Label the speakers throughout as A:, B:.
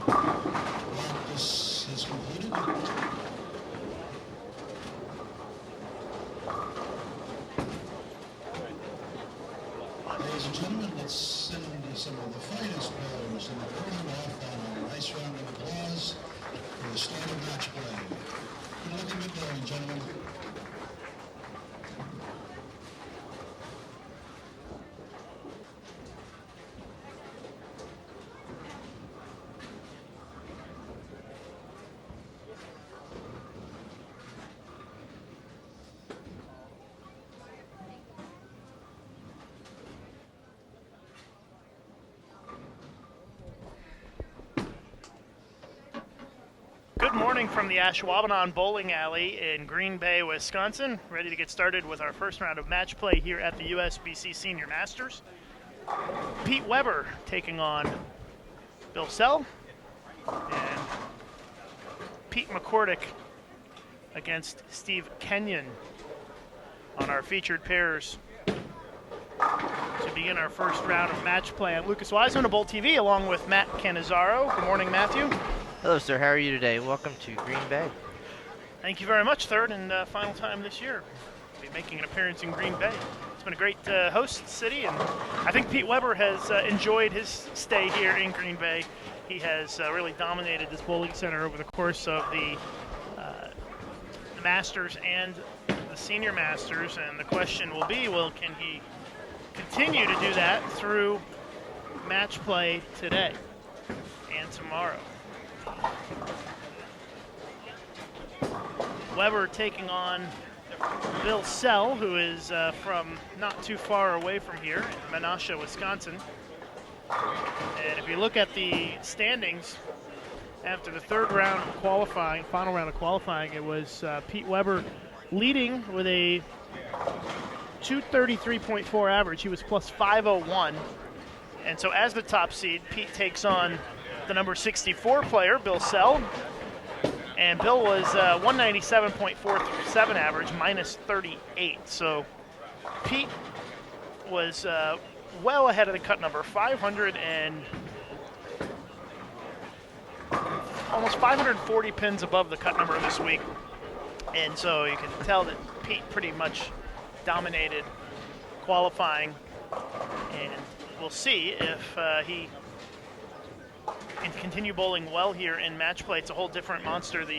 A: Practice is completed. Ladies and gentlemen, let's send some of the finest players in the building off on a nice round of applause for the start of match play. Good looking, good going, gentlemen.
B: Good morning from the Ashwaubenon Bowling Alley in Green Bay, Wisconsin. Ready to get started with our first round of match play here at the USBC Senior Masters. Pete Weber taking on Bill Sell, and Pete McCordick against Steve Kenyon on our featured pairs to begin our first round of match play. I'm Lucas Wiseman of Bowl TV along with Matt Cannizzaro. Good morning, Matthew.
C: Hello, sir. How are you today? Welcome to Green Bay.
B: Thank you very much. Third and final time this year. We'll be making an appearance in Green Bay. It's been a great host city, and I think Pete Weber has enjoyed his stay here in Green Bay. He has really dominated this bowling center over the course of the Masters and the Senior Masters, and the question will be, well, can he continue to do that through match play today and tomorrow? Weber taking on Bill Sell, who is from not too far away from here in Menasha, Wisconsin. And if you look at the standings after the third round of qualifying, final round of qualifying, it was Pete Weber leading with a 233.4 average. He was plus 501. And so as the top seed, Pete takes on the number 64 player, Bill Sell. And Bill was 197.47 average, minus 38. So Pete was well ahead of the cut number, 500 and almost 540 pins above the cut number this week. And so you can tell that Pete pretty much dominated qualifying, and we'll see if he can continue bowling well here in match play. It's a whole different monster. It's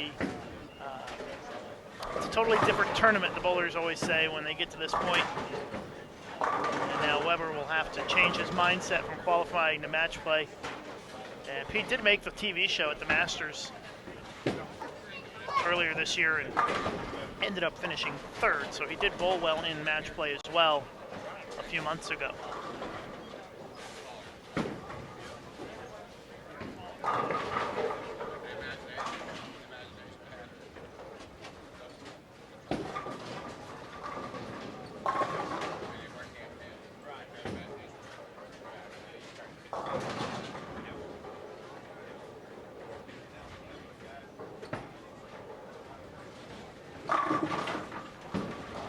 B: a totally different tournament, the bowlers always say when they get to this point. And now Weber will have to change his mindset from qualifying to match play. And Pete did make the TV show at the Masters earlier this year and ended up finishing third, so he did bowl well in match play as well a few months ago.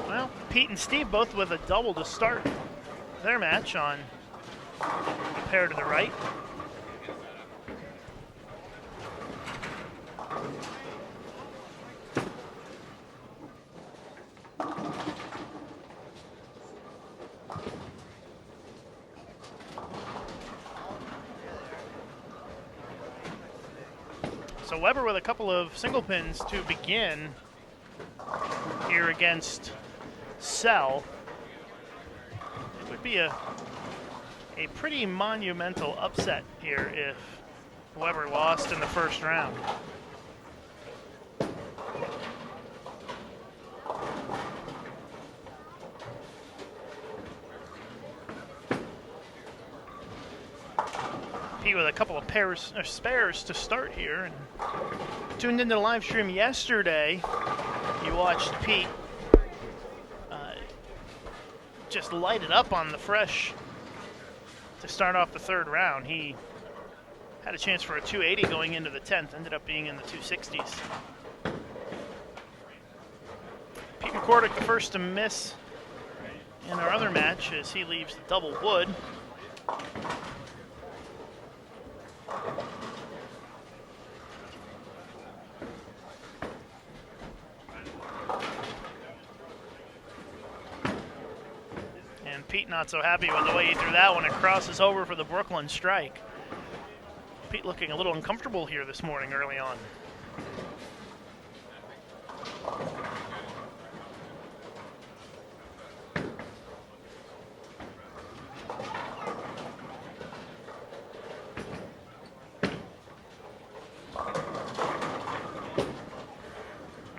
B: Well, Pete and Steve both with a double to start their match on the pair to the right. So Weber with a couple of single pins to begin here against Sell. It would be a pretty monumental upset here if Weber lost in the first round. Pete with a couple of pairs or spares to start here. And tuned into the live stream yesterday, you watched Pete just light it up on the fresh to start off the third round. He had a chance for a 280 going into the 10th, ended up being in the 260s. Pete McCordick, the first to miss in our other match as he leaves the double wood. Pete not so happy with the way he threw that one. It crosses over for the Brooklyn strike. Pete looking a little uncomfortable here this morning early on.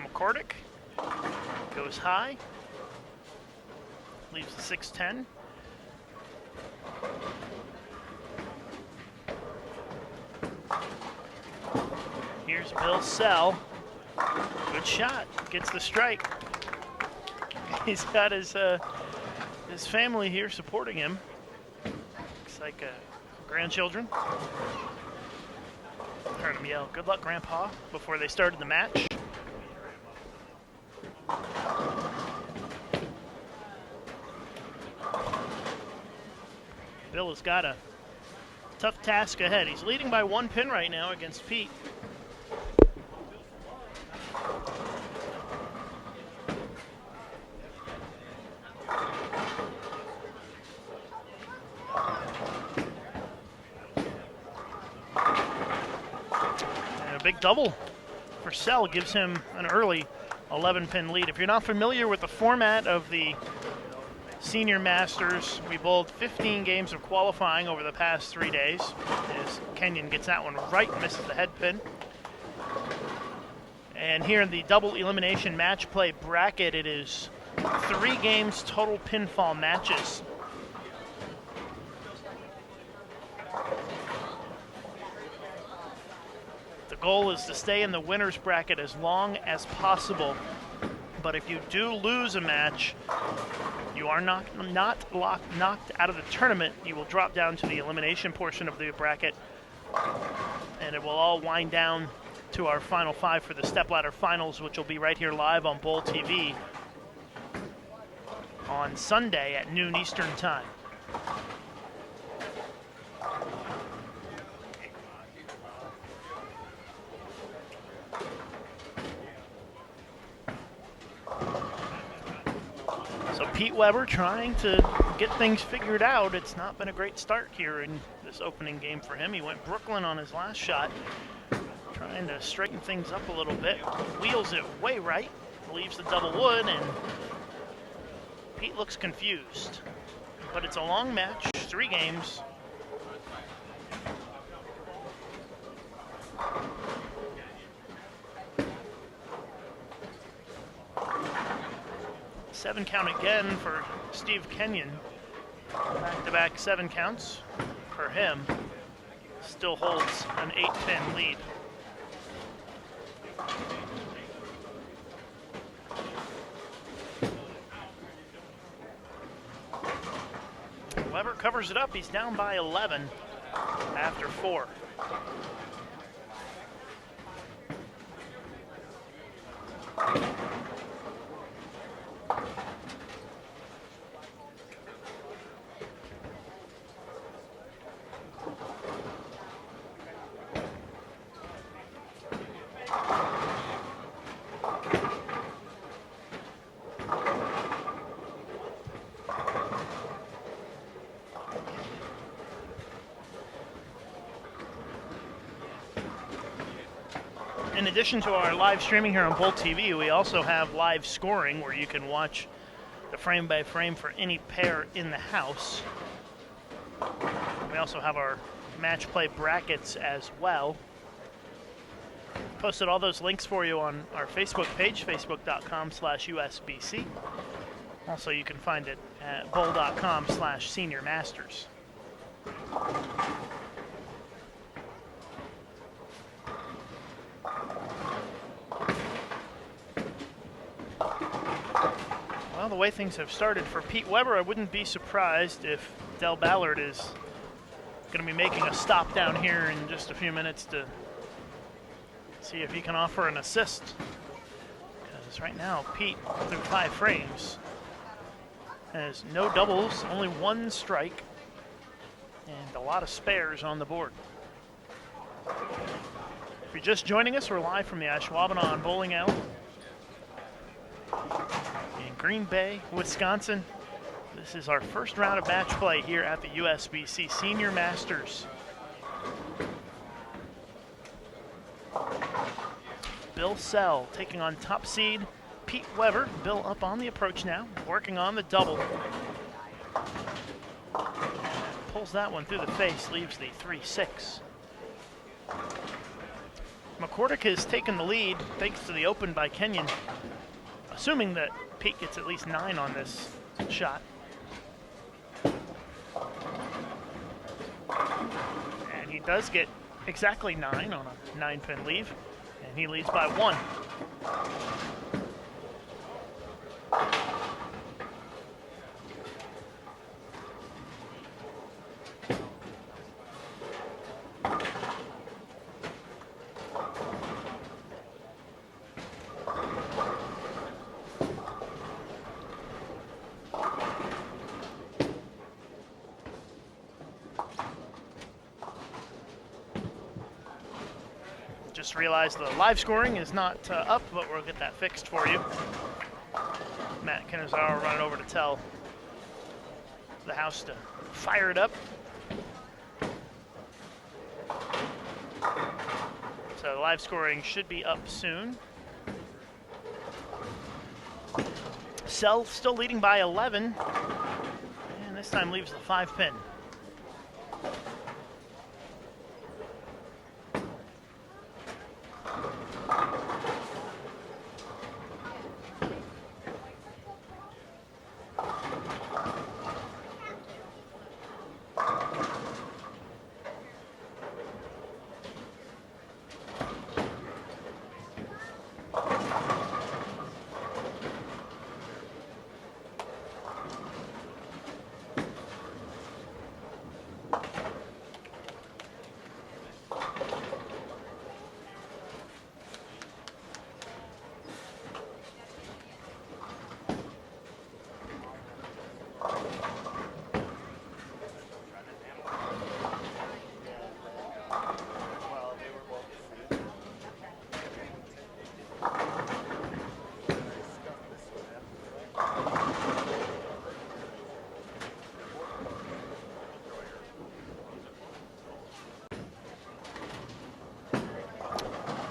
B: McCordick goes high, leaves the 6-10. Here's Bill Sell. Good shot. Gets the strike. He's got his family here supporting him. Looks like grandchildren. Heard him yell, "Good luck, Grandpa," before they started the match. Bill has got a tough task ahead. He's leading by 1 pin right now against Pete. And a big double for Sell gives him an early 11-pin lead. If you're not familiar with the format of the Senior Masters, we bowled 15 games of qualifying over the past 3 days. As Kenyon gets that one right, misses the head pin. And here in the double elimination match play bracket, it is 3 games total pinfall matches. The goal is to stay in the winner's bracket as long as possible. But if you do lose a match, you are knocked out of the tournament. You will drop down to the elimination portion of the bracket, and it will all wind down to our final 5 for the stepladder finals, which will be right here live on Bowl TV on Sunday at noon Eastern time. So Pete Weber trying to get things figured out. It's not been a great start here in this opening game for him. He went Brooklyn on his last shot, trying to straighten things up a little bit. Wheels it way right, leaves the double wood, and Pete looks confused. But it's a long match, 3 games. Seven count again for Steve Kenyon. Back-to-back 7 counts for him. Still holds an 8-pin lead. Weber covers it up. He's down by 11 after 4. In addition to our live streaming here on Bowl TV, we also have live scoring where you can watch the frame by frame for any pair in the house. We also have our match play brackets as well. Posted all those links for you on our Facebook page, facebook.com/USBC. Also, you can find it at bowl.com/Senior Masters. Well, the way things have started for Pete Weber, I wouldn't be surprised if Del Ballard is going to be making a stop down here in just a few minutes to see if he can offer an assist. Because right now, Pete, through 5 frames, has no doubles, only 1 strike, and a lot of spares on the board. If you're just joining us, we're live from the Ashwaubenon Bowling Alley in Green Bay, Wisconsin. This is our first round of match play here at the USBC Senior Masters. Bill Sell taking on top seed Pete Weber. Bill up on the approach now, working on the double. Pulls that one through the face, leaves the 3-6. McCordick has taken the lead thanks to the open by Kenyon, assuming that Pete gets at least 9 on this shot. And he does get exactly 9 on a 9-pin leave, and he leads by 1. Just realized the live scoring is not up, but we'll get that fixed for you. Matt Kenizawa running over to tell the house to fire it up. So the live scoring should be up soon. Sell still leading by 11, and this time leaves the 5-pin.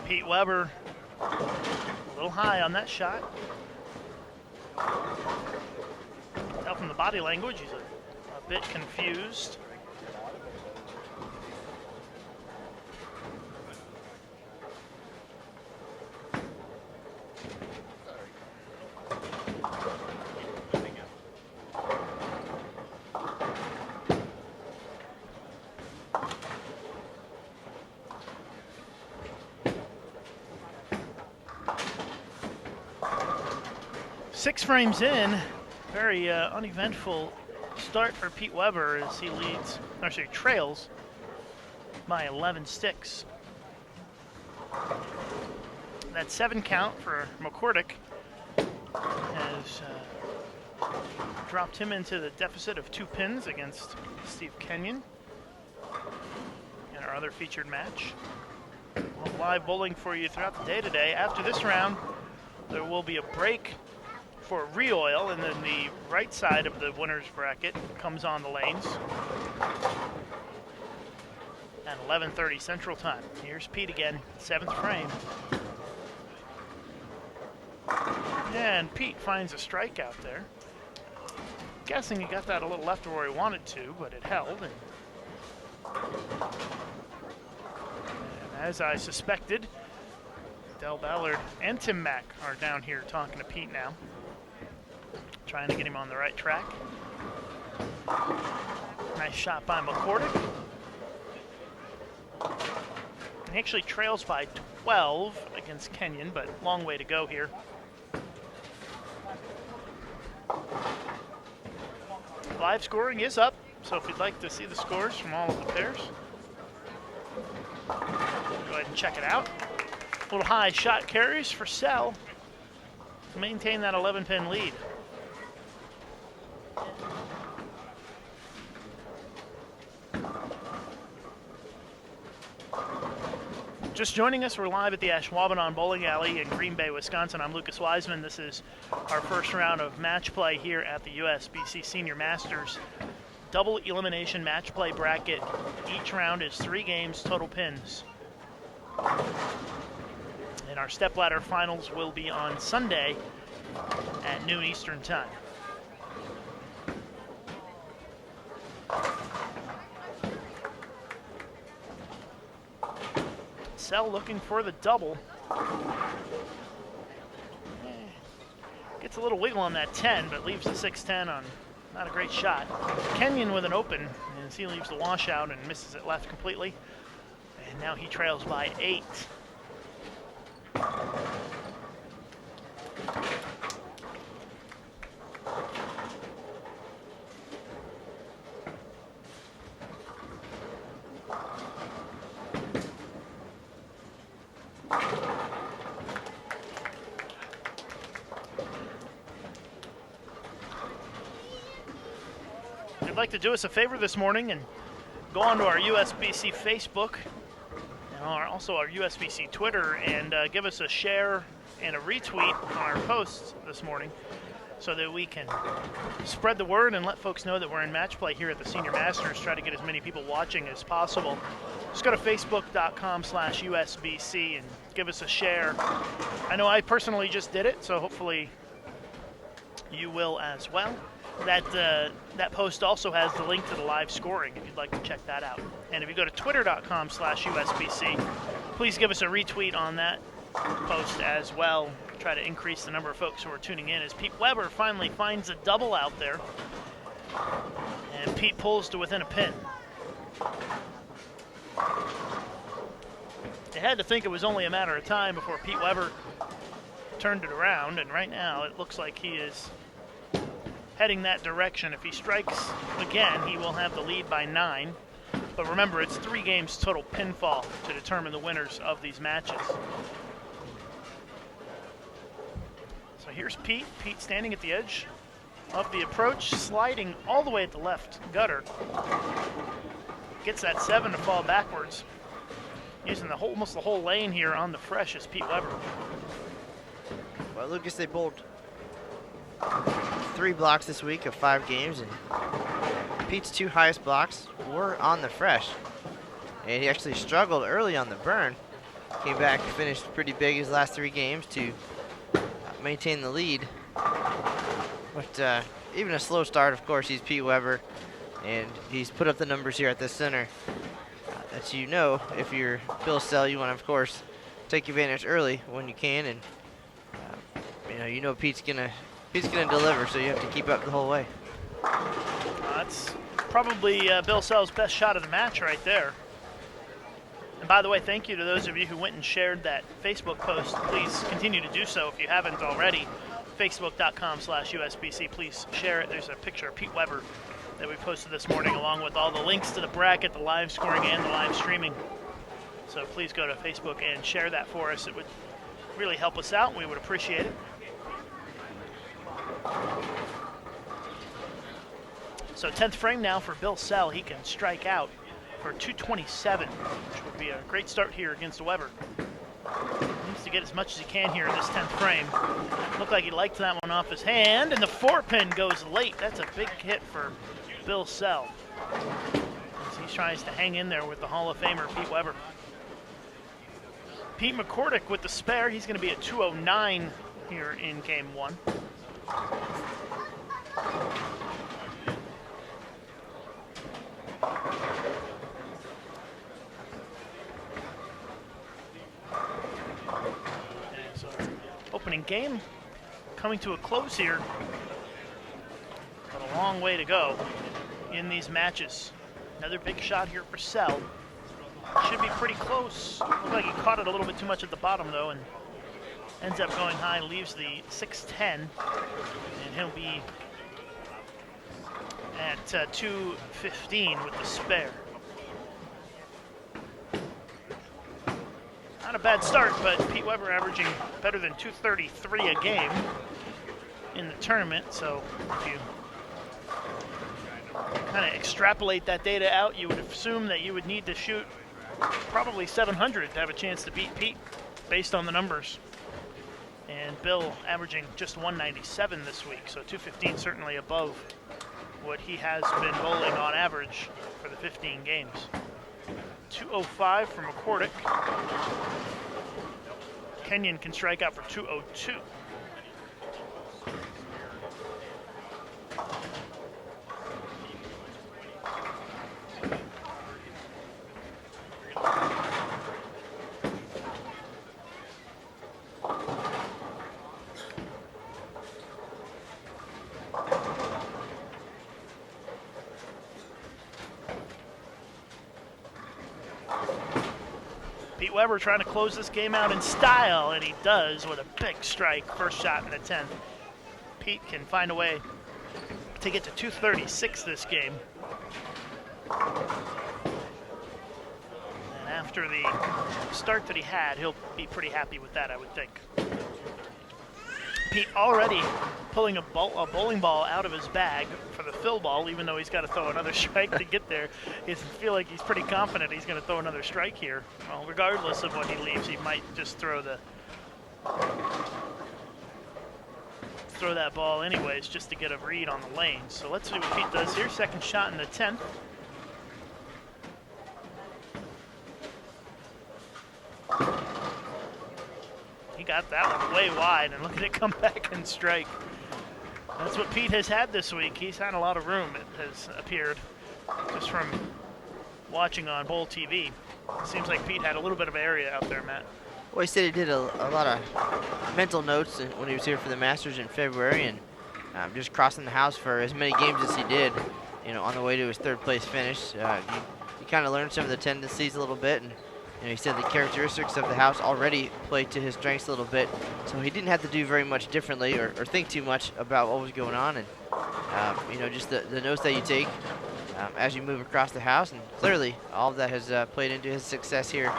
B: Pete Weber, a little high on that shot. Tell from the body language, he's a bit confused. Six frames in, very uneventful start for Pete Weber as he trails by 11 sticks. That 7 count for McCordick has dropped him into the deficit of 2 pins against Steve Kenyon in our other featured match. We'll have live bowling for you throughout the day today. After this round, there will be a break for re-oil, and then the right side of the winner's bracket comes on the lanes at 11:30 Central Time. Here's Pete again, 7th frame. And Pete finds a strikeout there. Guessing he got that a little left of where he wanted to, but it held. And as I suspected, Del Ballard and Tim Mack are down here talking to Pete now, trying to get him on the right track. Nice shot by McCordick. He actually trails by 12 against Kenyon, but long way to go here. Live scoring is up, so if you'd like to see the scores from all of the pairs, go ahead and check it out. A little high shot carries for Sell to maintain that 11-pin lead. Just joining us, we're live at the Ashwaubenon Bowling Alley in Green Bay, Wisconsin. I'm Lucas Wiseman. This is our first round of match play here at the USBC Senior Masters. Double elimination match play bracket. Each round is 3 games, total pins. And our stepladder finals will be on Sunday at noon Eastern time. Sell looking for the double. Gets a little wiggle on that 10, but leaves the 6-10 on not a great shot. Kenyon with an open, and he leaves the washout and misses it left completely. And now he trails by 8. If you'd like to do us a favor this morning and go onto our USBC Facebook and also our USBC Twitter and give us a share and a retweet on our posts this morning so that we can spread the word and let folks know that we're in match play here at the Senior Masters. Try to get as many people watching as possible. Just go to facebook.com/USBC and give us a share. I know I personally just did it, so hopefully you will as well. That post also has the link to the live scoring if you'd like to check that out. And if you go to twitter.com/USBC, please give us a retweet on that post as well. Try to increase the number of folks who are tuning in as Pete Weber finally finds a double out there. And Pete pulls to within a pin. You had to think it was only a matter of time before Pete Weber turned it around, and right now it looks like he is heading that direction. If he strikes again, he will have the lead by 9. But remember, it's 3 games total pinfall to determine the winners of these matches. So here's Pete. Pete standing at the edge of the approach, sliding all the way at the left gutter. Gets that 7 to fall backwards. Using almost the whole lane here on the fresh is Pete Weber.
C: Well, Lucas, they bowled 3 blocks this week of 5 games, and Pete's 2 highest blocks were on the fresh. And he actually struggled early on the burn. Came back, finished pretty big his last 3 games to maintain the lead. But even a slow start, of course, he's Pete Weber, and he's put up the numbers here at the center. That you know, if you're Bill Sell, you want to, of course, take advantage early when you can, and you know Pete's gonna deliver, so you have to keep up the whole way.
B: That's probably Bill Sell's best shot of the match right there. And by the way, thank you to those of you who went and shared that Facebook post. Please continue to do so if you haven't already. Facebook.com/USBC. Please share it. There's a picture of Pete Weber that we posted this morning along with all the links to the bracket, the live scoring, and the live streaming. So please go to Facebook and share that for us. It would really help us out. We would appreciate it. So 10th frame now for Bill Sell. He can strike out for 227, which would be a great start here against Weber. Needs to get as much as he can here in this 10th frame. Looked like he liked that one off his hand, and the 4-pin goes late. That's a big hit for Bill Sell, as he tries to hang in there with the Hall of Famer Pete Weber. Pete McCordick with the spare. He's going to be at 209 here in game 1. So opening game coming to a close here, but a long way to go in these matches. Another big shot here for Sell. Should be pretty close. Looks like he caught it a little bit too much at the bottom though, and ends up going high, leaves the 6-10, and he'll be at 215 with the spare. Not a bad start, but Pete Weber averaging better than 233 a game in the tournament. So if you kind of extrapolate that data out, you would assume that you would need to shoot probably 700 to have a chance to beat Pete based on the numbers. And Bill averaging just 197 this week, so 215 certainly above what he has been bowling on average for the 15 games. 205 from McCordick. Kenyon can strike out for 202. Pete Weber trying to close this game out in style, and he does with a big strike, first shot in the 10th. Pete can find a way to get to 236 this game. And after the start that he had, he'll be pretty happy with that, I would think. Pete already pulling a bowling ball out of his bag for the fill ball, even though he's got to throw another strike to get there. He feel like he's pretty confident he's going to throw another strike here. Well, regardless of what he leaves, he might just throw that ball anyways, just to get a read on the lane. So let's see what Pete does here. Second shot in the 10th. He got that one way wide, and look at it come back and strike. That's what Pete has had this week. He's had a lot of room, it has appeared, just from watching on Bowl TV. It seems like Pete had a little bit of area out there, Matt.
C: Well, he said he did a lot of mental notes when he was here for the Masters in February, and just crossing the house for as many games as he did, on the way to his third place finish. He kind of learned some of the tendencies a little bit, and he said the characteristics of the house already played to his strengths a little bit, so he didn't have to do very much differently or think too much about what was going on, and just the notes that you take as you move across the house, and clearly all of that has played into his success here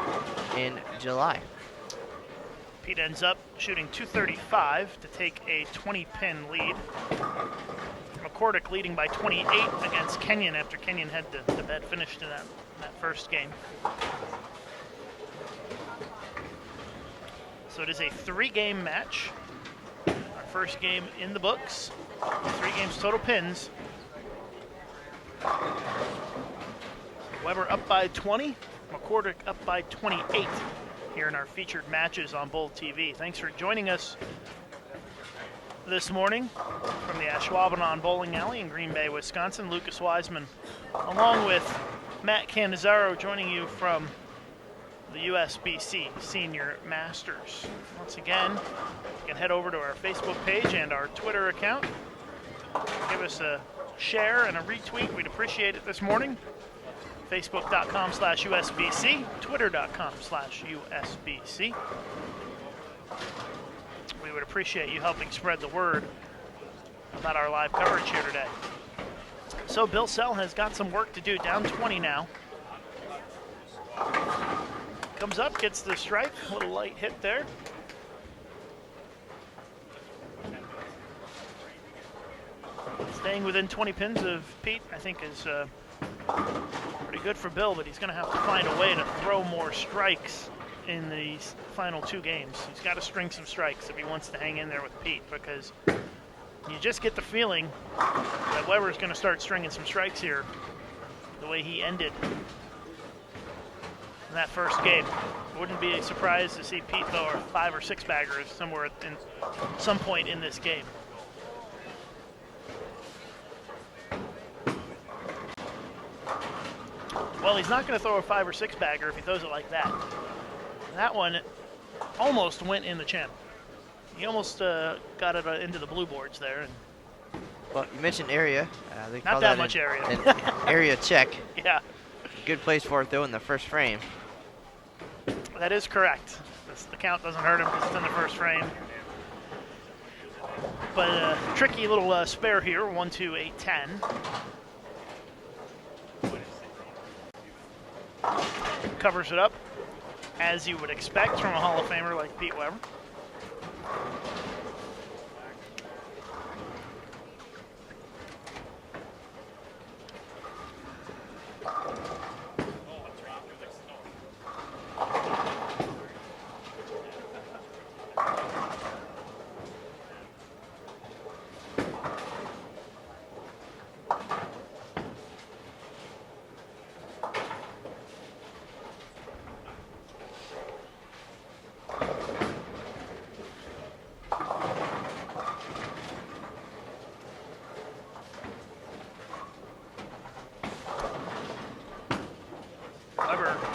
C: in July.
B: Pete ends up shooting 235 to take a 20-pin lead. McCordick leading by 28 against Kenyon after Kenyon had the bet finished in that first game. So it is a 3-game match. Our first game in the books. 3 games total pins. Weber up by 20. McCordick up by 28 here in our featured matches on Bowl TV. Thanks for joining us this morning from the Ashwaubenon Bowling Alley in Green Bay, Wisconsin. Lucas Wiseman along with Matt Cannizzaro joining you from the USBC Senior Masters. Once again, you can head over to our Facebook page and our Twitter account. Give us a share and a retweet. We'd appreciate it this morning. Facebook.com/USBC, Twitter.com/USBC. We would appreciate you helping spread the word about our live coverage here today. So Bill Sell has got some work to do, down 20 now. Comes up, gets the strike, a little light hit there. Staying within 20 pins of Pete, I think, is pretty good for Bill, but he's going to have to find a way to throw more strikes in these final 2 games. He's got to string some strikes if he wants to hang in there with Pete, because you just get the feeling that Weber's going to start stringing some strikes here the way he ended in that first game. Wouldn't be a surprise to see Pete throw 5 or 6 baggers somewhere in some point in this game. Well, he's not going to throw a 5 or 6 bagger if he throws it like that. That one almost went in the channel. He almost got it into the blue boards there. And
C: well, you mentioned area. They
B: not that much area.
C: An area check.
B: Yeah.
C: Good place for it, though, in the first frame.
B: That is correct. The count doesn't hurt him because it's in the first frame. But a tricky little spare here, 1, 2, 8, 10. Covers it up, as you would expect from a Hall of Famer like Pete Weber.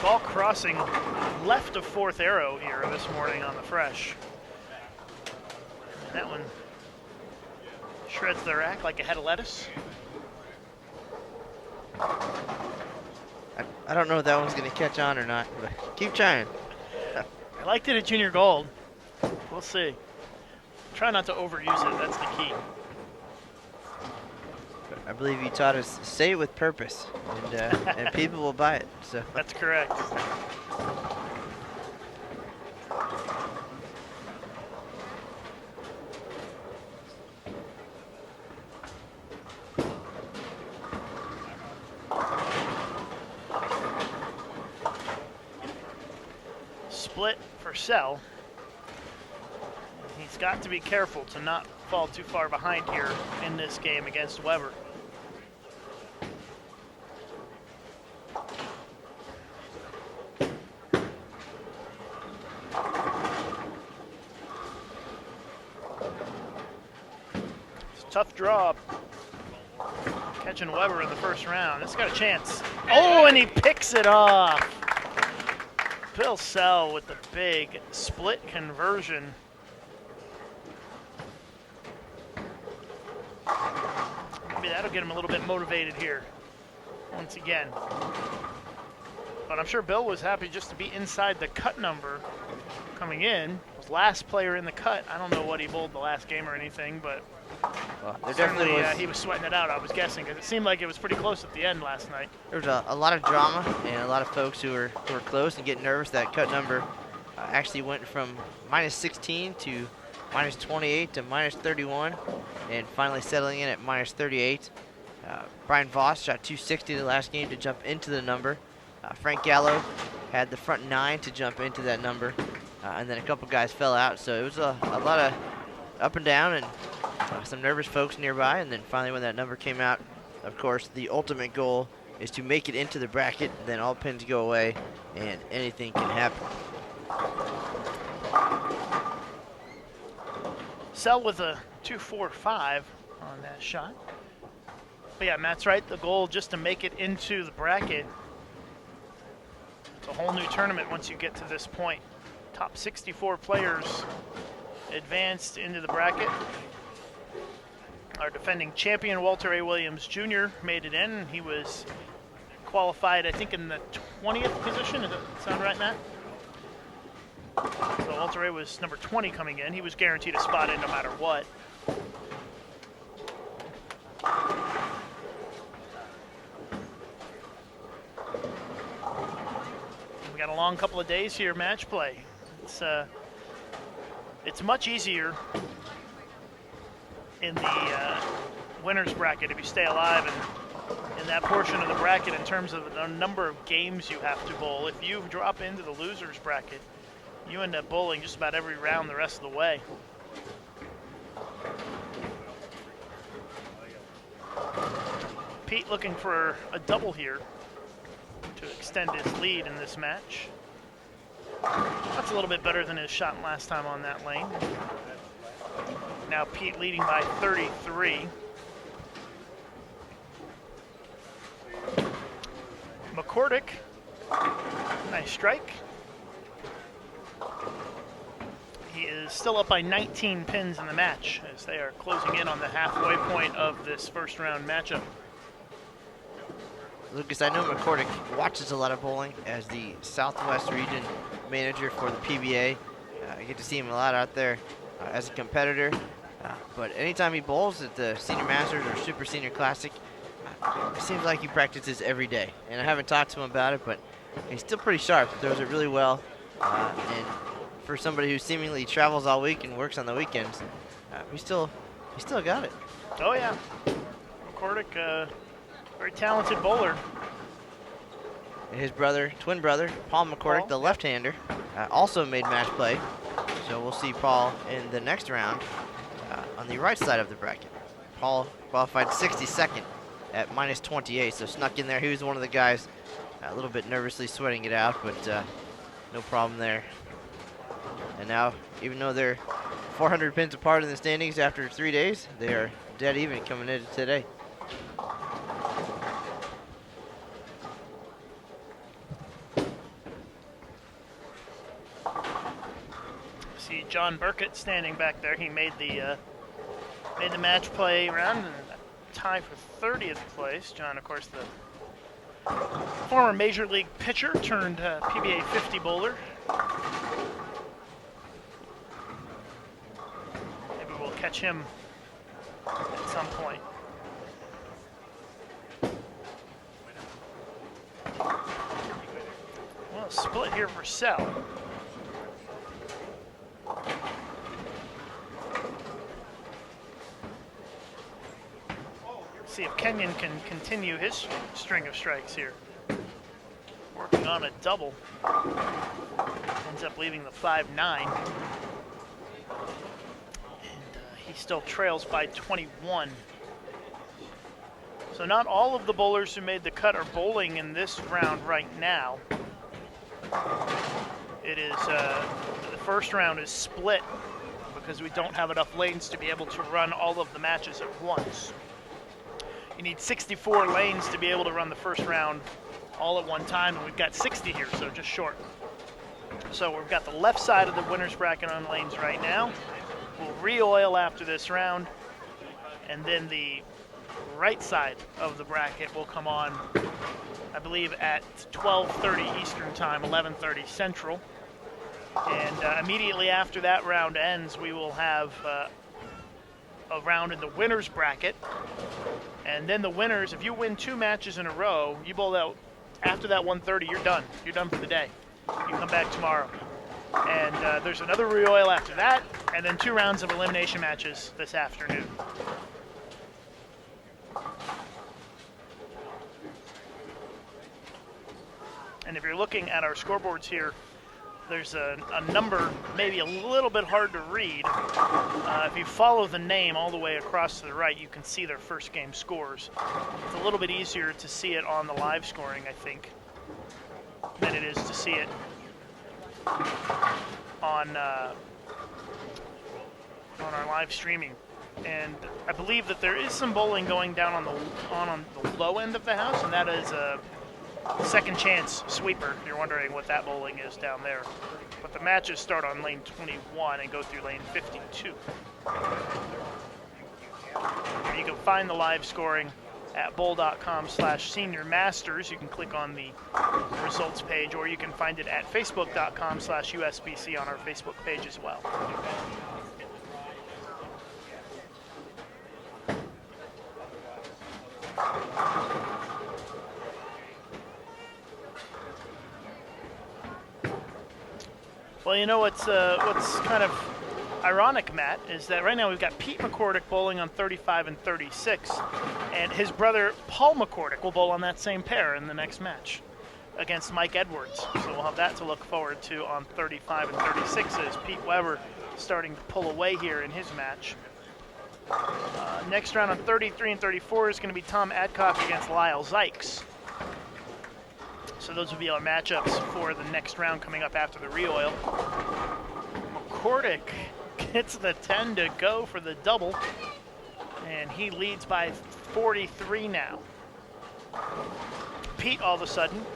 B: ball crossing left of fourth arrow here this morning on the fresh. And that one shreds the rack like a head of lettuce.
C: I don't know if that one's going to catch on or not, but keep trying.
B: I liked it at Junior Gold. We'll see. Try not to overuse it. That's the key.
C: I believe you taught us say it with purpose, and people will buy it. So
B: that's correct. Split for Sell. He's got to be careful to not fall too far behind here in this game against Weber. It's a tough draw. Catching Weber in the first round. It's got a chance. Oh, and he picks it off. Bill Sell with the big split conversion. Maybe that'll get him a little bit motivated here once again. But I'm sure Bill was happy just to be inside the cut number coming in. Was last player in the cut. I don't know what he bowled the last game or anything, but
C: there
B: certainly
C: definitely was,
B: he was sweating it out, I was guessing, because it seemed like it was pretty close at the end last night.
C: there was a lot of drama and a lot of folks who were close and getting nervous. That cut number actually went from -16 to -28 to -31, and finally settling in at -38. Brian Voss shot 260 the last game to jump into the number. Frank Gallo had the front 9 to jump into that number, and then a couple guys fell out. So it was a lot of up and down and some nervous folks nearby. And then finally when that number came out, of course, the ultimate goal is to make it into the bracket. Then all pins go away and anything can happen.
B: Sell with a 2-4-5 on that shot. But yeah, Matt's right. The goal just to make it into the bracket. It's a whole new tournament once you get to this point. Top 64 players advanced into the bracket. Our defending champion, Walter A. Williams Jr., made it in. He was qualified, I think, in the 20th position. Does that sound right, Matt? So Walter A. was number 20 coming in. He was guaranteed a spot in no matter what. We got a long couple of days here, match play. It's much easier in the winner's bracket if you stay alive and in that portion of the bracket in terms of the number of games you have to bowl. If you drop into the loser's bracket, you end up bowling just about every round the rest of the way. Pete looking for a double here to extend his lead in this match. That's a little bit better than his shot last time on that lane. Now Pete leading by 33. McCordick, nice strike. He is still up by 19 pins in the match as they are closing in on the halfway point of this first round matchup.
C: Lucas, I know McCordick watches a lot of bowling as the Southwest region manager for the PBA. I get to see him a lot out there as a competitor. But anytime he bowls at the Senior Masters or Super Senior Classic, it seems like he practices every day. And I haven't talked to him about it, but he's still pretty sharp. Throws it really well. And for somebody who seemingly travels all week and works on the weekends, he still got it.
B: Oh yeah, McCordick, very talented bowler.
C: And his twin brother, Paul McCordick, the left-hander, also made match play. So we'll see Paul in the next round on the right side of the bracket. Paul qualified 62nd at -28, so snuck in there. He was one of the guys a little bit nervously sweating it out, but no problem there. And now, even though they're 400 pins apart in the standings after 3 days, they are dead even coming into today.
B: John Burkett standing back there. He made the match play round and tie for 30th place. John, of course, the former Major League pitcher turned PBA 50 bowler. Maybe we'll catch him at some point. Well, split here for Sell. See if Kenyon can continue his string of strikes here. Working on a double. Ends up leaving the 5-9. And he still trails by 21. So not all of the bowlers who made the cut are bowling in this round right now. It is, the first round is split because we don't have enough lanes to be able to run all of the matches at once. You need 64 lanes to be able to run the first round all at one time, and we've got 60 here, so just short. So we've got the left side of the winner's bracket on lanes right now. We'll re-oil after this round, and then the right side of the bracket will come on, I believe, at 12:30 Eastern Time, 11:30 Central. And immediately after that round ends, we will have a round in the winner's bracket. And then the winners, if you win 2 matches in a row, you bowl out after that 1:30, you're done. You're done for the day. You can come back tomorrow. And there's another re-oil after that, and then 2 rounds of elimination matches this afternoon. And if you're looking at our scoreboards here, there's a number maybe a little bit hard to read. If you follow the name all the way across to the right, you can see their first game scores. It's a little bit easier to see it on the live scoring, I think, than it is to see it on our live streaming. And I believe that there is some bowling going down on the low end of the house, and that is a second chance sweeper, if you're wondering what that bowling is down there. But the matches start on lane 21 and go through lane 52. You can find the live scoring at bowl.com/Senior Masters. You can click on the results page, or you can find it at facebook.com/USBC on our Facebook page as well. Well, you know what's kind of ironic, Matt, is that right now we've got Pete McCordick bowling on 35 and 36, and his brother Paul McCordick will bowl on that same pair in the next match against Mike Edwards. So we'll have that to look forward to on 35 and 36 as Pete Weber starting to pull away here in his match. Next round on 33 and 34 is going to be Tom Adcock against Lyle Zykes. So those will be our matchups for the next round coming up after the re-oil. McCordick gets the 10 to go for the double, and he leads by 43 now. Pete, all of a sudden,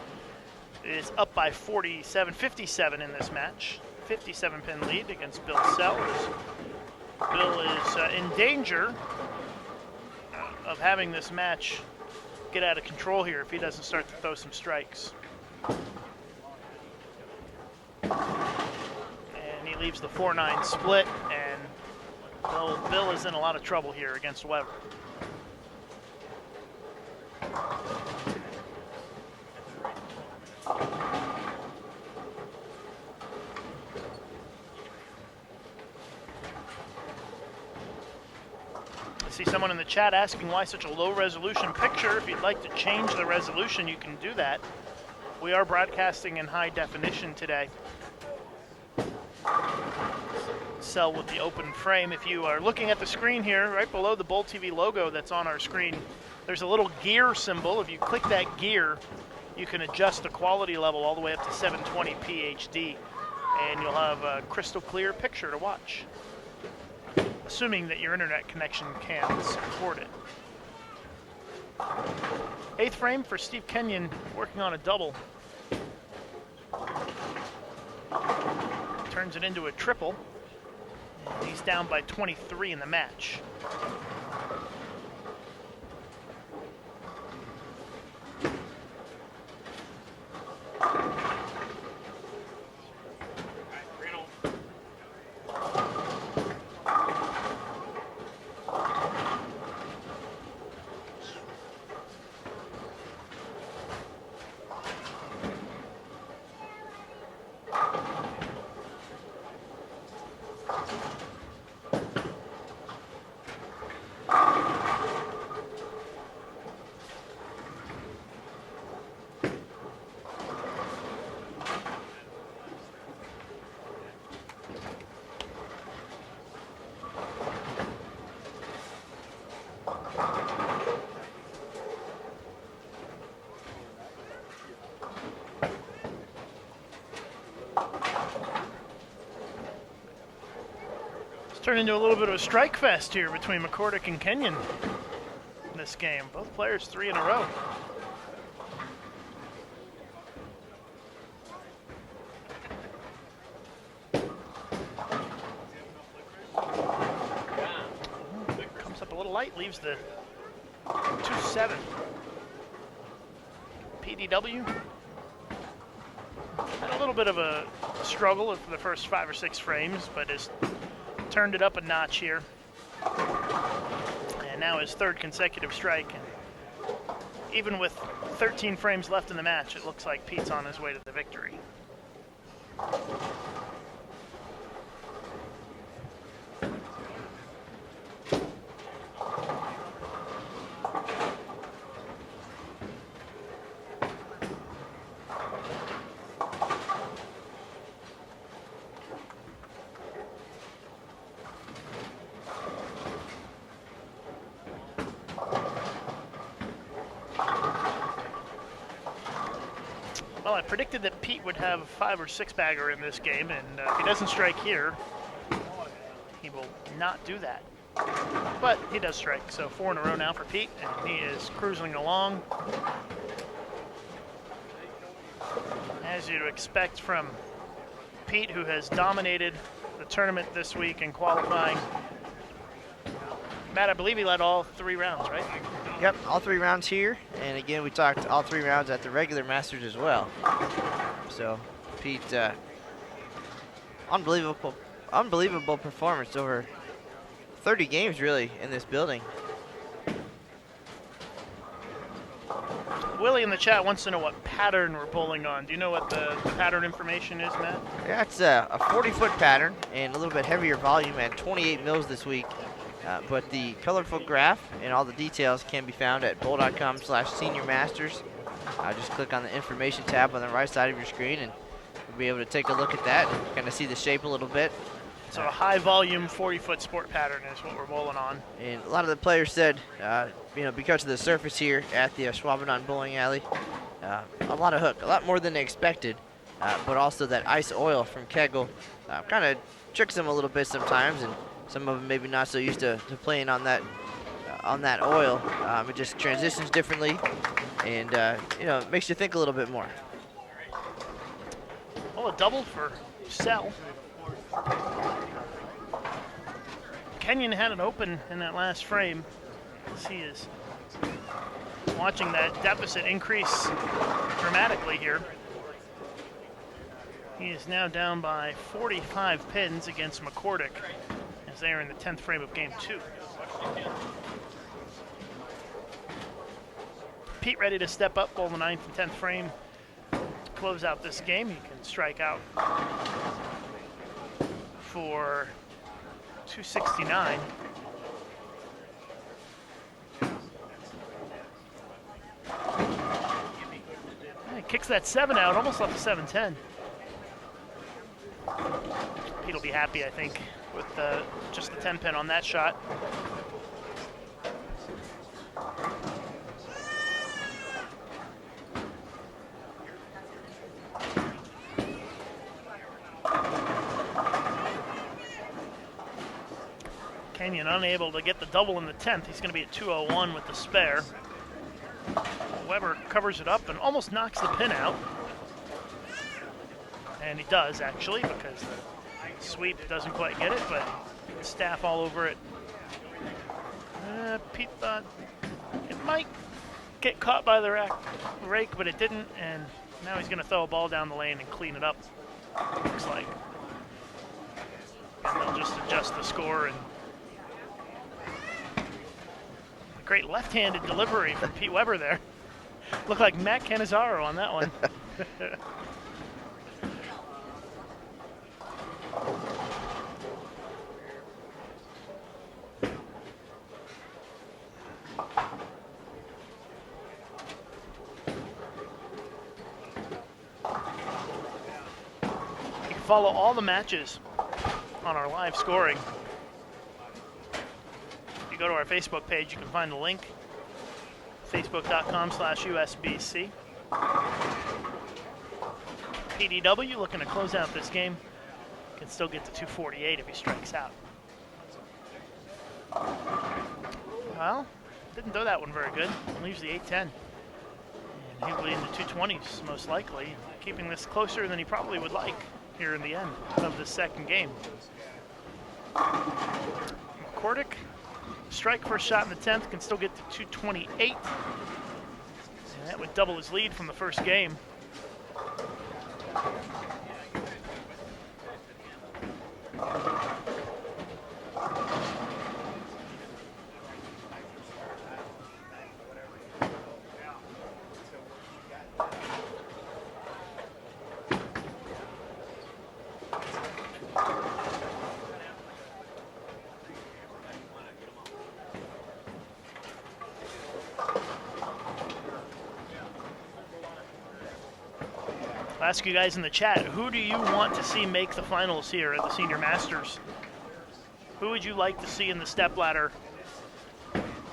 B: is up by 57 in this match. 57-pin lead against Bill Sellers. Bill is in danger of having this match get out of control here if he doesn't start to throw some strikes. And he leaves the 4-9 split, and Bill is in a lot of trouble here against Weber. I see someone in the chat asking why such a low resolution picture. If you'd like to change the resolution, you can do that. We are broadcasting in high definition today. Cell with the open frame. If you are looking at the screen here, right below the Bowl TV logo that's on our screen, there's a little gear symbol. If you click that gear, you can adjust the quality level all the way up to 720p HD, and you'll have a crystal clear picture to watch, assuming that your internet connection can support it. 8th frame for Steve Kenyon, working on a double. Turns it into a triple. And he's down by 23 in the match. Turned into a little bit of a strike fest here between McCordick and Kenyon in this game. Both players 3 in a row. Comes up a little light, leaves the 2-7. PDW had a little bit of a struggle for the first 5 or 6 frames, but is turned it up a notch here. And now his 3rd consecutive strike. And even with 13 frames left in the match, it looks like Pete's on his way to the victory. Well, I predicted that Pete would have a 5 or 6 bagger in this game, and if he doesn't strike here, he will not do that. But he does strike, so 4 in a row now for Pete, and he is cruising along. As you'd expect from Pete, who has dominated the tournament this week in qualifying. Matt, I believe he led all 3 rounds, right?
C: Yep, all 3 rounds here, and again we talked all 3 rounds at the regular Masters as well. So Pete, unbelievable performance over 30 games really in this building.
B: Willie in the chat wants to know what pattern we're bowling on. Do you know what the pattern information is, Matt?
C: Yeah, it's a 40-foot pattern and a little bit heavier volume at 28 mils this week. But the colorful graph and all the details can be found at bowl.com/Senior Masters. Just click on the information tab on the right side of your screen and you'll be able to take a look at that and kind of see the shape a little bit.
B: So a high volume 40-foot sport pattern is what we're bowling on.
C: And a lot of the players said, because of the surface here at the Schwabenon Bowling Alley, a lot of hook, a lot more than they expected. But also that ice oil from Kegel kind of tricks them a little bit sometimes, and some of them maybe not so used to playing on that oil. It just transitions differently, and it makes you think a little bit more.
B: Well, a double for Sell. Kenyon had it open in that last frame, as he is watching that deficit increase dramatically here. He is now down by 45 pins against McCordick, as they are in the 10th frame of game 2. Pete ready to step up, bowl the 9th and 10th frame to close out this game. He can strike out for 269. He kicks that 7 out, almost left the 7-10. Pete will be happy, I think, with just the 10 pin on that shot. Kenyon unable to get the double in the 10th. He's going to be at 201 with the spare. Weber covers it up and almost knocks the pin out. And he does, actually, because the sweep doesn't quite get it, but Staff all over it. Pete thought it might get caught by the rake, but it didn't, and now he's going to throw a ball down the lane and clean it up, looks like. And they'll just adjust the score. And a great left-handed delivery from Pete Weber there. Looked like Matt Cannizzaro on that one. Follow all the matches on our live scoring. If you go to our Facebook page, you can find the link, facebook.com/USBC. PDW looking to close out this game. Can still get to 248 if he strikes out. Well, didn't throw that one very good. Leaves the 810. And he'll be in the 220s most likely, keeping this closer than he probably would like here in the end of the second game. McCordick, strike first shot in the 10th, can still get to 228. And that would double his lead from the first game. I'll ask you guys in the chat, who do you want to see make the finals here at the Senior Masters? Who would you like to see in the stepladder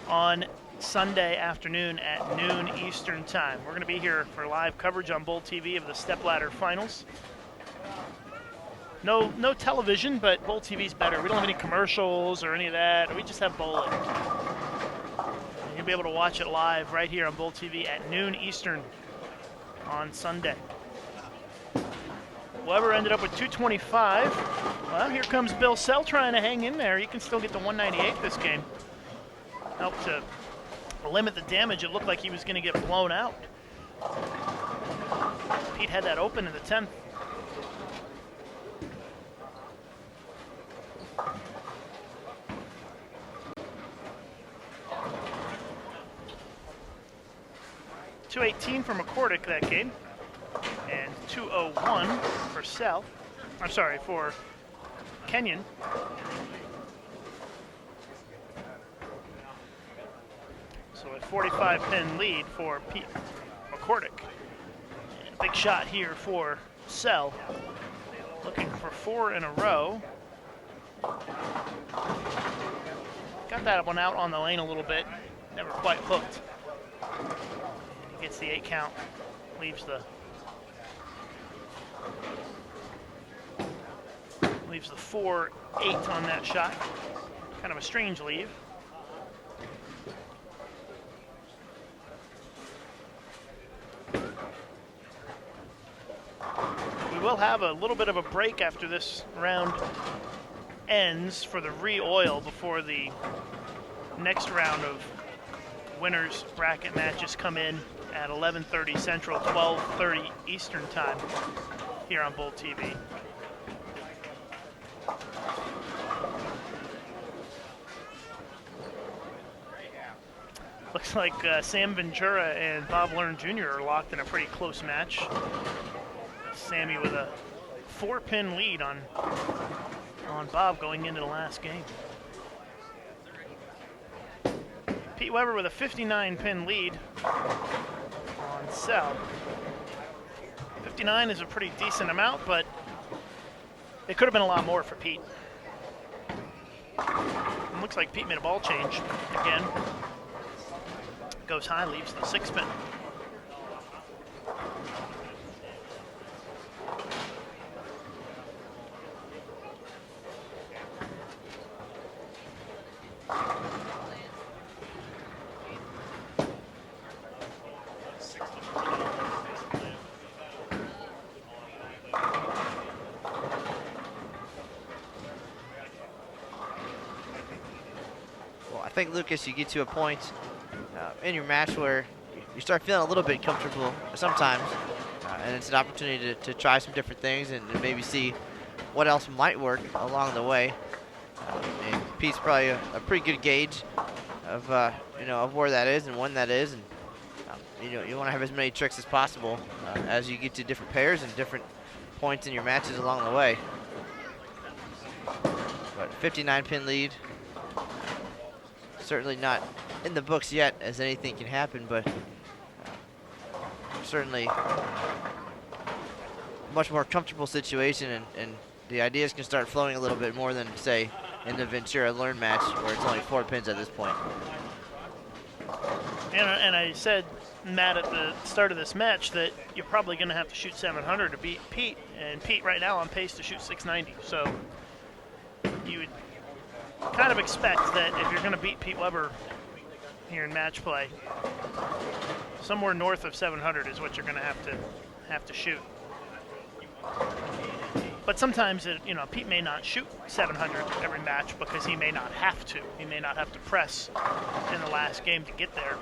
B: on Sunday afternoon at noon Eastern time? We're going to be here for live coverage on Bull TV of the stepladder finals. No television, but Bull TV's better. We don't have any commercials or any of that. We just have bowling. And you'll be able to watch it live right here on Bull TV at noon Eastern on Sunday. Weber ended up with 225. Well, here comes Bill Sell trying to hang in there. He can still get to 198 this game. Helped to limit the damage. It looked like he was going to get blown out. Pete had that open in the 10th. .218 for McCordick that game. And 201 for Sell. I'm sorry, for Kenyon. So a 45-pin lead for Pete McCordick. And a big shot here for Sell. Looking for 4 in a row. Got that one out on the lane a little bit. Never quite hooked. And he gets the 8 count. Leaves the 4-8 on that shot. Kind of a strange leave. We will have a little bit of a break after this round ends for the re-oil before the next round of winners bracket matches come in at 11:30 Central, 12:30 Eastern time here on Bull TV. Looks like Sam Ventura and Bob Learn Jr. are locked in a pretty close match. Sammy with a 4-pin lead on Bob going into the last game. Pete Weber with a 59-pin lead on Sell. 59 is a pretty decent amount, but it could have been a lot more for Pete. It looks like Pete made a ball change again. Goes high, leaves the 6-pin.
C: think, Lucas, you get to a point in your match where you start feeling a little bit comfortable sometimes, and it's an opportunity to try some different things and maybe see what else might work along the way. And Pete's probably a pretty good gauge of of where that is and when that is, and you want to have as many tricks as possible as you get to different pairs and different points in your matches along the way. But 59-pin lead, certainly not in the books yet, as anything can happen, but certainly much more comfortable situation, and the ideas can start flowing a little bit more than, say, in the Ventura Learn match, where it's only 4 pins at this point.
B: And I said, Matt, at the start of this match that you're probably going to have to shoot 700 to beat Pete, and Pete right now on pace to shoot 690. So you would kind of expect that if you're going to beat Pete Weber here in match play, somewhere north of 700 is what you're going to have to shoot. But sometimes, Pete may not shoot 700 every match because he may not have to. He may not have to press in the last game to get there.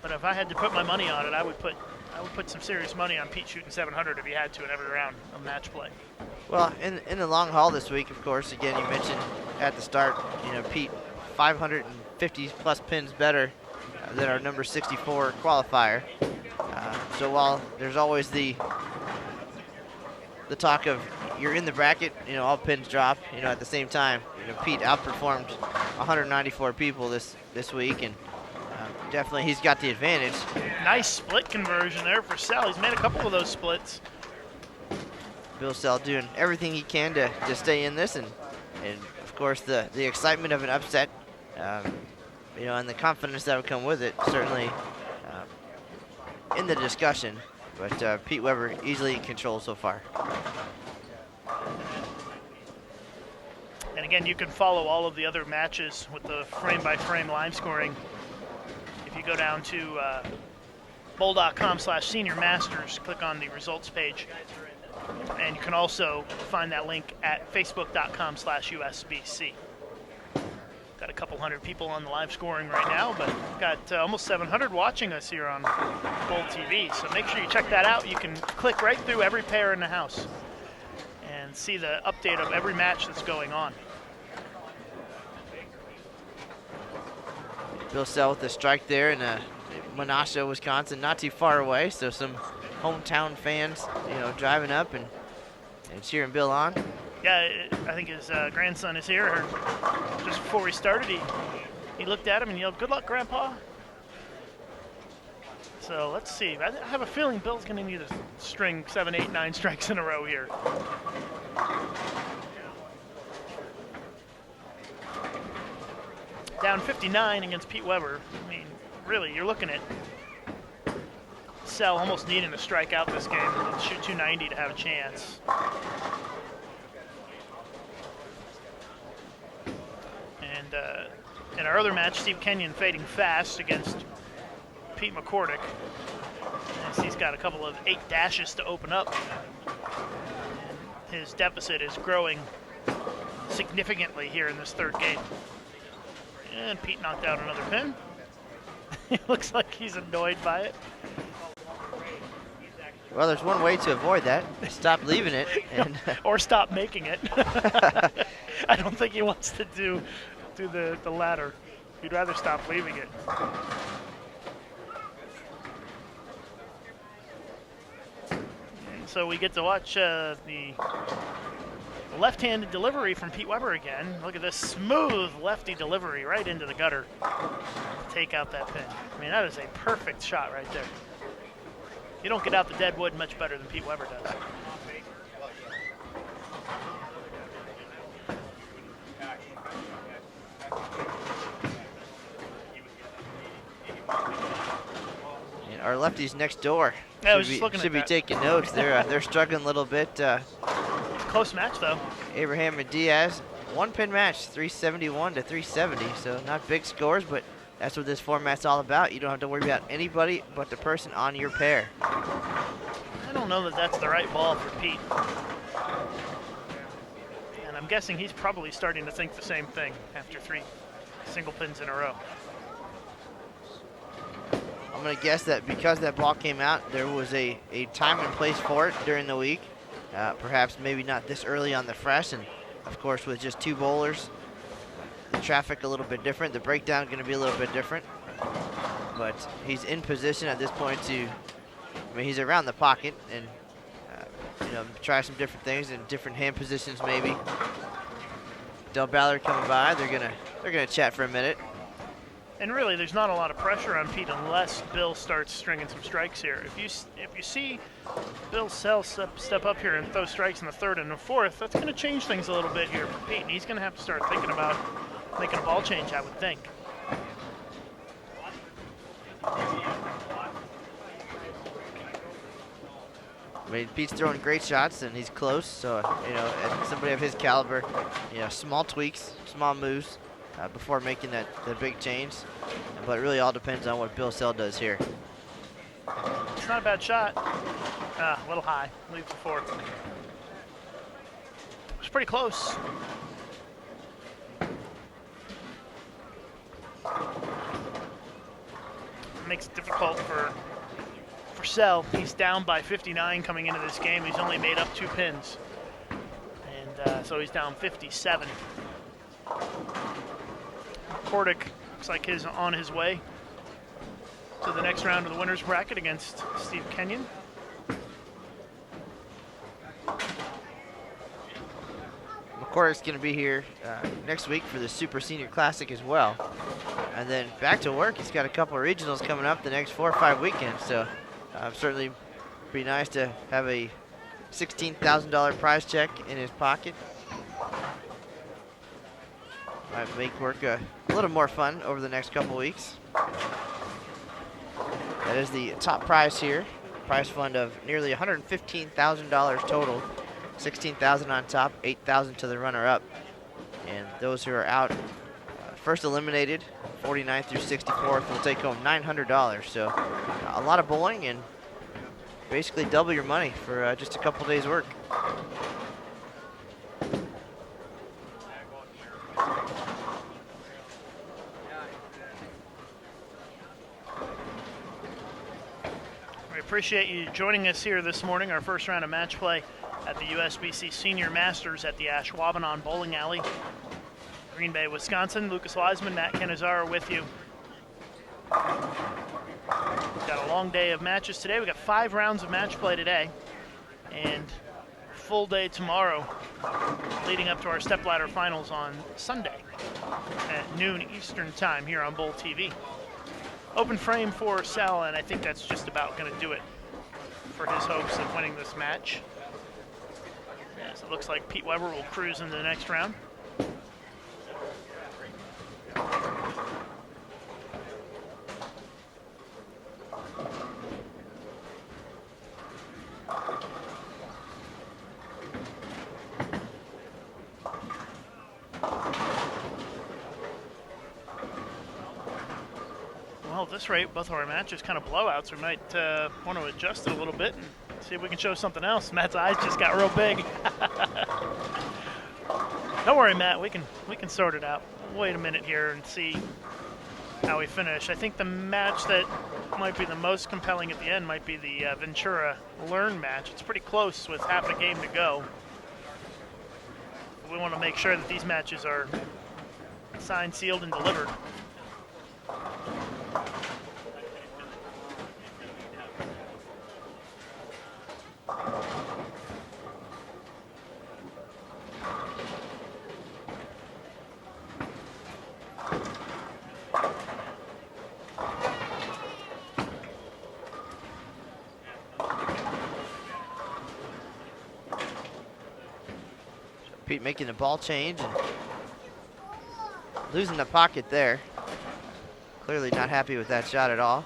B: But if I had to put my money on it, I would put some serious money on Pete shooting 700 if he had to in every round of match play.
C: Well, in the long haul this week, of course, again, you mentioned at the start, Pete 550 plus pins better than our number 64 qualifier. So while there's always the talk of you're in the bracket, all pins drop, at the same time, Pete outperformed 194 people this week, and definitely he's got the advantage.
B: Nice split conversion there for Sell. He's made a couple of those splits.
C: Bill Sell doing everything he can to stay in this, and of course the excitement of an upset, and the confidence that would come with it, certainly in the discussion. But Pete Weber easily in control so far.
B: And again, you can follow all of the other matches with the frame-by-frame live scoring. If you go down to bowl.com/Senior Masters, click on the results page. And you can also find that link at facebook.com/USBC. Got a couple hundred people on the live scoring right now, but got almost 700 watching us here on Bowl TV. So make sure you check that out. You can click right through every pair in the house and see the update of every match that's going on.
C: Bill Sell with the strike there in Menasha, Wisconsin, not too far away. So some hometown fans, driving up and cheering Bill on.
B: Yeah, I think his grandson is here. Just before we started, he looked at him and yelled, "Good luck, Grandpa." So let's see. I have a feeling Bill's going to need to string 7, 8, 9 strikes in a row here. Down 59 against Pete Weber. I mean, really, you're looking at Sell almost needing to strike out this game and shoot 290 to have a chance. And in our other match, Steve Kenyon fading fast against Pete McCordick. As he's got a couple of 8 dashes to open up. And his deficit is growing significantly here in this third game. And Pete knocked out another pin. It looks like he's annoyed by it.
C: Well, there's one way to avoid that. Stop leaving it. And
B: or stop making it. I don't think he wants to do the latter. He'd rather stop leaving it. And so we get to watch the left-handed delivery from Pete Weber again. Look at this smooth lefty delivery right into the gutter. Take out that pin. I mean, that is a perfect shot right there. You don't get out the dead wood much better than Pete Weber does.
C: And our lefties next door should be taking notes. They're struggling a little bit.
B: Close match though.
C: Abraham and Diaz, 1-pin match, 371 to 370. So not big scores, but that's what this format's all about. You don't have to worry about anybody but the person on your pair.
B: I don't know that that's the right ball for Pete. And I'm guessing he's probably starting to think the same thing after 3 single pins in a row.
C: I'm going to guess that because that ball came out, there was a time and place for it during the week. Perhaps maybe not this early on the fresh, and of course with just 2 bowlers, the traffic a little bit different, the breakdown going to be a little bit different. But he's in position at this point to, I mean, he's around the pocket and you know, try some different things in different hand positions maybe. Del Ballard coming by, they're gonna chat for a minute.
B: And really, there's not a lot of pressure on Pete unless Bill starts stringing some strikes here. If you see Bill Sell step up here and throw strikes in the 3rd and the 4th, that's going to change things a little bit here for Pete, and he's going to have to start thinking about making a ball change, I would think.
C: I mean, Pete's throwing great shots and he's close, so you know, and somebody of his caliber, you know, small tweaks, small moves before making the big change. But it really all depends on what Bill Sell does here.
B: It's not a bad shot. A little high. Leaves the 4. It's pretty close. Makes it difficult for Sell. He's down by 59 coming into this game. He's only made up 2 pins. And so he's down 57. Kordic looks like he's on his way to the next round of the winner's bracket against Steve Kenyon.
C: McCordic's going to be here next week for the Super Senior Classic as well. And then back to work. He's got a couple of regionals coming up the next 4 or 5 weekends. So certainly be nice to have a $16,000 prize check in his pocket. Might make work a little more fun over the next couple weeks. That is the top prize here. Prize fund of nearly $115,000 total. $16,000 on top, $8,000 to the runner-up. And those who are out first eliminated, 49th through 64th, will take home $900. So a lot of bowling and basically double your money for just a couple days' work.
B: We appreciate you joining us here this morning, our first round of match play at the USBC Senior Masters at the Ashwaubenon Bowling Alley, Green Bay, Wisconsin. Lucas Wiseman, Matt Canizaro with you. We've got a long day of matches today. We've got 5 rounds of match play today and a full day tomorrow leading up to our stepladder finals on Sunday at noon Eastern time here on Bowl TV. Open frame for Sal, and I think that's just about going to do it for his hopes of winning this match. As it looks like Pete Weber will cruise into the next round. Well, at this rate, both of our matches kind of blowouts. We might want to adjust it a little bit and see if we can show something else. Matt's eyes just got real big. Don't worry, Matt. We can sort it out. Wait a minute here and see how we finish. I think the match that might be the most compelling at the end might be the Ventura Learn match. It's pretty close with half a game to go. We want to make sure that these matches are signed, sealed, and delivered.
C: Pete making a ball change and losing the pocket there. Clearly not happy with that shot at all.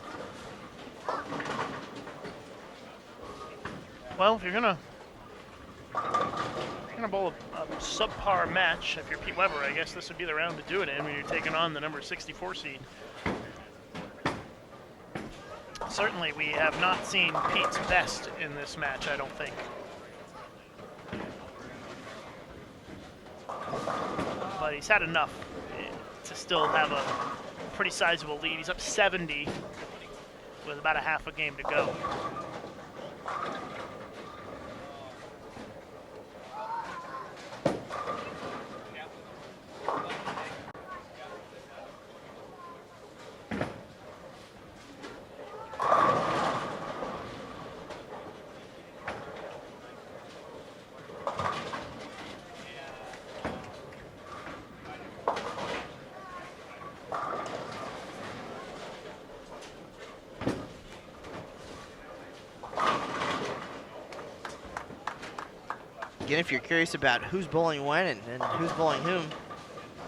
B: Well, if you're gonna bowl a subpar match, if you're Pete Weber, I guess this would be the round to do it in when you're taking on the number 64 seed. Certainly, we have not seen Pete's best in this match, I don't think. but he's had enough to still have a pretty sizable lead. He's up 70 with about a half a game to go.
C: Again, if you're curious about who's bowling when and who's bowling whom,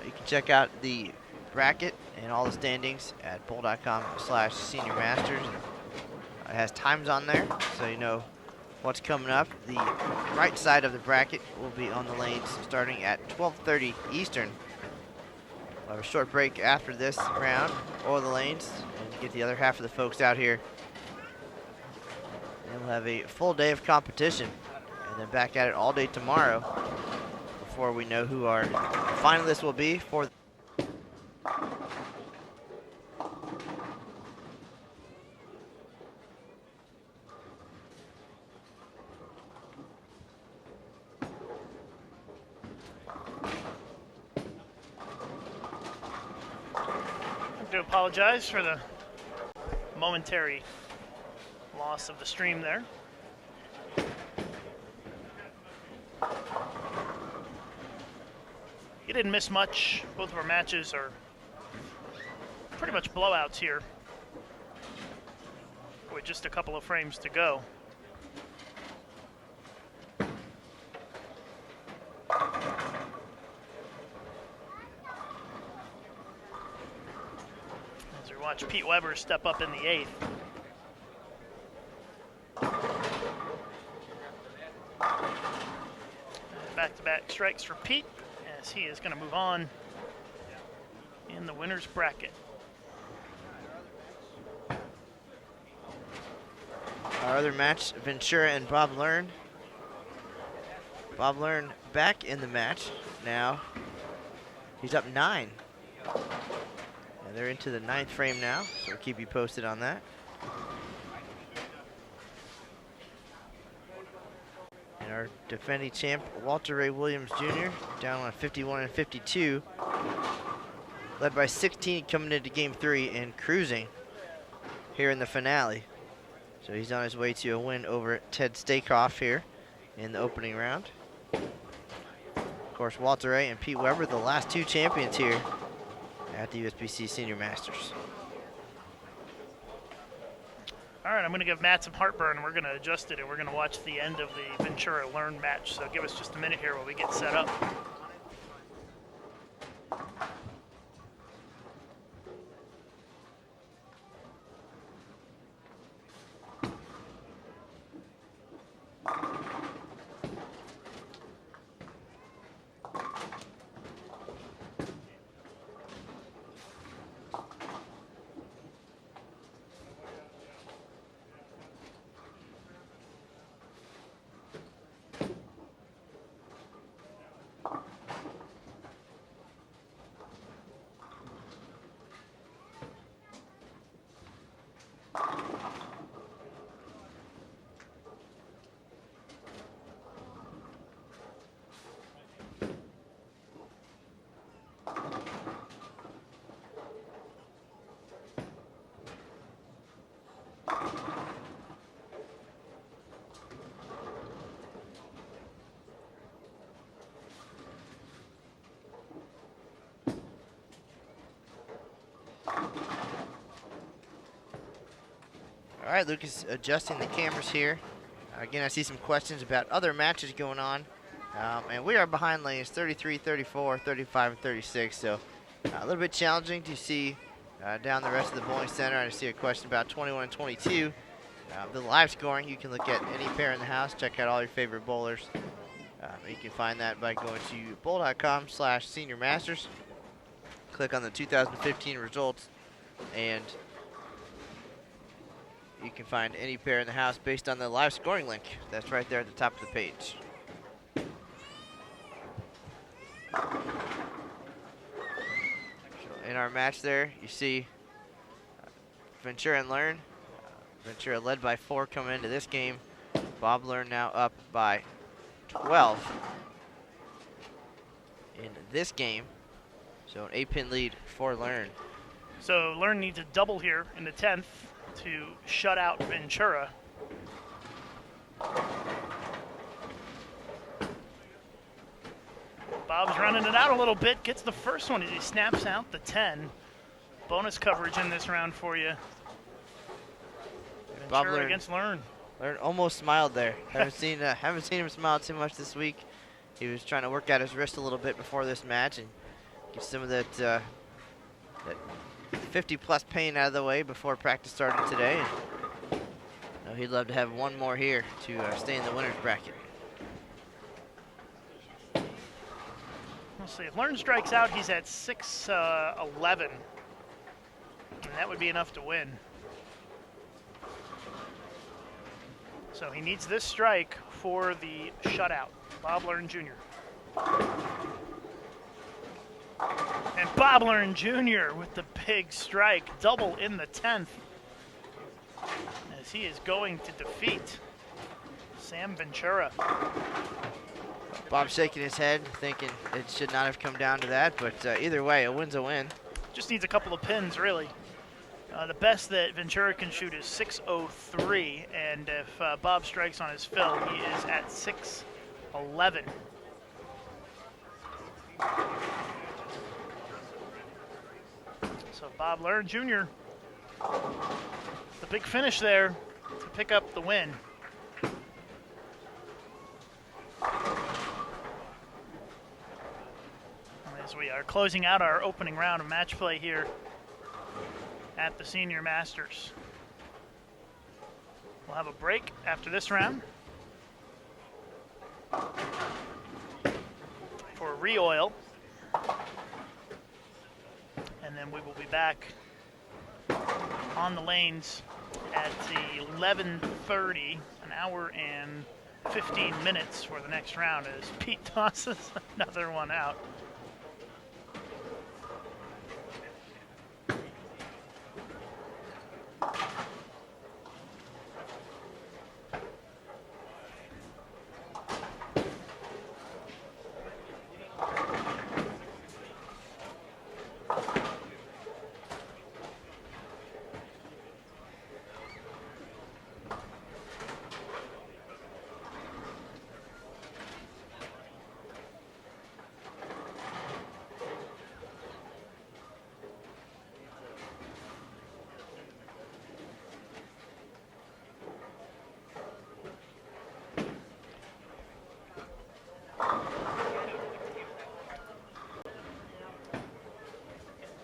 C: you can check out the bracket and all the standings at bowl.com/Senior Masters. It has times on there, so you know what's coming up. The right side of the bracket will be on the lanes starting at 12:30 Eastern. We'll have a short break after this round, oil the lanes, and get the other half of the folks out here. And we'll have a full day of competition. And then back at it all day tomorrow before we know who our finalists will be for.
B: I have to apologize for the momentary loss of the stream there. You didn't miss much. Both of our matches are pretty much blowouts here with just a couple of frames to go. As we watch Pete Weber step up in the 8th. Back-to-back strikes for Pete, as he is going to move on in the winner's bracket.
C: Our other match, Ventura and Bob Learn. Bob Learn back in the match now. He's up 9. And they're into the 9th frame now, so we'll keep you posted on that. And our defending champ, Walter Ray Williams Jr., down on 51 and 52. Led by 16 coming into game 3 and cruising here in the finale. So he's on his way to a win over Ted Stakeoff here in the opening round. Of course, Walter Ray and Pete Weber, the last 2 champions here at the USBC Senior Masters.
B: All right, I'm going to give Matt some heartburn. We're going to adjust it, and we're going to watch the end of the Ventura Learn match. So give us just a minute here while we get set up.
C: All right, Lucas adjusting the cameras here. Again, I see some questions about other matches going on. And we are behind lanes 33, 34, 35, and 36. So a little bit challenging to see down the rest of the bowling center. I see a question about 21 and 22. The live scoring, you can look at any pair in the house. Check out all your favorite bowlers. You can find that by going to bowl.com/Senior Masters. Click on the 2015 results, and you can find any pair in the house based on the live scoring link. That's right there at the top of the page. in our match there. You see Ventura and Learn. Ventura led by 4 coming into this game. Bob Learn now up by 12 in this game. So an 8-pin lead for Learn.
B: So Learn needs a double here in the 10th to shut out Ventura. Bob's running it out a little bit, gets the first one as he snaps out the 10. Bonus coverage in this round for you. Ventura
C: Bob Learn
B: against Learn.
C: Learn almost smiled there. haven't seen him smile too much this week. He was trying to work out his wrist a little bit before this match and get some of that 50-plus pain out of the way before practice started today. And, he'd love to have one more here to stay in the winner's bracket.
B: We'll see. If Learn strikes out, he's at 6-11. And that would be enough to win. So he needs this strike for the shutout. Bob Learn Jr. And Bob Learn Jr. with the big strike, double in the 10th, as he is going to defeat Sam Ventura.
C: Bob shaking his head, thinking it should not have come down to that, but either way, a win's a win.
B: Just needs a couple of pins, really. The best that Ventura can shoot is 6.03, and if Bob strikes on his fill, he is at 6.11. So Bob Learn Jr., the big finish there to pick up the win. As we are closing out our opening round of match play here at the Senior Masters. We'll have a break after this round for re-oil, and then we will be back on the lanes at 11:30, an hour and 15 minutes for the next round as Pete tosses another one out.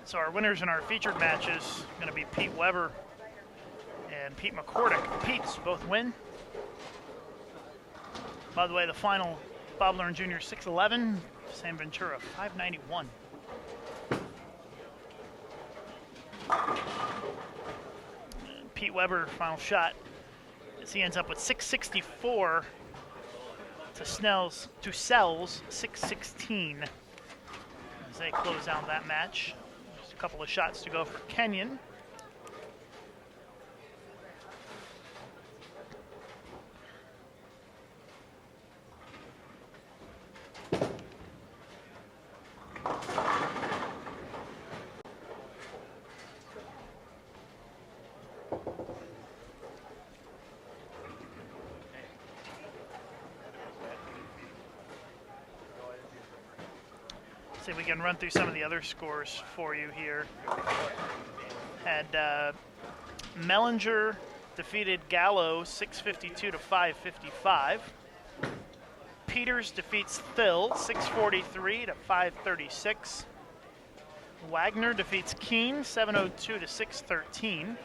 B: So our winners in our featured matches are going to be Pete Weber and Pete McCordick. Pete's both win. By the way, the final, Bob Learn Jr. 6'11", Sam Ventura 5'91". Pete Weber, final shot, as he ends up with 664 to Sell's 616 as they close out that match. Just a couple of shots to go for Kenyon. See if we can run through some of the other scores for you here. Had Mellinger defeated Gallo 652 to 555. Peters defeats Thill 643 to 536. Wagner defeats Keene 702 to 613.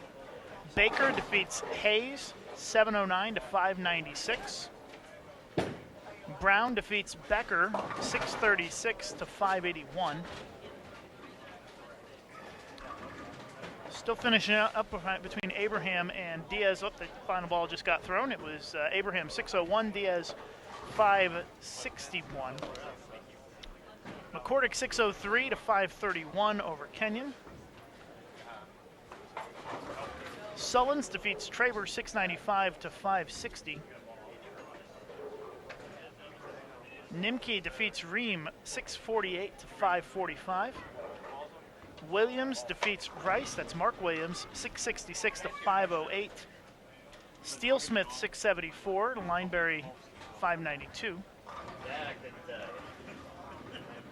B: Baker defeats Hayes 709 to 596. Brown defeats Becker 636 to 581. Still finishing up between Abraham and Diaz. Oh, the final ball just got thrown. It was Abraham 601, Diaz 561. McCordick 603 to 531 over Kenyon. Sullins defeats Traber 695 to 560. Nimke defeats Ream 648 to 545. Williams defeats Rice, that's Mark Williams, 666 to 508. Steelsmith 674 to Lineberry 592.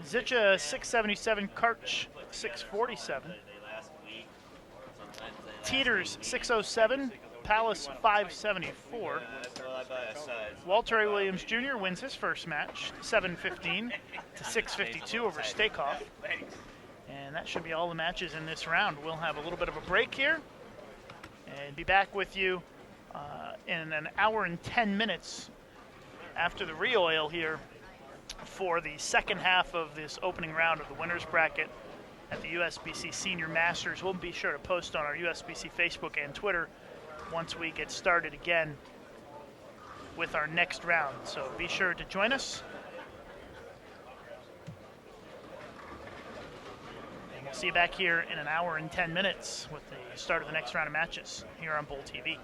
B: Zicha 677, Karch 647. Teeters 607, Palace 574. Walter A. Williams Jr. wins his first match, 715 to 652 over Stakeoff. And that should be all the matches in this round. We'll have a little bit of a break here and be back with you in an hour and 10 minutes after the re-oil here for the second half of this opening round of the winner's bracket at the USBC Senior Masters. We'll be sure to post on our USBC Facebook and Twitter once we get started again with our next round. So be sure to join us. And we'll see you back here in an hour and 10 minutes with the start of the next round of matches here on Bull TV.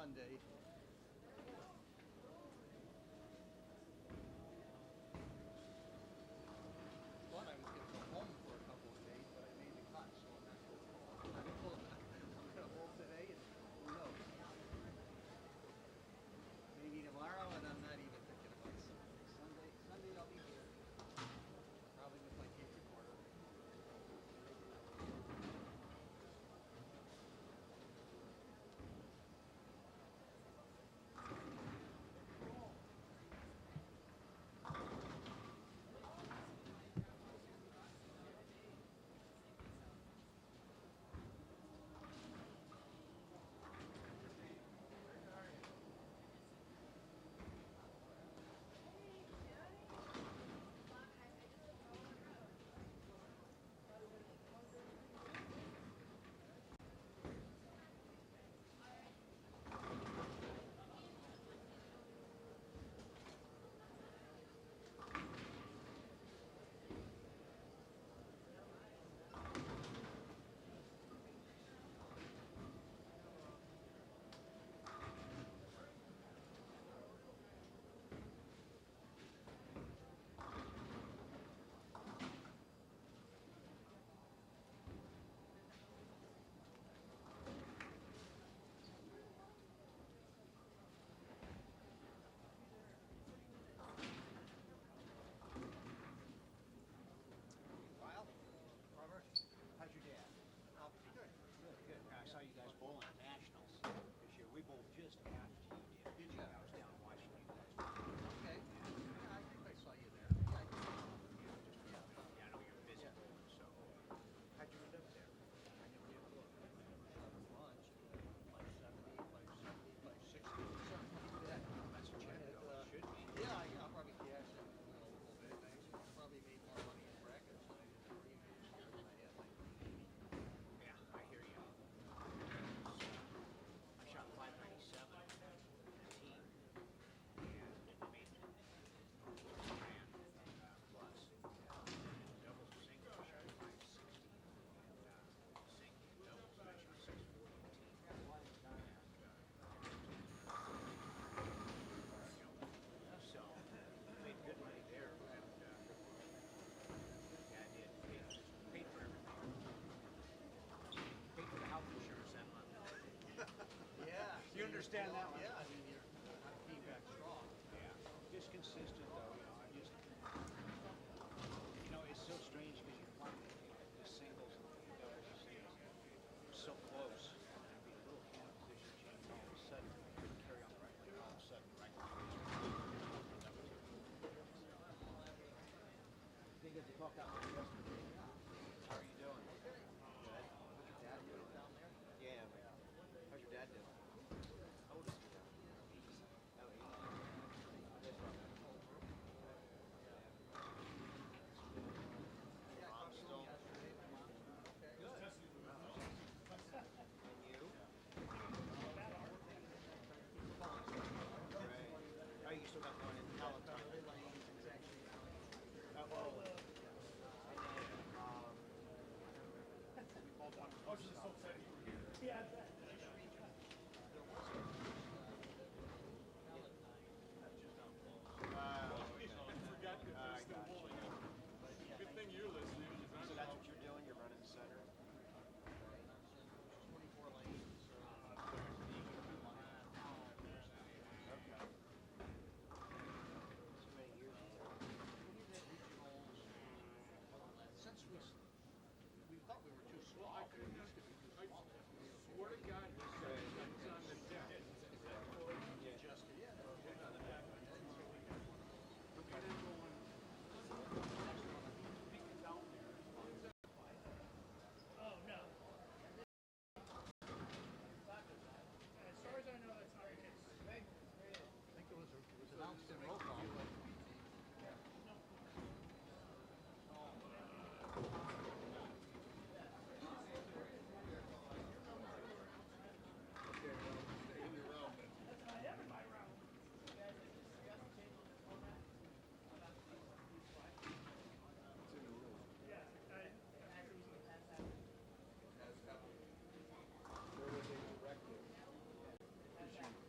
D: Sunday. Thought I was going to go home for a couple of days, but I made the cut, so I'm not going I'm going to bowl today, and who knows? Maybe tomorrow, and I'm not even thinking about Sunday. Sunday I'll be here, probably with my tape recorder.
E: How's your dad?
D: Good.
E: Good. I saw you guys bowling at Nationals this year. We bowled just after you did.
D: Did you?
E: I was down watching you guys.
D: Okay. Yeah, I think I saw you there. Yeah, I did.
E: Yeah, I know you're busy
D: Yeah.
E: bowling, so. How'd you end up there? I never did look.
D: Lunch, 570, 570, 560, something like that.
E: That's a check, though. It should be.
D: Yeah, I'll probably cash it a little bit. I probably made more money in brackets than I did in previous year than I had like.
E: Yeah, I hear you. I shot 597 team and made grand plus. Doubles and singles, I shot 560. And single doubles, I shot 614. So, made good money there. And, yeah, I did. Paid for everything. Paid for the health insurance that month.
D: Yeah.
E: You understand that one?
D: Yeah, I mean, you're came back strong.
E: Yeah. Just consistent though, I just, it's so strange because you find the singles and the doubles and singles so close. And there'd be a little hand position change all of a sudden. I couldn't carry on the right way all of a sudden, right? I think it's a talk out there yesterday. How are you doing? Good. How's your dad doing down there? Yeah, man. How's your dad doing? How old is he now? Oh, 80. Yes, Mom's still. Good. And you? Right. Oh, you still got going in Palatine. Oh. And then, we both want to go south.
B: Yeah.
E: I got you.
F: Good thing you're listening.
E: So that's what you're doing? You're running center?
D: 24 lanes.
E: Okay. So many years ago.
D: Since we thought we were too small. I used to be too small.
F: Swear to God, he's on the deck.
E: Yeah.
D: Just yeah.
F: Look at him going. Down there.
B: Oh, no. As far as I know, that's not the case.
D: I think it was announced in roll call.
F: There was a directive issued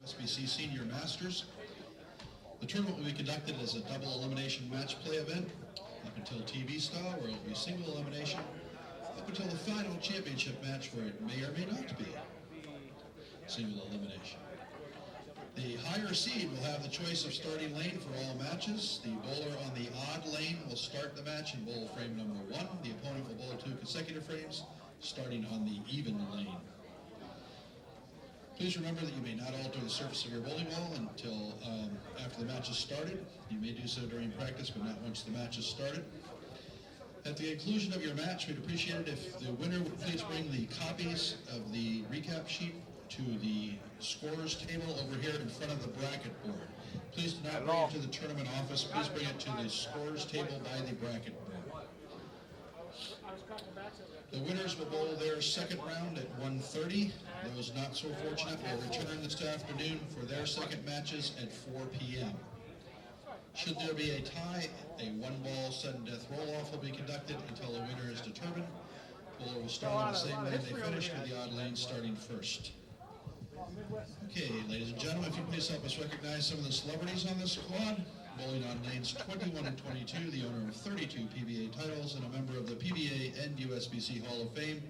A: USBC Senior Masters. The tournament will be conducted as a double elimination match play event up until TV style, where it will be single elimination, up until the final championship match, where it may or may not be single elimination. The higher seed will have the choice of starting lane for all matches. The bowler on the odd lane will start the match in bowl frame number 1. The opponent will bowl 2 consecutive frames, starting on the even lane. Please remember that you may not alter the surface of your bowling ball until after the match is started. You may do so during practice, but not once the match is started. At the conclusion of your match, we'd appreciate it if the winner would please bring the copies of the recap sheet to the scorers table over here in front of the bracket board. Please do not bring it to the tournament office. Please bring it to the scorers table by the bracket board. The winners will bowl their second round at 1:30. Those not so fortunate will return this afternoon for their second matches at 4 p.m. Should there be a tie, a one-ball sudden death roll-off will be conducted until a winner is determined. Bowler will start on the same lane they finished, with the odd lane starting first. Okay, ladies and gentlemen, if you please help us recognize some of the celebrities on this squad. Bowling on lanes 21 and 22, the owner of 32 PBA titles and a member of the PBA and USBC Hall of Fame.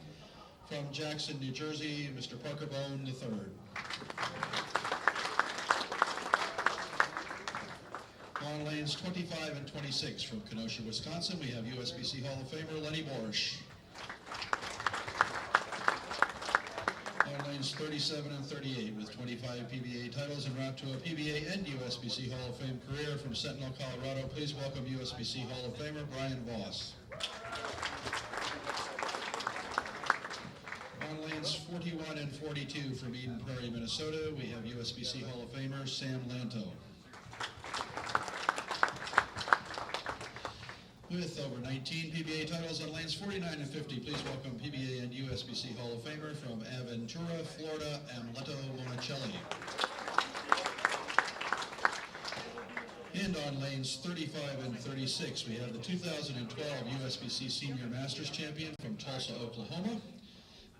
A: From Jackson, New Jersey, Mr. Parker Bone III. On lanes 25 and 26 from Kenosha, Wisconsin, we have USBC Hall of Famer Lenny Borsch. On lanes 37 and 38 with 25 PBA titles and route to a PBA and USBC Hall of Fame career from Sentinel, Colorado, please welcome USBC Hall of Famer Brian Voss. On lanes 41 and 42 from Eden Prairie, Minnesota, we have USBC Hall of Famer Sam Lanto. With over 19 PBA titles on lanes 49 and 50, please welcome PBA and USBC Hall of Famer from Aventura, Florida, Amleto Monicelli. And on lanes 35 and 36, we have the 2012 USBC Senior Masters champion from Tulsa, Oklahoma,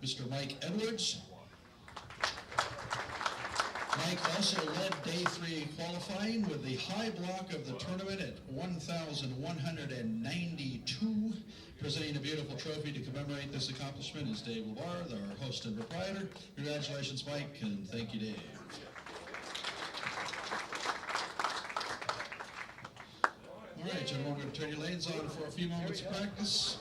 A: Mr. Mike Edwards. Mike also led Day 3 qualifying with the high block of the tournament at 1,192. Presenting a beautiful trophy to commemorate this accomplishment is Dave Labar, our host and proprietor. Congratulations, Mike, and thank you, Dave. All right, gentlemen, we're going to turn your lanes on for a few moments of practice.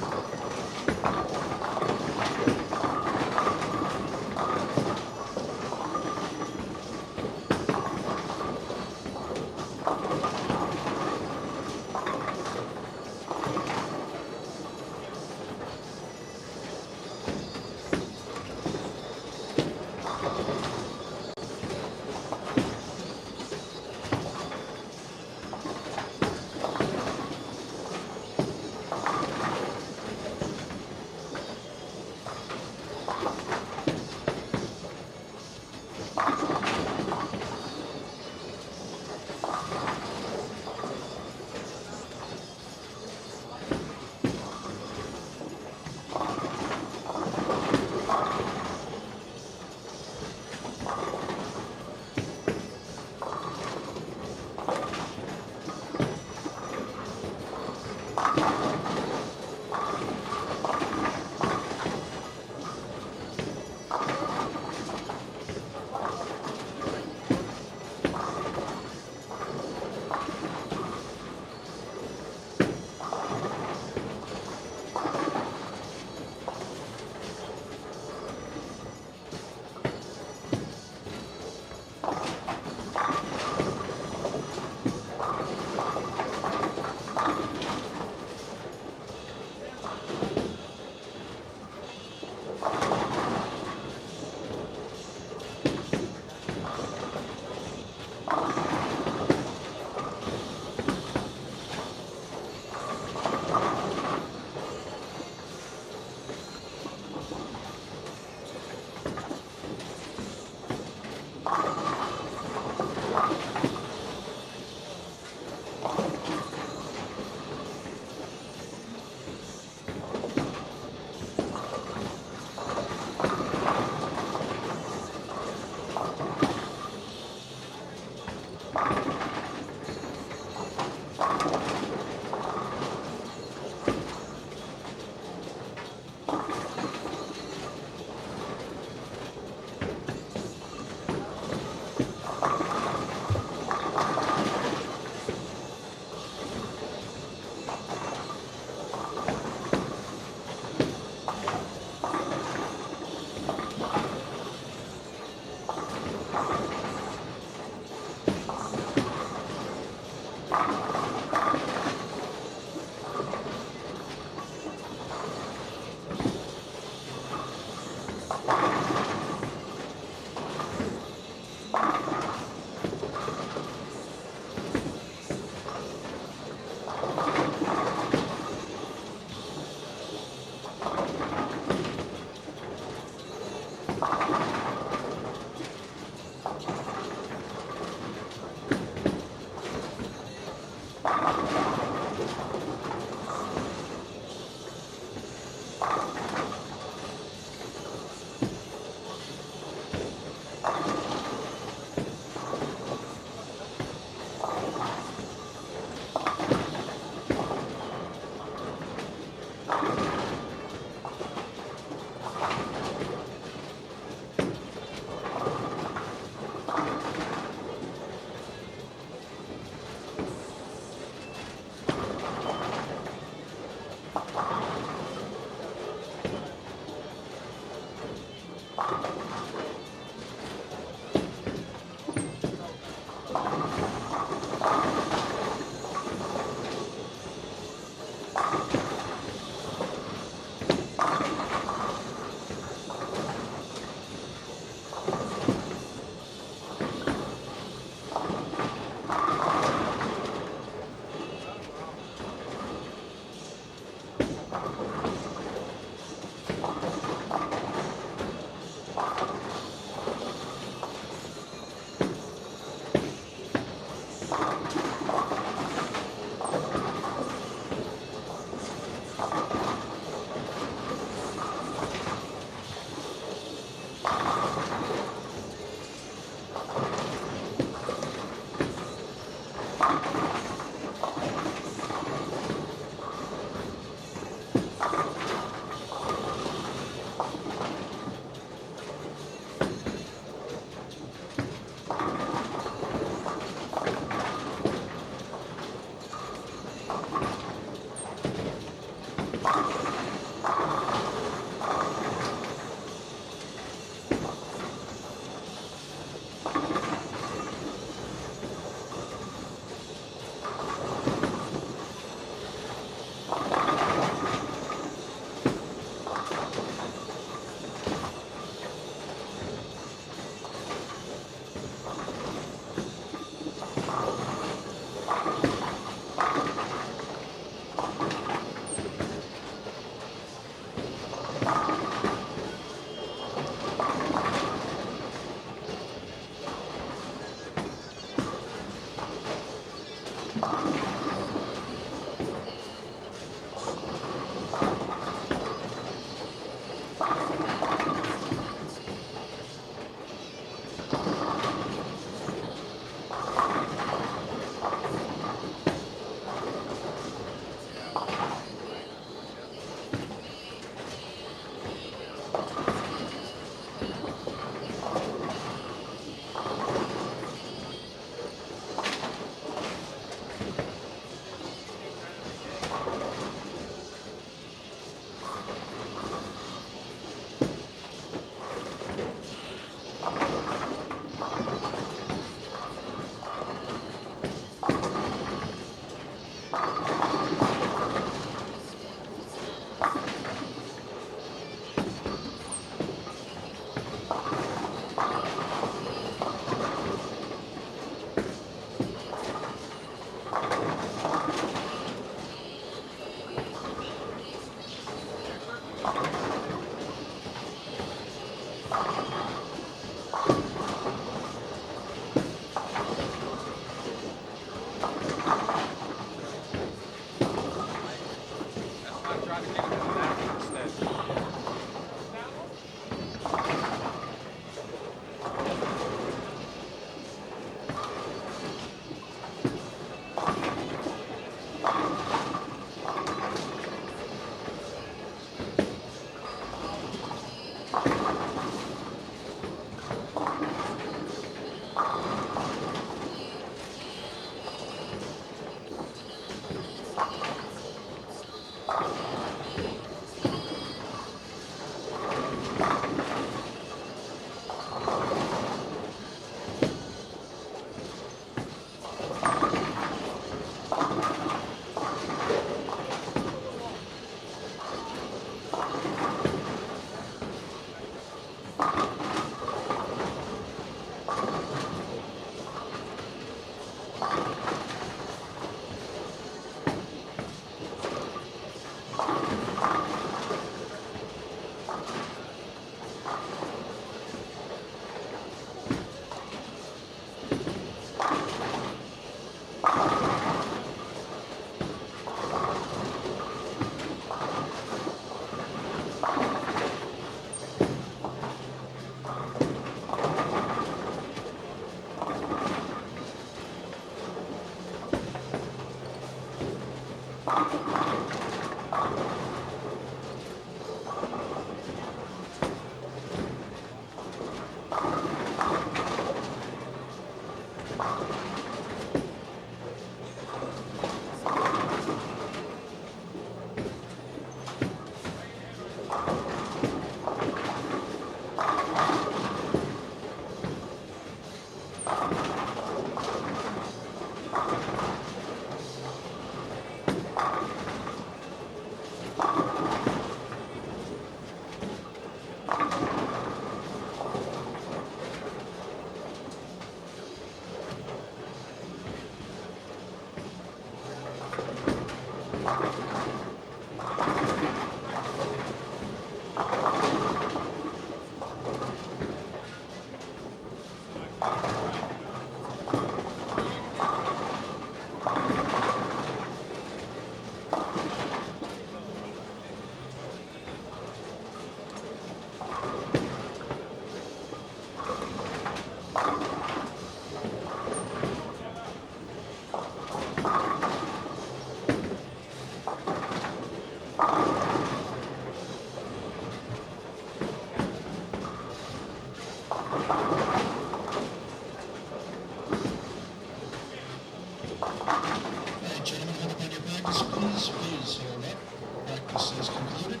A: Hey, gentlemen, hold up on your practice, please. Please hold up. Practice is concluded.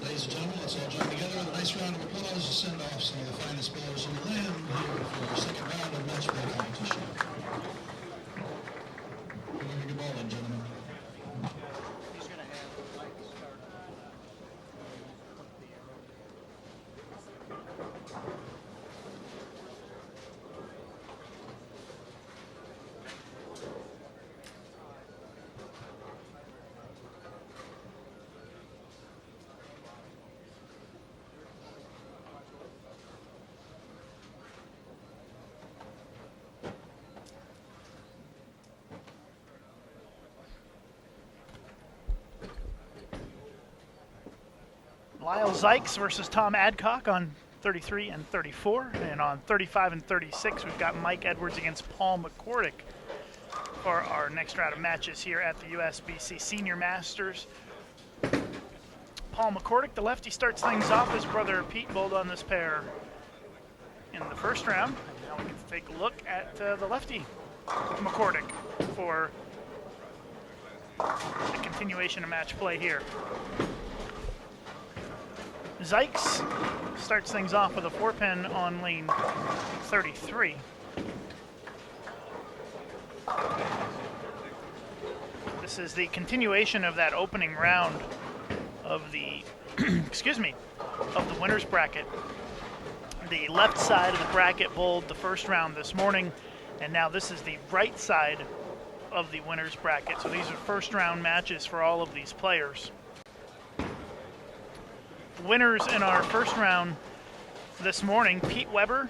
A: Ladies and gentlemen, let's all join together with a nice round of applause to send off some of the finest players in the land here for our second round of match play competition. We're going to get ball in, gentlemen.
D: He's going to have Mike start.
B: Lyle Zykes versus Tom Adcock on 33 and 34. And on 35 and 36, we've got Mike Edwards against Paul McCordick for our next round of matches here at the USBC Senior Masters. Paul McCordick, the lefty, starts things off. His brother Pete bowled on this pair in the first round. Now we get to take a look at the lefty, McCordick, for the continuation of match play here. Zykes starts things off with a 4-pin on lane 33. This is the continuation of that opening round of the, excuse me, of the winner's bracket. The left side of the bracket bowled the first round this morning, and now this is the right side of the winner's bracket. So these are first round matches for all of these players. Winners in our first round this morning, Pete Weber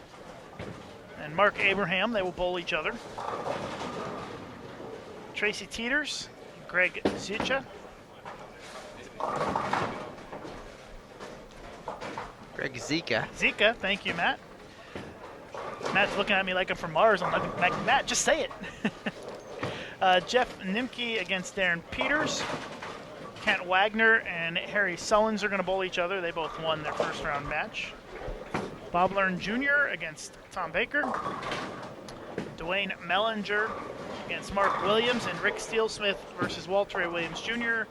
B: and Mark Abraham, they will bowl each other. Tracy Teeters, Greg Zika.
C: Greg Zika.
B: Zika, thank you, Matt. Matt's looking at me like I'm from Mars. I'm like, Matt, just say it. Jeff Nimke against Darren Peters. Kent Wagner and Harry Sullins are going to bowl each other. They both won their first round match. Bob Learn Jr. against Tom Baker. Dwayne Mellinger against Mark Williams, and Rick Steelsmith versus Walter A. Williams Jr.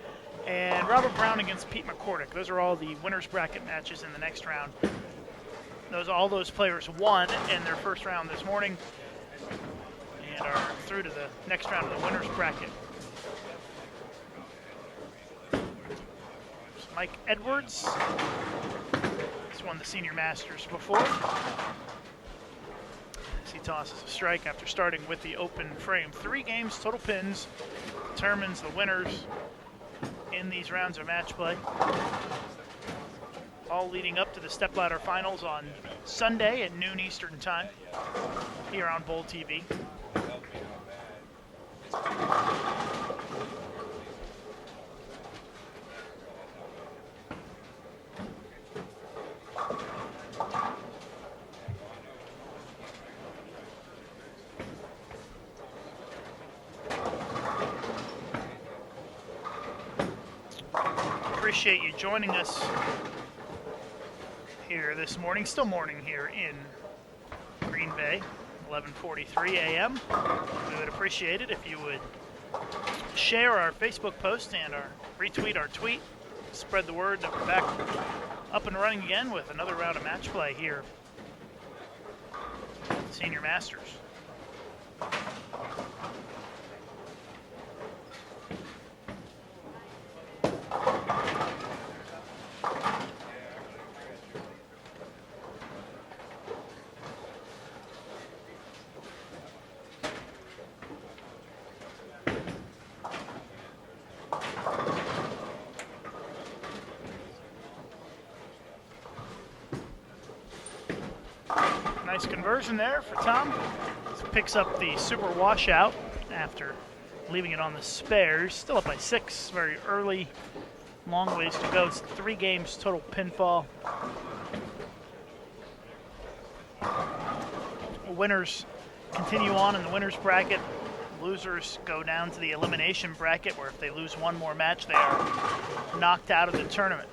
B: And Robert Brown against Pete McCordick. Those are all the winner's bracket matches in the next round. All those players won in their first round this morning and are through to the next round of the winner's bracket. Mike Edwards has won the Senior Masters before. As he tosses a strike after starting with the open frame. 3 games, total pins, determines the winners in these rounds of match play. All leading up to the stepladder finals on Sunday at noon Eastern time here on Bowl TV. appreciate you joining us here this morning. Still morning here in Green Bay, 11:43 a.m. We would appreciate it if you would share our Facebook post and retweet our tweet. Spread the word that we're back up and running again with another round of match play here at the Senior Masters. Nice conversion there for Tom. Picks up the super washout after leaving it on the spares. Still up by 6, very early. Long ways to go. It's 3 games total pinfall. Winners continue on in the winners bracket. Losers go down to the elimination bracket, where if they lose one more match, they are knocked out of the tournament.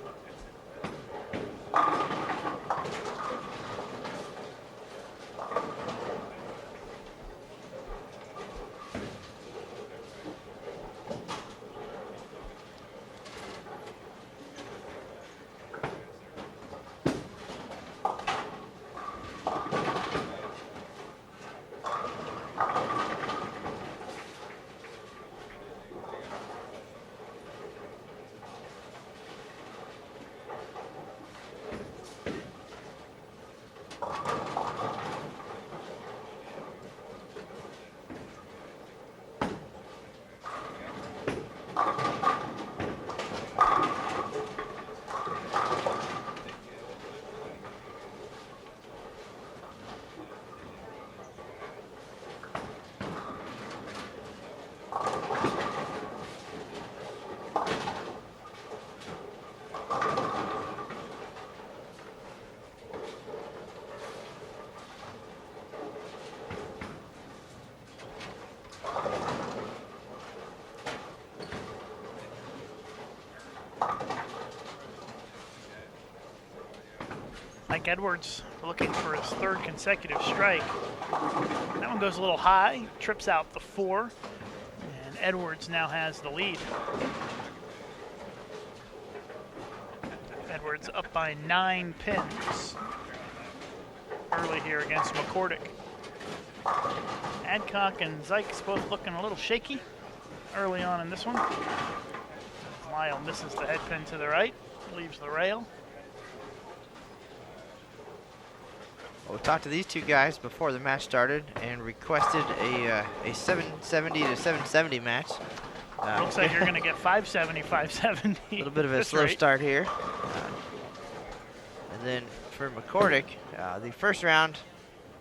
B: Mike Edwards looking for his 3rd consecutive strike. That one goes a little high, trips out the 4, and Edwards now has the lead. Edwards up by 9 pins early here against McCordick. Adcock and Zykes both looking a little shaky early on in this one. Lyle misses the head pin to the right, leaves the rail.
C: Well, we talked to these two guys before the match started and requested a 770 to 770 match.
B: Looks like you're going to get 570, 570.
C: A little bit of a slow start here. And then for McCordick, the first round,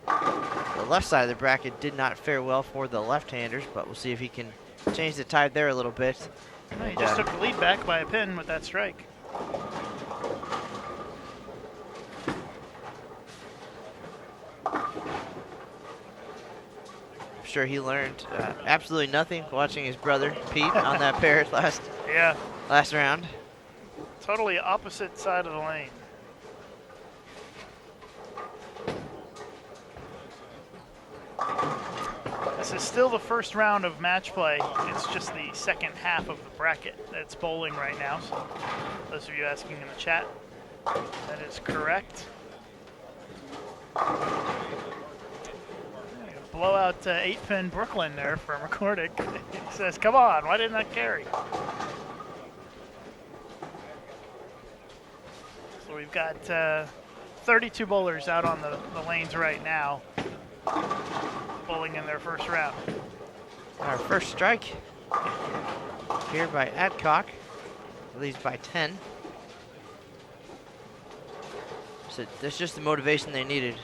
C: the left side of the bracket did not fare well for the left-handers, but we'll see if he can change the tide there a little bit.
B: He just took the lead back by a pin with that strike.
C: I'm sure he learned absolutely nothing watching his brother Pete on that pair last round.
B: Totally opposite side of the lane. This is still the first round of match play. It's just the second half of the bracket that's bowling right now. So those of you asking in the chat, that is correct. Blowout 8-pin Brooklyn there for McCordick. He says, come on, why didn't that carry? So we've got 32 bowlers out on the lanes right now, bowling in their first round.
C: Our first strike here by Adcock, leads by 10. So that's just the motivation they needed.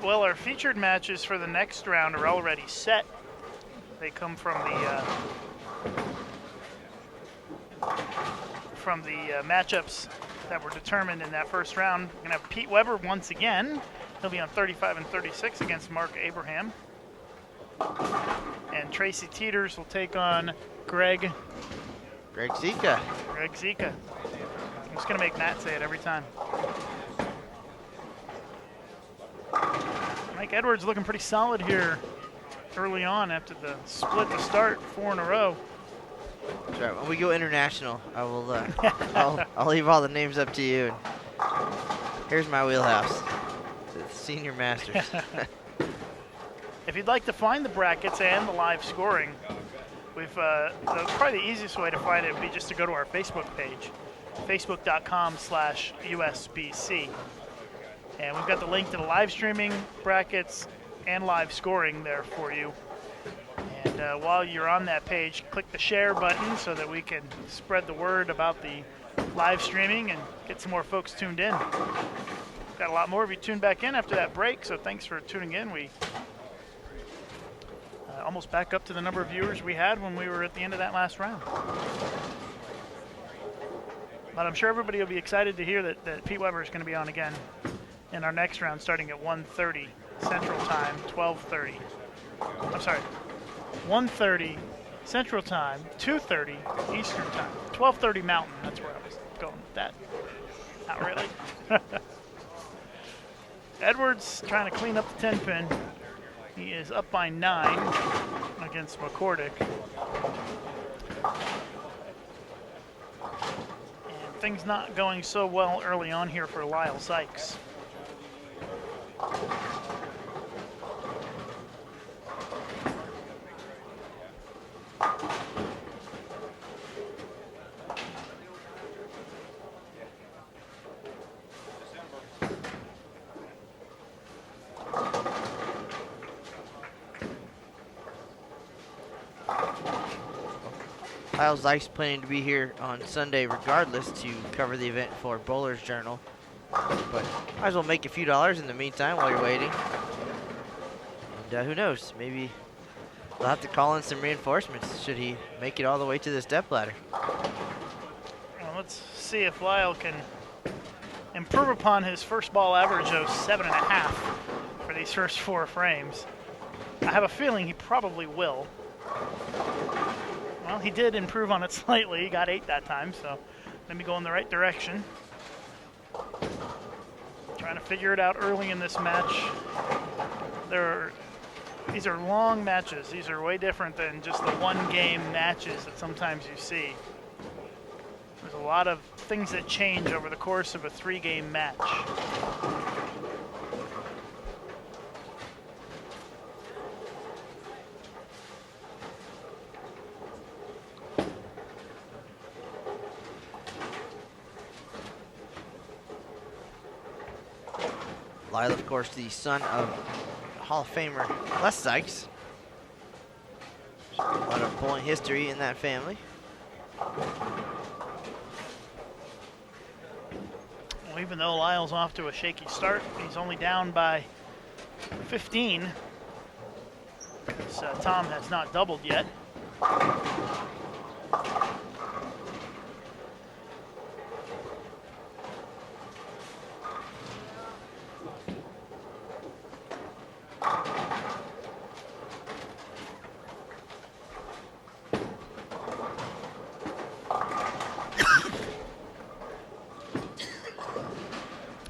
B: Well, our featured matches for the next round are already set. They come from the matchups that were determined in that first round. We're gonna have Pete Weber once again. He'll be on 35 and 36 against Mark Abraham. And Tracy Teeters will take on Greg
C: Zika.
B: Zika. I'm just going to make Matt say it every time. Mike Edwards looking pretty solid here early on after the split to start, 4 in a row.
C: That's right. When we go international, I will. I'll leave all the names up to you. And here's my wheelhouse, the Senior Masters.
B: If you'd like to find the brackets and the live scoring, probably the easiest way to find it would be just to go to our Facebook page, facebook.com/USBC. And we've got the link to the live streaming, brackets, and live scoring there for you. And while you're on that page, click the share button so that we can spread the word about the live streaming and get some more folks tuned in. Got a lot more of you tuned back in after that break, so thanks for tuning in. We almost back up to the number of viewers we had when we were at the end of that last round. But I'm sure everybody will be excited to hear that Pete Weber is going to be on again in our next round, starting at 1:30 Central Time, 12:30. I'm sorry, 1:30 Central Time, 2:30 Eastern Time, 12:30 Mountain. That's where I was going with that. Not really. Edwards trying to clean up the 10-pin. He is up by 9 against McCordick. And things not going so well early on here for Lyle Sykes.
C: Lyle Zeiss planning to be here on Sunday regardless to cover the event for Bowler's Journal. But might as well make a few dollars in the meantime while you're waiting. And who knows, maybe they'll have to call in some reinforcements should he make it all the way to the step ladder.
B: Well, let's see if Lyle can improve upon his first ball average of 7.5 for these first 4 frames. I have a feeling he probably will. Well, he did improve on it slightly. He got 8 that time, so maybe go in the right direction. Trying to figure it out early in this match. These are long matches. These are way different than just the one-game matches that sometimes you see. There's a lot of things that change over the course of a 3-game match.
C: Lyle, of course, the son of Hall of Famer Les Sykes. A lot of bowling history in that family.
B: Well, even though Lyle's off to a shaky start, he's only down by 15. Because Tom has not doubled yet.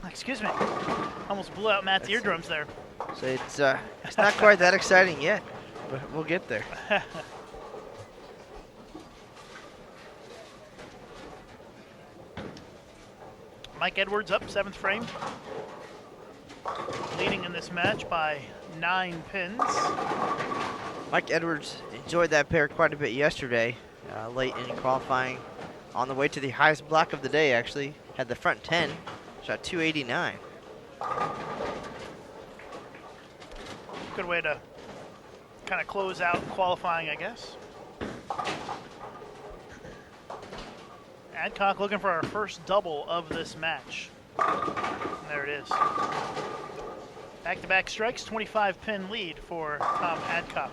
B: Excuse me. Almost blew out Matt's eardrums there.
C: So it's not quite that exciting yet, but we'll get there.
B: Mike Edwards up, 7th frame. Leading in this match by 9 pins.
C: Mike Edwards enjoyed that pair quite a bit yesterday, late in qualifying. On the way to the highest block of the day, actually. Had the front 10, shot 289.
B: Good way to kind of close out qualifying, I guess. Adcock looking for our first double of this match. And there it is. Back-to-back strikes, 25-pin lead for Tom Adcock.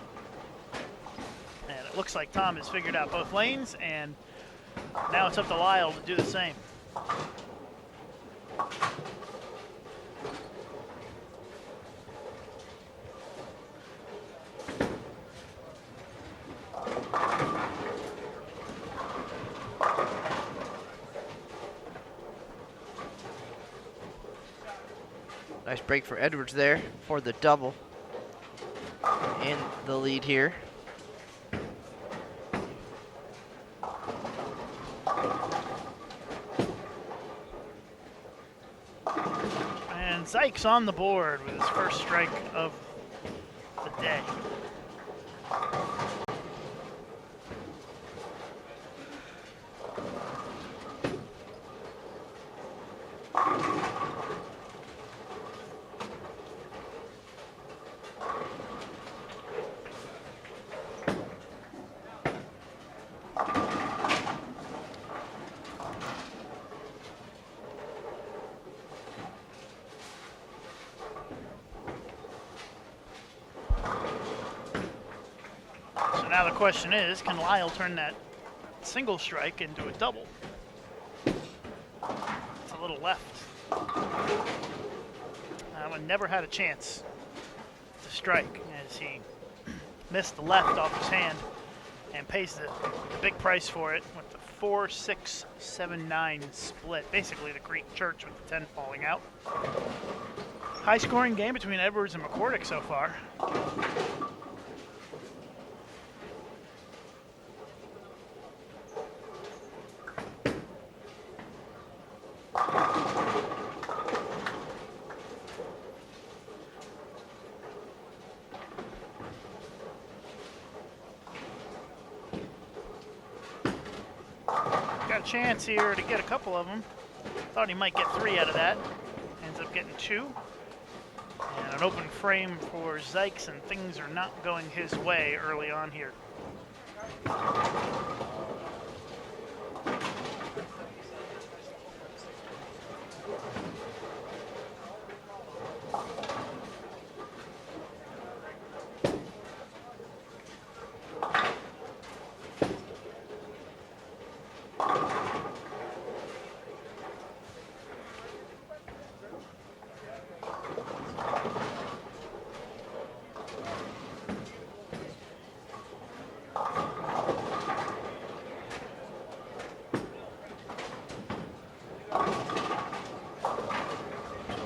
B: And it looks like Tom has figured out both lanes, and now it's up to Lyle to do the same.
C: Nice break for Edwards there for the double. In the lead here.
B: And Zykes on the board with his first strike of the day. Now the question is, can Lyle turn that single strike into a double? It's a little left. That one never had a chance to strike as he missed the left off his hand and pays the big price for it with the 4-6-7-9 split. Basically the Greek church with the 10 falling out. High scoring game between Edwards and McCordick so far. Got a chance here to get a couple of them. Thought he might get 3 out of that. Ends up getting 2. And an open frame for Zykes, and things are not going his way early on here.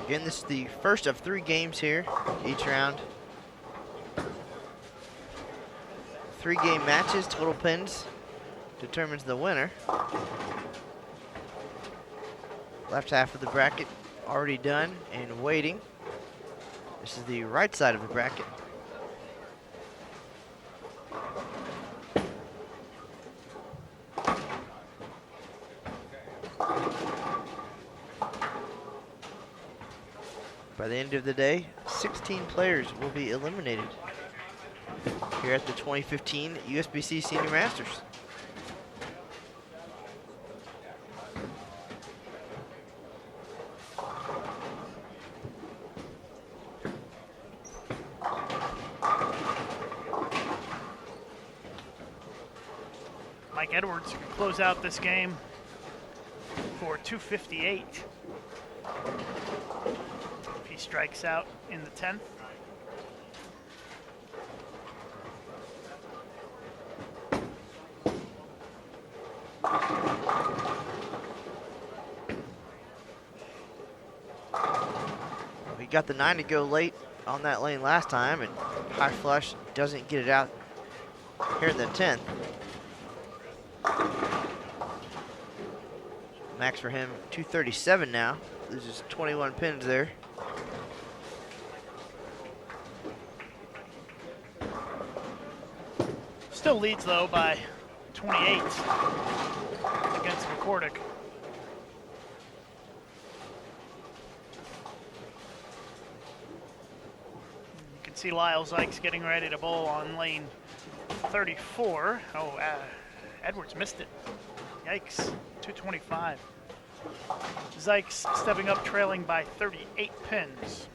C: Again, this is the first of 3 games here, each round. 3-game matches, total pins determines the winner. Left half of the bracket already done and waiting. This is the right side of the bracket. By the end of the day, 16 players will be eliminated here at the 2015 USBC Senior Masters.
B: Mike Edwards can close out this game for 258. If he strikes out in the 10th.
C: He got the 9 to go late on that lane last time, and high flush doesn't get it out here in the 10th. Max for him, 237 now. Loses 21 pins there.
B: Still leads though by 28 against McCordick. You can see Lyle Zykes getting ready to bowl on lane 34. Edwards missed it. Yikes, 225. Zykes stepping up, trailing by 38 pins.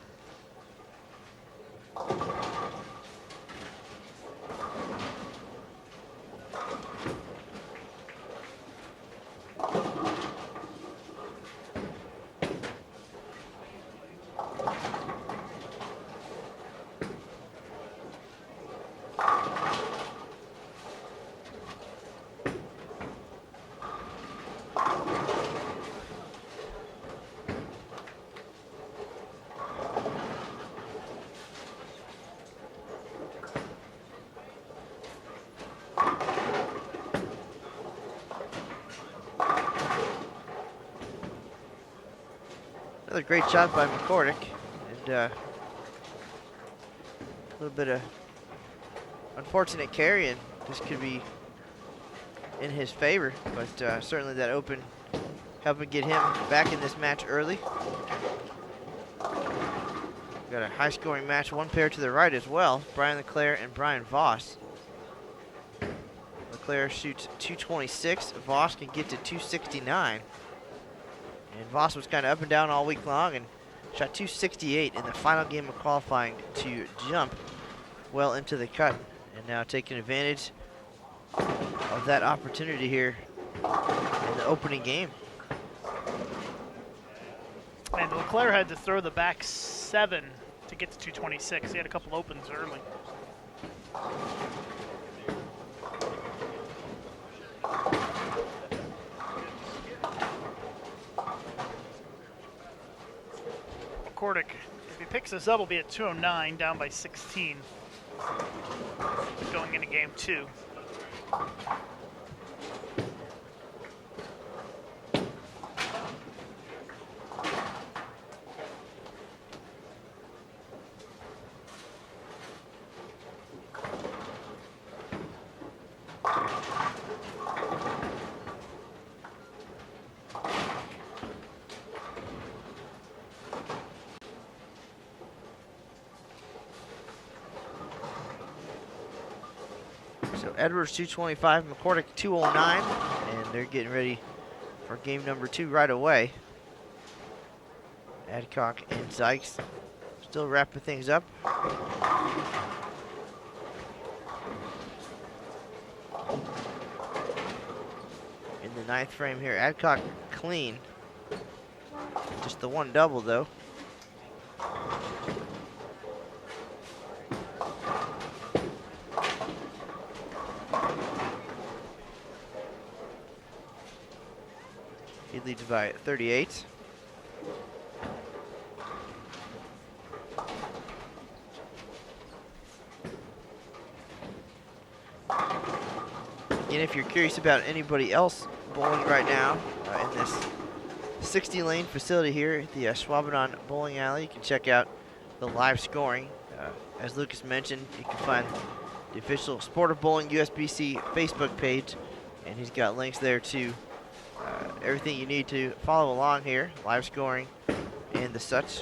C: Another great shot by McCordick, and a little bit of unfortunate carry, and this could be in his favor, but certainly that open helping get him back in this match early. Got a high-scoring match, one pair to the right as well, Brian Leclerc and Brian Voss. Leclerc shoots 226, Voss can get to 269. And Voss was kind of up and down all week long and shot 268 in the final game of qualifying to jump well into the cut. And now taking advantage of that opportunity here in the opening game.
B: And Leclerc had to throw the back 7 to get to 226. He had a couple opens early. McCordick, if he picks this up, will be at 209, down by 16. Going into game 2.
C: So Edwards 225, McCordick 209, and they're getting ready for game number 2 right away. Adcock and Zykes still wrapping things up. In the 9th frame here, Adcock clean. Just the one double though. He leads by 38. And if you're curious about anybody else bowling right now in this 60-lane facility here at the Schwabenon Bowling Alley, you can check out the live scoring. As Lucas mentioned, you can find the official Sport of Bowling USBC Facebook page, and he's got links there to everything you need to follow along here, live scoring and the such.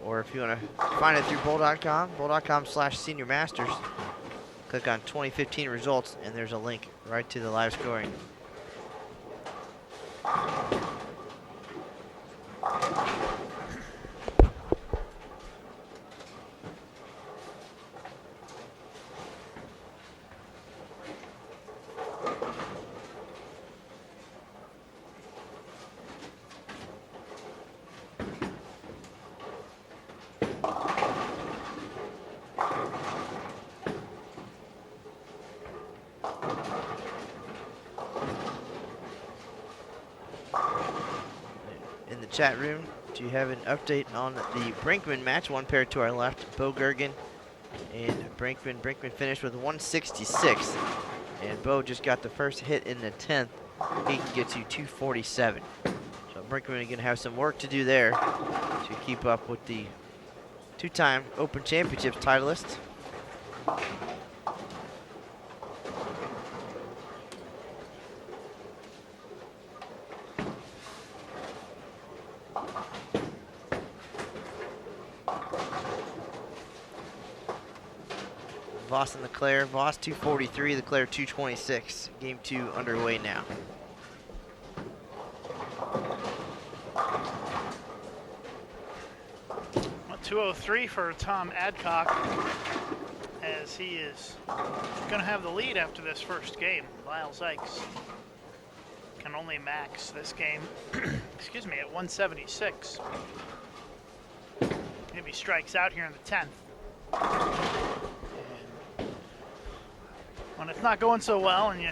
C: Or if you want to find it through bowl.com, bowl.com/Senior Masters, click on 2015 results, and there's a link right to the live scoring. Chat room, do you have an update on the Brinkman match? One pair to our left, Bo Gergen and Brinkman. Brinkman finished with 166, and Bo just got the first hit in the 10th. He can get to 247. So Brinkman going to have some work to do there to keep up with the 2-time Open Championships titleist. Voss and Leclerc. Voss 243, Leclerc 226. Game 2 underway now.
B: Well, 203 for Tom Adcock, as he is going to have the lead after this first game. Lyle Zykes can only max this game, excuse me, at 176. If he strikes out here in the 10th. When it's not going so well and you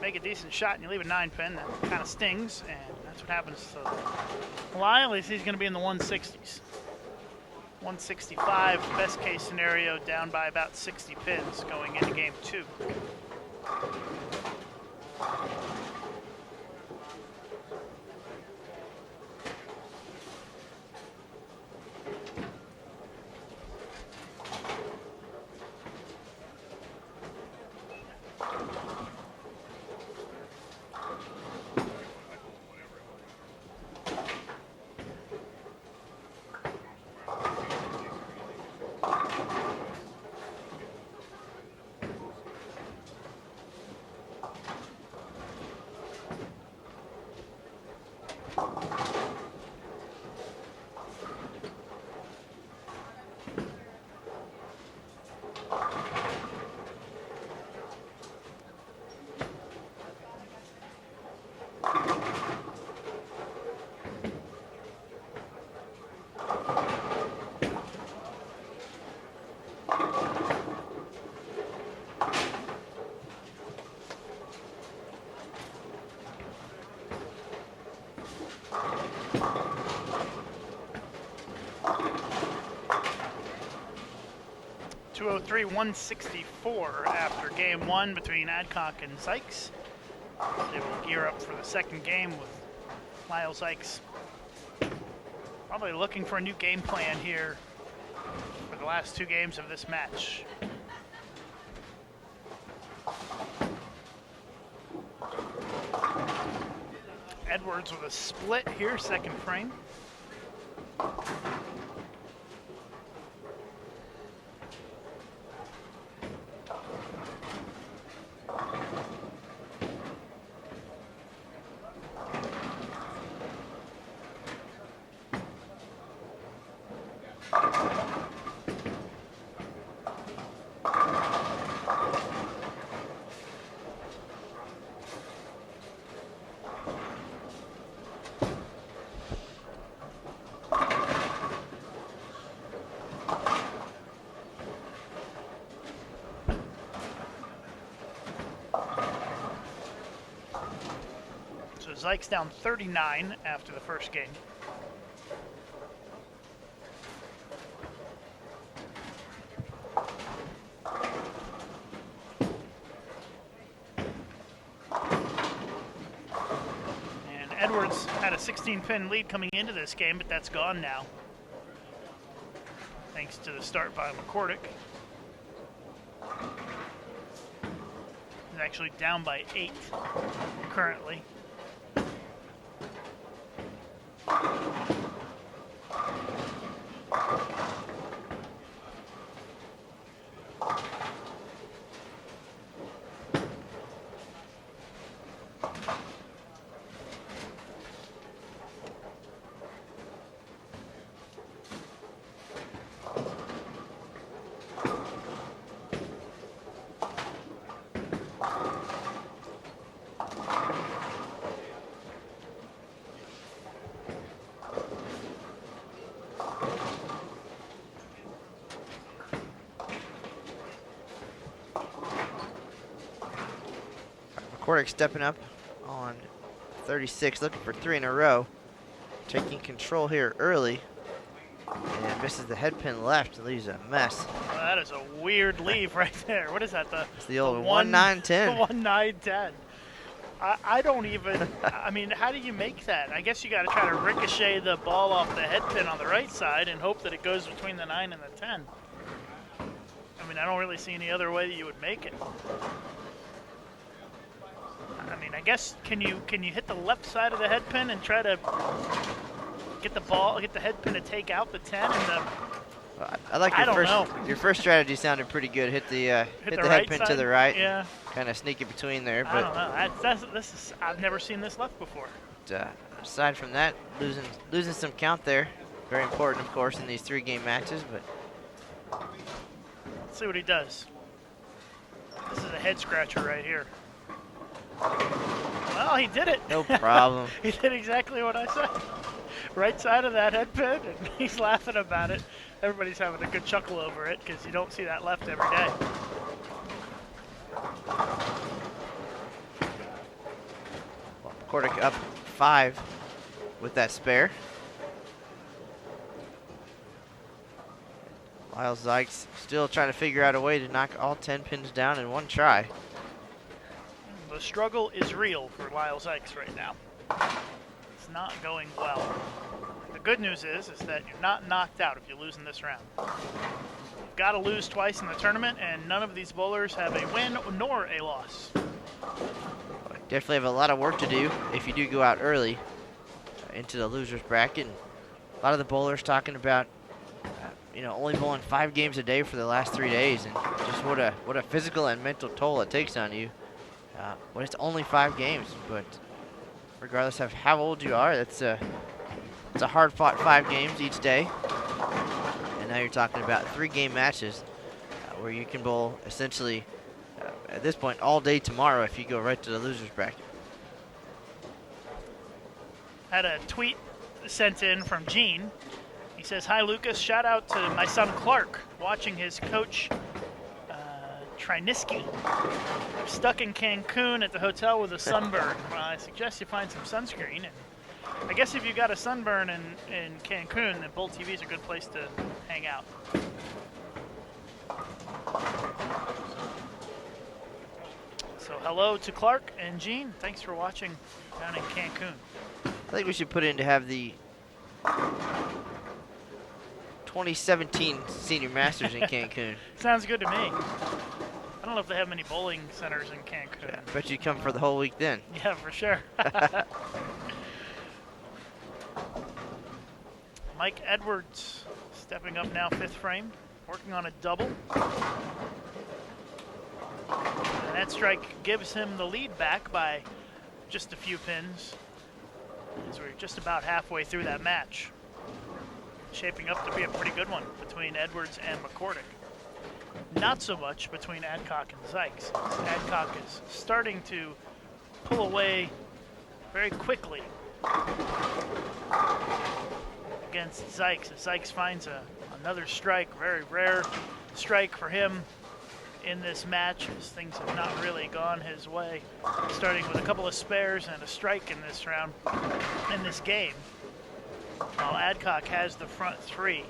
B: make a decent shot and you leave a 9-pin, that kind of stings, and that's what happens to Lyle. He's going to be in the 160s. 165, best case scenario, down by about 60 pins going into game 2. .203, 164 after game 1 between Adcock and Sykes. They will gear up for the second game with Lyle Sykes probably looking for a new game plan here for the last 2 games of this match. Edwards with a split here, second frame. Sykes down 39 after the first game. And Edwards had a 16-pin lead coming into this game, but that's gone now, thanks to the start by McCordick. He's actually down by 8 currently.
C: McCordick stepping up on 36, looking for 3 in a row. Taking control here early. And misses the head pin left, leaves a mess.
B: Well, that is a weird leave right there. What is that?
C: It's the old 1-9-10.
B: 1-9-10. I don't even, I mean, how do you make that? I guess you got to try to ricochet the ball off the head pin on the right side and hope that it goes between the 9 and the 10. I mean, I don't really see any other way that you would make it. I mean, I guess, can you hit the left side of the head pin and try to get the head pin to take out the 10 and the...
C: I like your first strategy sounded pretty good. Hit the
B: right
C: head pin
B: side?
C: to the right.
B: Yeah.
C: Kind of sneak it between there.
B: I
C: But
B: don't know. I've never seen this left before.
C: aside from that, losing some count there. Very important, of course, in these 3-game matches. But
B: Let's see what he does. This is a head scratcher right here. Well, he did it.
C: no problem.
B: He did exactly what I said. Right side of that head pin, and he's laughing about it. Everybody's having a good chuckle over it because you don't see that left every day.
C: Well, McCordick up 5 with that spare. Lyle Zykes still trying to figure out a way to knock all 10 pins down in one try.
B: The struggle is real for Lyle Zykes right now. It's not going well. The good news is that you're not knocked out if you lose in this round. You've got to lose twice in the tournament, and none of these bowlers have a win nor a loss.
C: Definitely have a lot of work to do if you do go out early into the losers bracket. And a lot of the bowlers talking about, only bowling 5 games a day for the last 3 days, and just what a physical and mental toll it takes on you. When it's only 5 games, but regardless of how old you are, it's a hard-fought 5 games each day. And now you're talking about 3-game matches where you can bowl essentially at this point all day tomorrow if you go right to the losers bracket.
B: Had a tweet sent in from Gene. He says, "Hi Lucas, shout out to my son Clark watching his coach Trinisky. I'm stuck in Cancun at the hotel with a sunburn. I suggest you find some sunscreen. And I guess if you got a sunburn in Cancun, then Bull TV is a good place to hang out." So hello to Clark and Gene. Thanks for watching down in Cancun.
C: I think we should put in to have the 2017 Senior Masters in Cancun.
B: Sounds good to me. I don't know if they have many bowling centers in Cancun.
C: Yeah, bet you'd come for the whole week then.
B: Yeah, for sure. Mike Edwards stepping up now, 5th frame, working on a double. And that strike gives him the lead back by just a few pins, as we're just about halfway through that match. Shaping up to be a pretty good one between Edwards and McCordick. Not so much between Adcock and Zykes. Adcock is starting to pull away very quickly against Zykes. As Zykes finds another strike, very rare strike for him in this match, as things have not really gone his way. Starting with a couple of spares and a strike in this round, in this game, while Adcock has the front 3.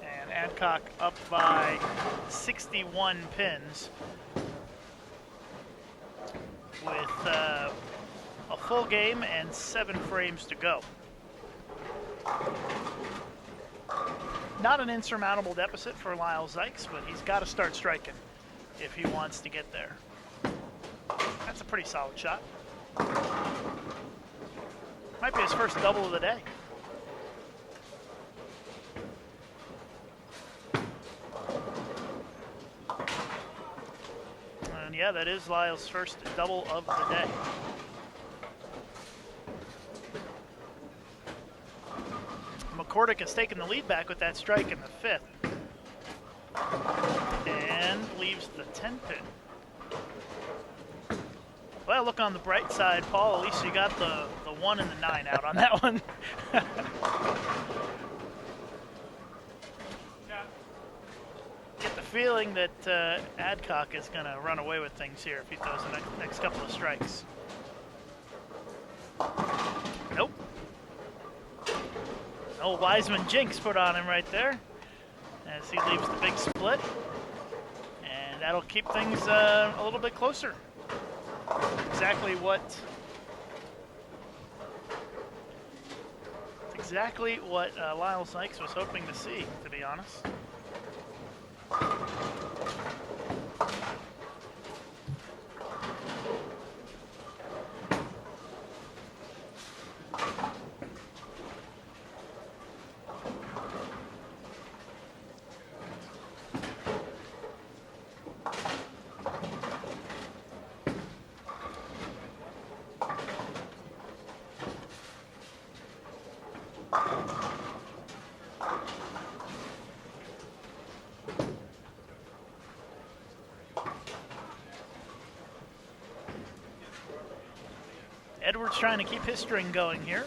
B: And Adcock up by 61 pins with a full game and 7 frames to go. Not an insurmountable deficit for Lyle Zykes, but he's got to start striking if he wants to get there. That's a pretty solid shot. Might be his first double of the day. And yeah, that is Lyle's first double of the day. McCordick has taken the lead back with that strike in the 5th. And leaves the 10 pin. Well, look on the bright side, Paul. At least you got the 1 and the 9 out on that one. Get the feeling that Adcock is going to run away with things here if he throws the next couple of strikes. Nope. Old Wiseman jinx put on him right there as he leaves the big split. And that'll keep things a little bit closer. Exactly what Lyle Zykes was hoping to see, to be honest. Edwards trying to keep his string going here.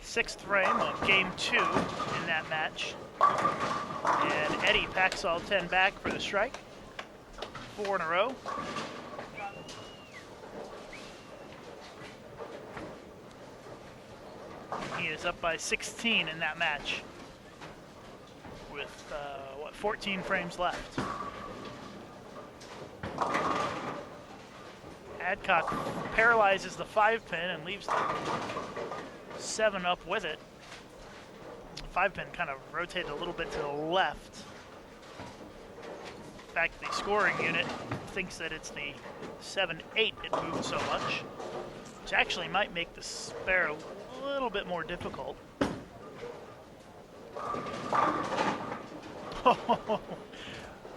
B: 6th frame of game 2 in that match. And Eddie packs all 10 back for the strike. 4 in a row. He is up by 16 in that match. with, 14 frames left. Adcock paralyzes the 5-pin and leaves the 7 up with it. 5-pin kind of rotated a little bit to the left. In fact, the scoring unit thinks that it's the 7-8 it moved so much, which actually might make the spare a little bit more difficult. A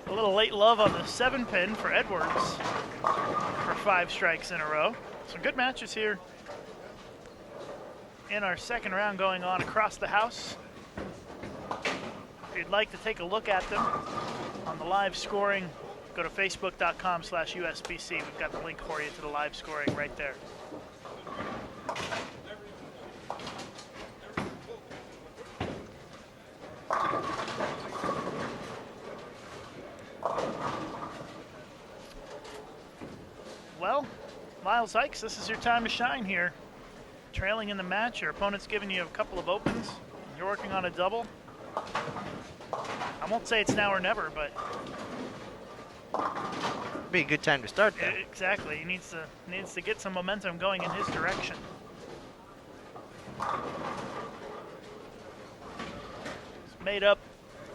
B: little late love on the 7-pin for Edwards for 5 strikes in a row. Some good matches here in our second round going on across the house. If you'd like to take a look at them on the live scoring, go to facebook.com/USBC. We've got the link for you to the live scoring right there. Well, Miles Ikes, this is your time to shine here. Trailing in the match, your opponent's giving you a couple of opens. You're working on a double. I won't say it's now or never, but
C: Be a good time to start there.
B: exactly. He needs to get some momentum going in his direction. He's made up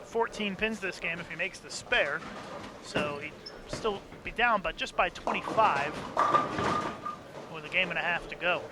B: 14 pins this game if he makes the spare, so he'd still be down, but just by 25 with a game and a half to go.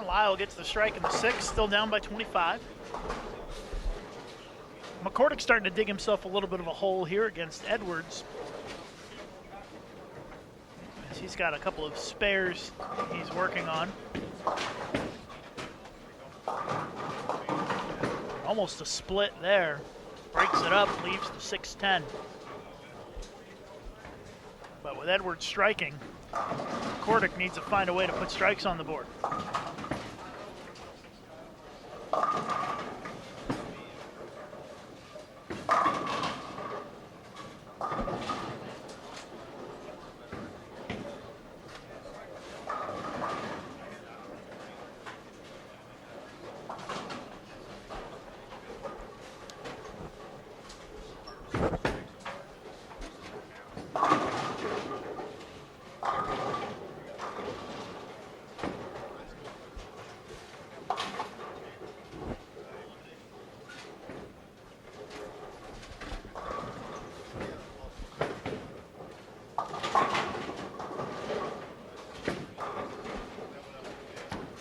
B: Lyle gets the strike in the 6, still down by 25. McCordick's starting to dig himself a little bit of a hole here against Edwards. He's got a couple of spares he's working on. Almost a split there. Breaks it up, leaves the 6-10. But with Edwards striking, McCordick needs to find a way to put strikes on the board.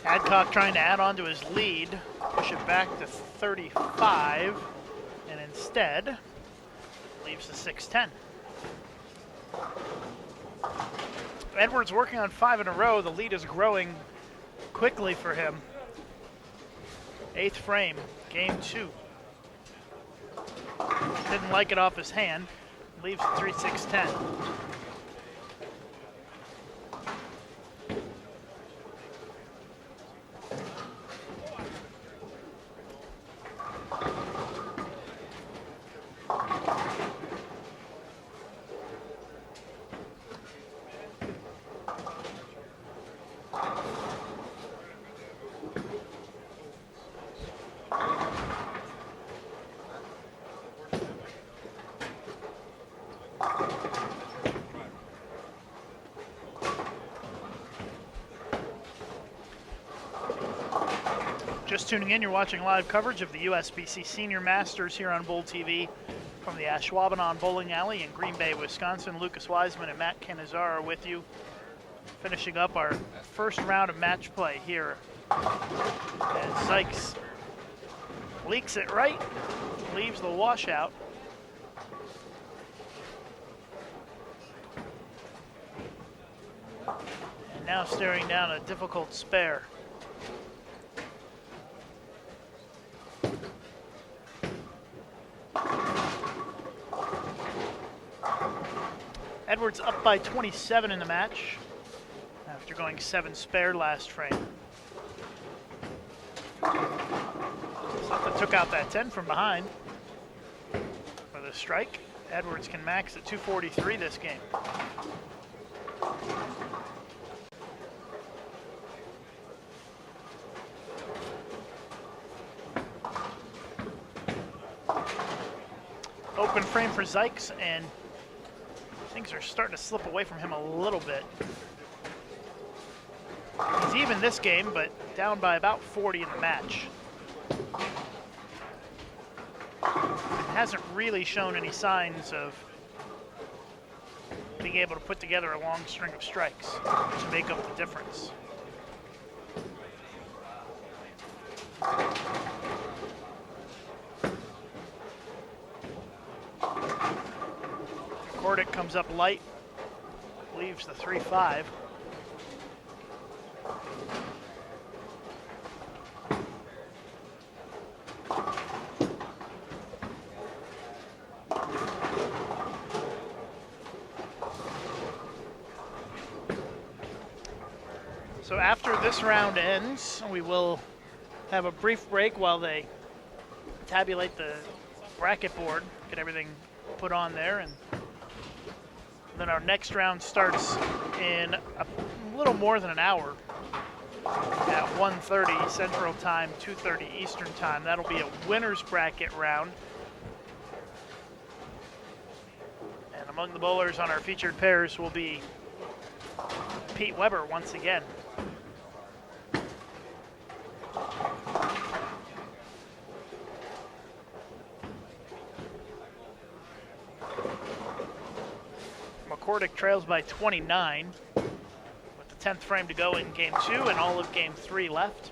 B: Adcock trying to add on to his lead, push it back to 35, and instead leaves the 6-10. Edwards working on 5 in a row. The lead is growing quickly for him. 8th frame, game 2. Didn't like it off his hand. Leaves the 3-6-10. just tuning in, you're watching live coverage of the USBC Senior Masters here on Bull TV from the Ashwaubenon Bowling Alley in Green Bay, Wisconsin. Lucas Wiseman and Matt Canizar are with you, finishing up our first round of match play here. And Sykes leaks it right, leaves the washout. And now staring down a difficult spare. Edwards up by 27 in the match after going 7 spare last frame. Sutton took out that 10 from behind with a strike. Edwards can max at 243 this game. Open frame for Sykes, and things are starting to slip away from him a little bit. He's even this game, but down by about 40 in the match. Hasn't really shown any signs of being able to put together a long string of strikes to make up the difference. Cordic comes up light, leaves the 3-5. So after this round ends, we will have a brief break while they tabulate the bracket board, get everything put on there, and then our next round starts in a little more than an hour at 1:30 Central Time, 2:30 Eastern Time. That'll be a winner's bracket round. And among the bowlers on our featured pairs will be Pete Weber once again. Cordic trails by 29 with the 10th frame to go in game 2 and all of game 3 left.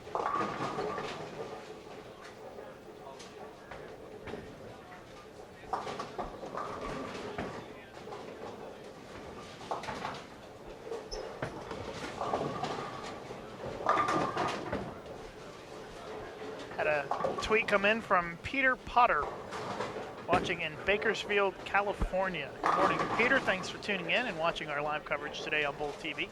B: Had a tweet come in from Peter Potter, watching in Bakersfield, California. Good morning, Peter. Thanks for tuning in and watching our live coverage today on Bull TV.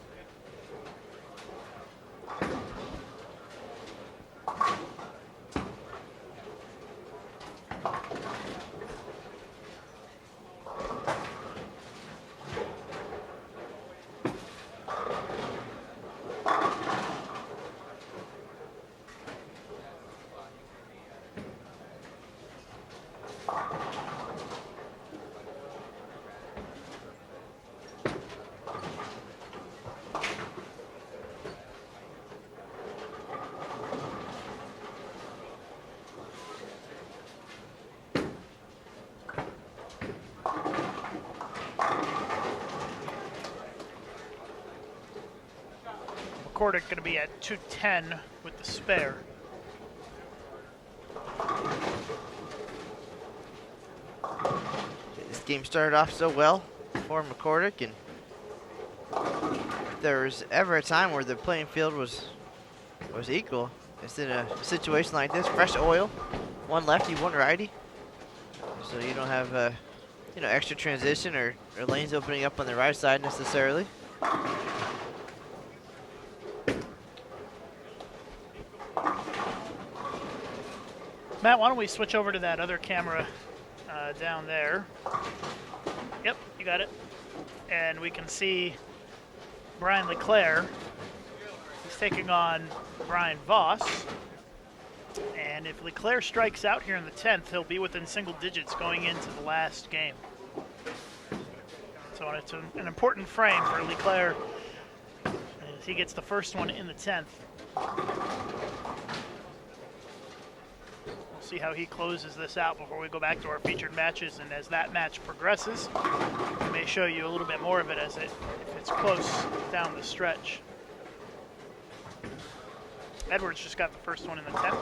B: Cordic going to be at 210 with the spare.
C: This game started off so well for McCordick, and if there was ever a time where the playing field was equal, it's in a situation like this. Fresh oil, one lefty, one righty, so you don't have extra transition or lanes opening up on the right side necessarily.
B: Matt, why don't we switch over to that other camera down there. Yep, you got it. And we can see Brian Leclerc. He's taking on Brian Voss. And if Leclerc strikes out here in the 10th, he'll be within single digits going into the last game. So it's an important frame for Leclerc as he gets the first one in the 10th. see how he closes this out before we go back to our featured matches. And as that match progresses, I may show you a little bit more of it if it's close down the stretch. Edwards just got the first one in the 10th.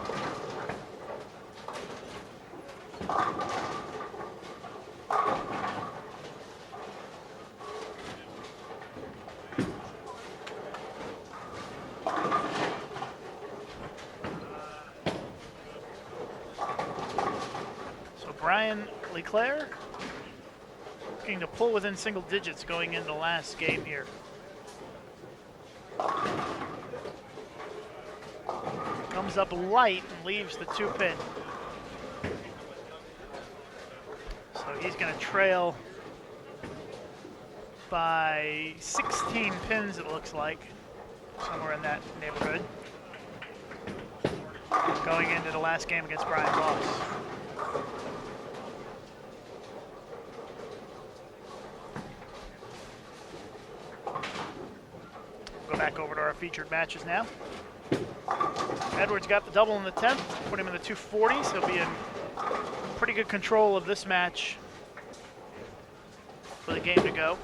B: Brian Leclerc looking to pull within single digits going into the last game here. Comes up light and leaves the 2-pin. So he's going to trail by 16 pins, it looks like, somewhere in that neighborhood. Going into the last game against Brian Boss. Go back over to our featured matches now. Edwards got the double in the 10th, put him in the 240s. He'll be in pretty good control of this match for the game to go.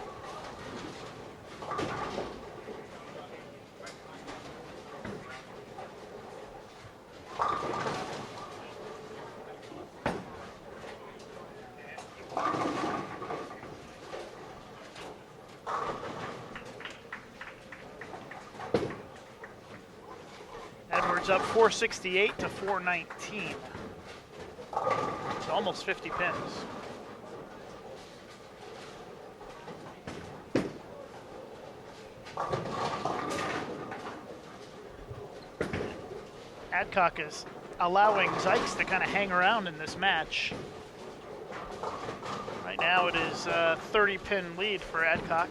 B: Edwards up 468 to 419. It's almost 50 pins. Adcock is allowing Zykes to kind of hang around in this match. Right now it is a 30-pin lead for Adcock.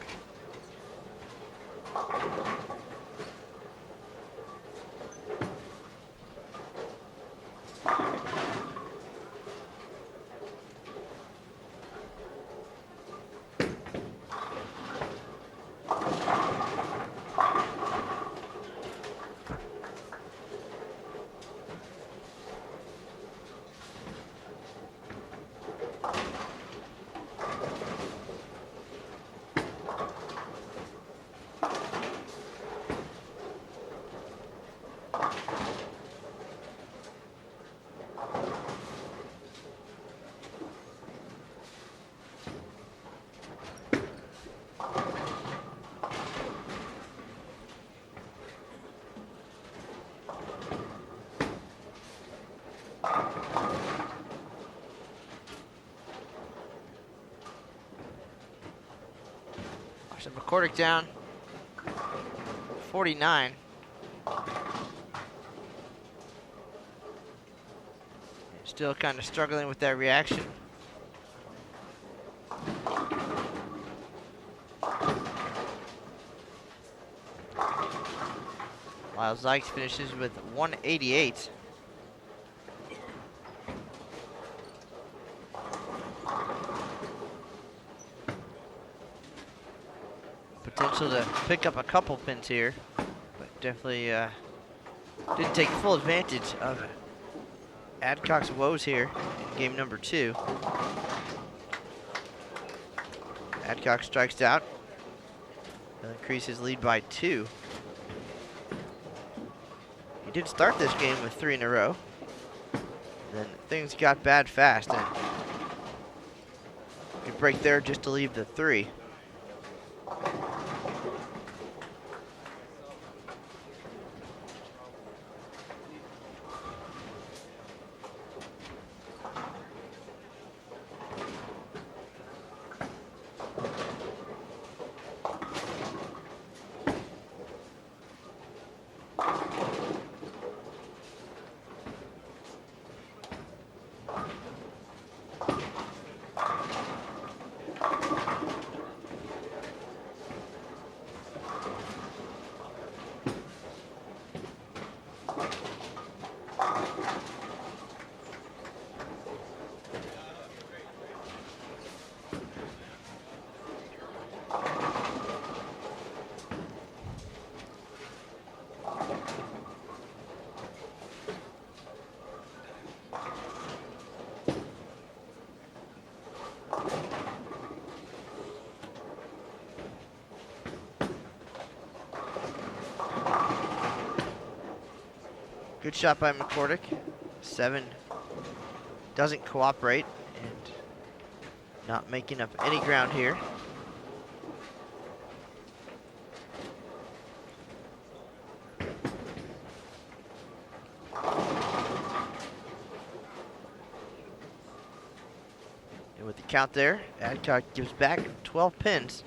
C: McCordick down 49. Still kind of struggling with that reaction. While Zykes finishes with 188. Potential to pick up a couple pins here, but definitely didn't take full advantage of Adcock's woes here in game number 2. Adcock strikes out. He'll increase his lead by 2. He did start this game with 3 in a row. Then things got bad fast, and he break there just to leave the 3. Good shot by McCordick. 7 doesn't cooperate and not making up any ground here. And with the count there, Adcock gives back 12 pins.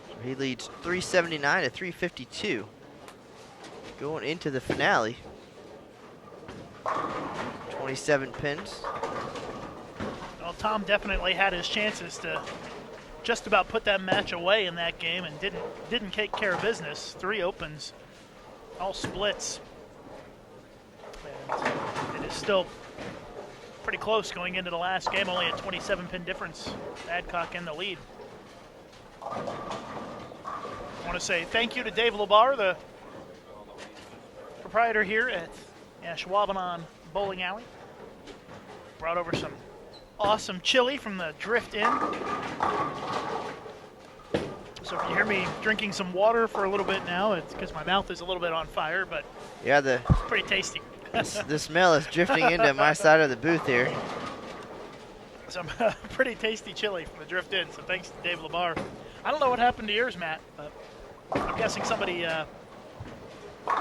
C: So he leads 379 to 352. Going into the finale. 27 pins.
B: Well, Tom definitely had his chances to just about put that match away in that game and didn't take care of business. 3 opens, all splits. And it is still pretty close going into the last game, only a 27-pin difference. Adcock in the lead. I want to say thank you to Dave Labar, the proprietor here at Ashwaubenon Bowling Alley. Brought over some awesome chili from the Drift Inn. So if you hear me drinking some water for a little bit now, it's because my mouth is a little bit on fire, but
C: Yeah,
B: it's pretty tasty.
C: the smell is drifting into my side of the booth here.
B: Some pretty tasty chili from the Drift Inn, so thanks to Dave Labar. I don't know what happened to yours, Matt, but I'm guessing somebody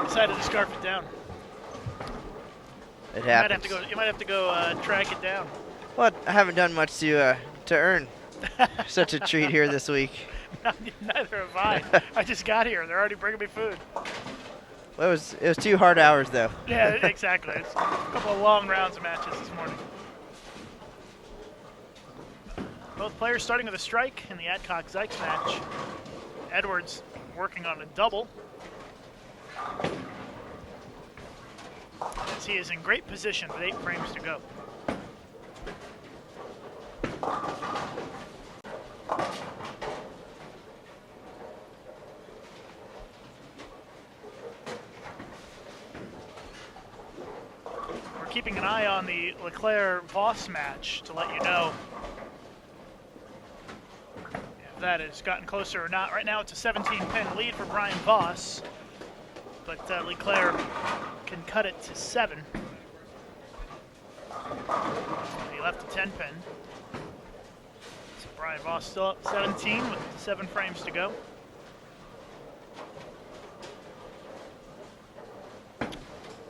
B: decided to scarf it down.
C: It
B: You might
C: happens.
B: have to go track it down.
C: Well, I haven't done much to earn such a treat here this week.
B: Neither have I. I just got here. They're already bringing me food.
C: Well, it was 2 hard hours though.
B: Yeah, exactly. It's a couple of long rounds of matches this morning. Both players starting with a strike in the Adcock-Zykes match. Edwards working on a double. As he is in great position with 8 frames to go. We're keeping an eye on the Leclerc-Voss match to let you know if that has gotten closer or not. Right now it's a 17-pin lead for Brian Voss, but Leclerc can cut it to 7. He left a 10-pin. So Brian Voss still up 17 with 7 frames to go.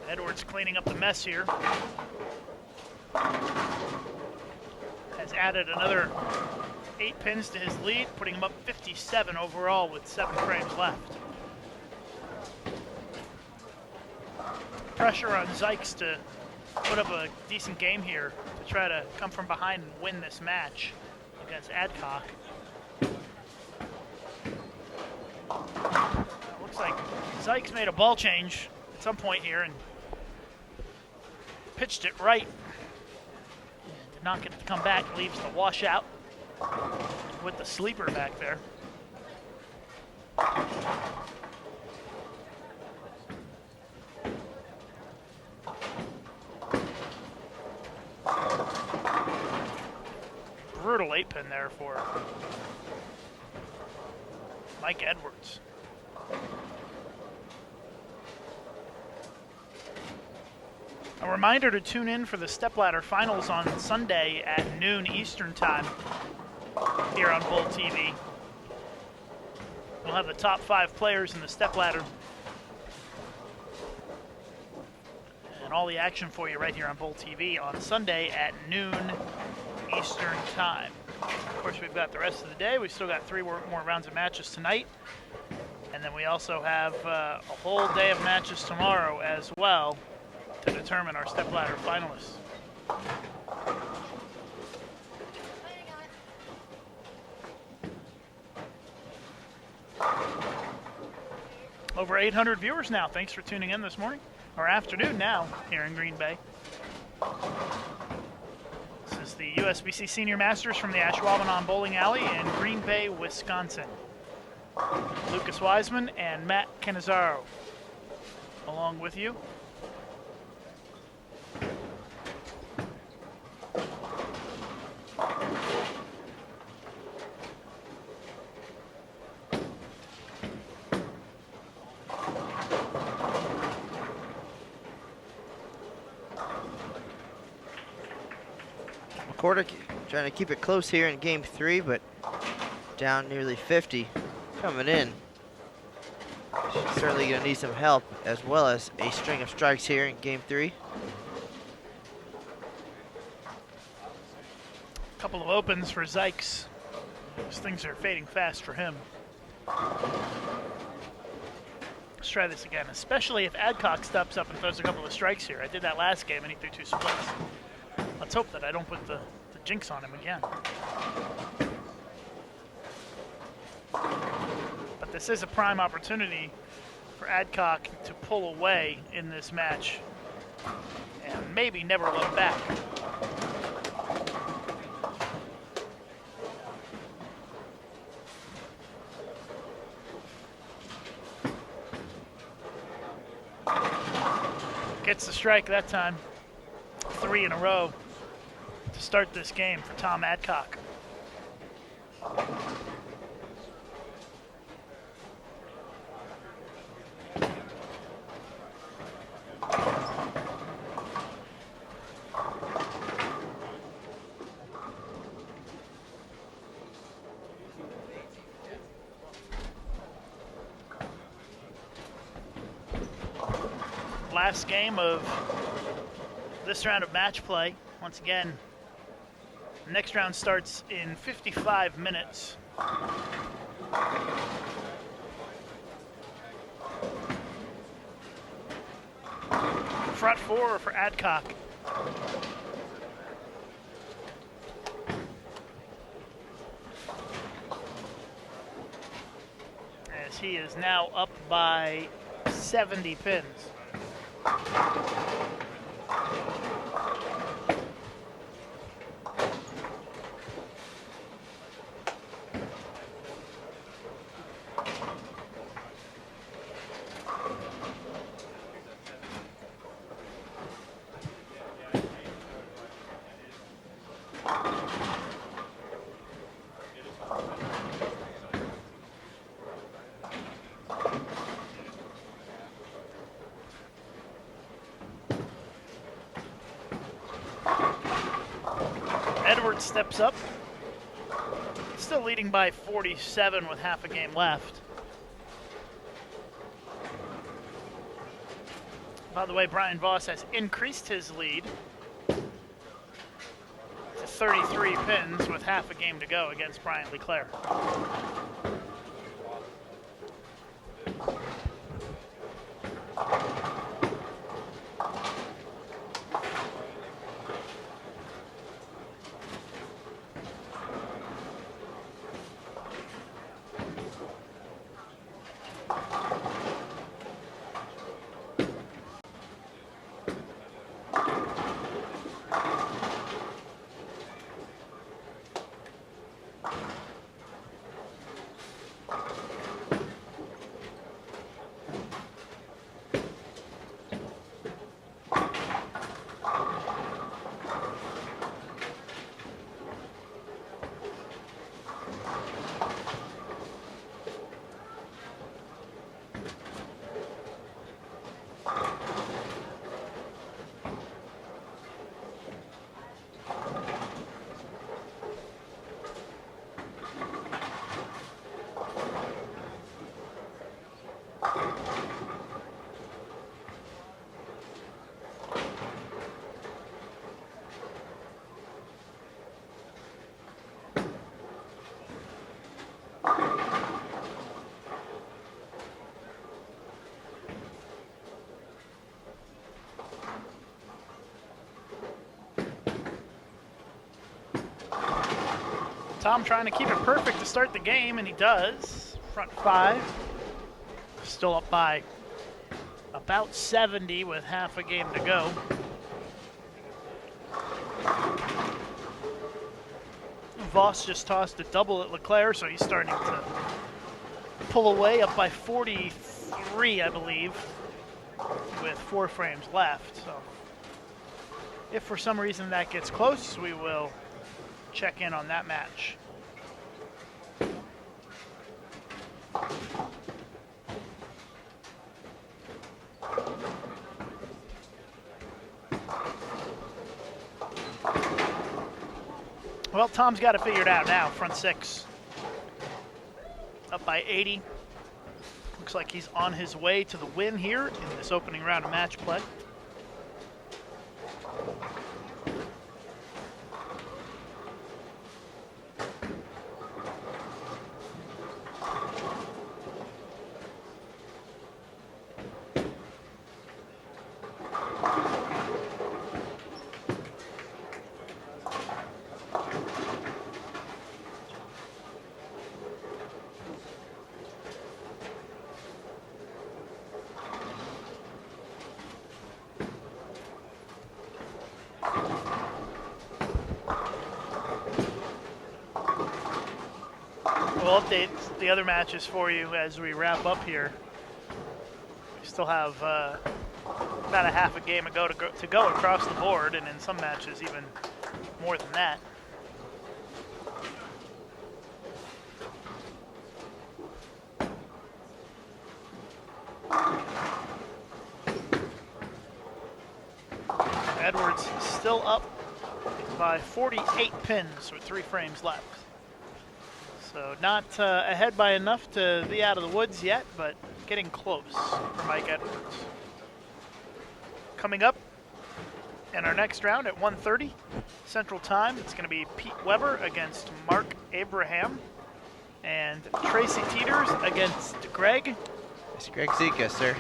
B: Edwards cleaning up the mess here. Has added another 8 pins to his lead, putting him up 57 overall with 7 frames left. Pressure on Zykes to put up a decent game here to try to come from behind and win this match against Adcock. Looks like Zykes made a ball change at some point here and pitched it right. And did not get to come back, leaves the washout with the sleeper back there. Brutal 8-pin there for Mike Edwards. A reminder to tune in for the stepladder finals on Sunday at noon Eastern time here on Bull TV. We'll have the top 5 players in the stepladder and all the action for you right here on Bull TV on Sunday at noon Eastern time. Of course, we've got the rest of the day. We've still got 3 more rounds of matches tonight. And then we also have a whole day of matches tomorrow as well to determine our stepladder finalists. Over 800 viewers now. Thanks for tuning in this morning, or afternoon now, here in Green Bay. This is the USBC Senior Masters from the Ashwaubenon Bowling Alley in Green Bay, Wisconsin. Lucas Wiseman and Matt Cannizzaro along with you.
C: quarter, trying to keep it close here in game 3, but down nearly 50 coming in. Certainly going to need some help, as well as a string of strikes here in game 3.
B: Couple of opens for Zykes. Those things are fading fast for him. Let's try this again, especially if Adcock steps up and throws a couple of strikes here. I did that last game and he threw 2 splits. Let's hope that I don't put the jinx on him again. But this is a prime opportunity for Adcock to pull away in this match and maybe never look back. Gets the strike that time. 3 in a row to start this game for Tom Adcock. Last game of this round of match play. Once again, the next round starts in 55 minutes. Front 4 for Adcock. As he is now up by 70 pins. Edwards steps up, still leading by 47 with half a game left. By the way, Brian Voss has increased his lead to 33 pins with half a game to go against Brian Leclerc. Tom trying to keep it perfect to start the game, and he does. Front 5. Still up by about 70 with half a game to go. Voss just tossed a double at Leclerc, so he's starting to pull away, up by 43, I believe, with 4 frames left. So if for some reason that gets close, we will check in on that match. Well, Tom's got it figured out now. Front six. Up by 80. Looks like he's on his way to the win here in this opening round of match play. We'll update the other matches for you as we wrap up here. We still have about a half a game to go across the board, and in some matches even more than that. Edwards still up by 48 pins with 3 frames left. So not ahead by enough to be out of the woods yet, but getting close for Mike Edwards. Coming up in our next round at 1:30 Central Time, it's going to be Pete Weber against Mark Abraham and Tracy Teeters against Greg.
C: It's Greg Zika, sir.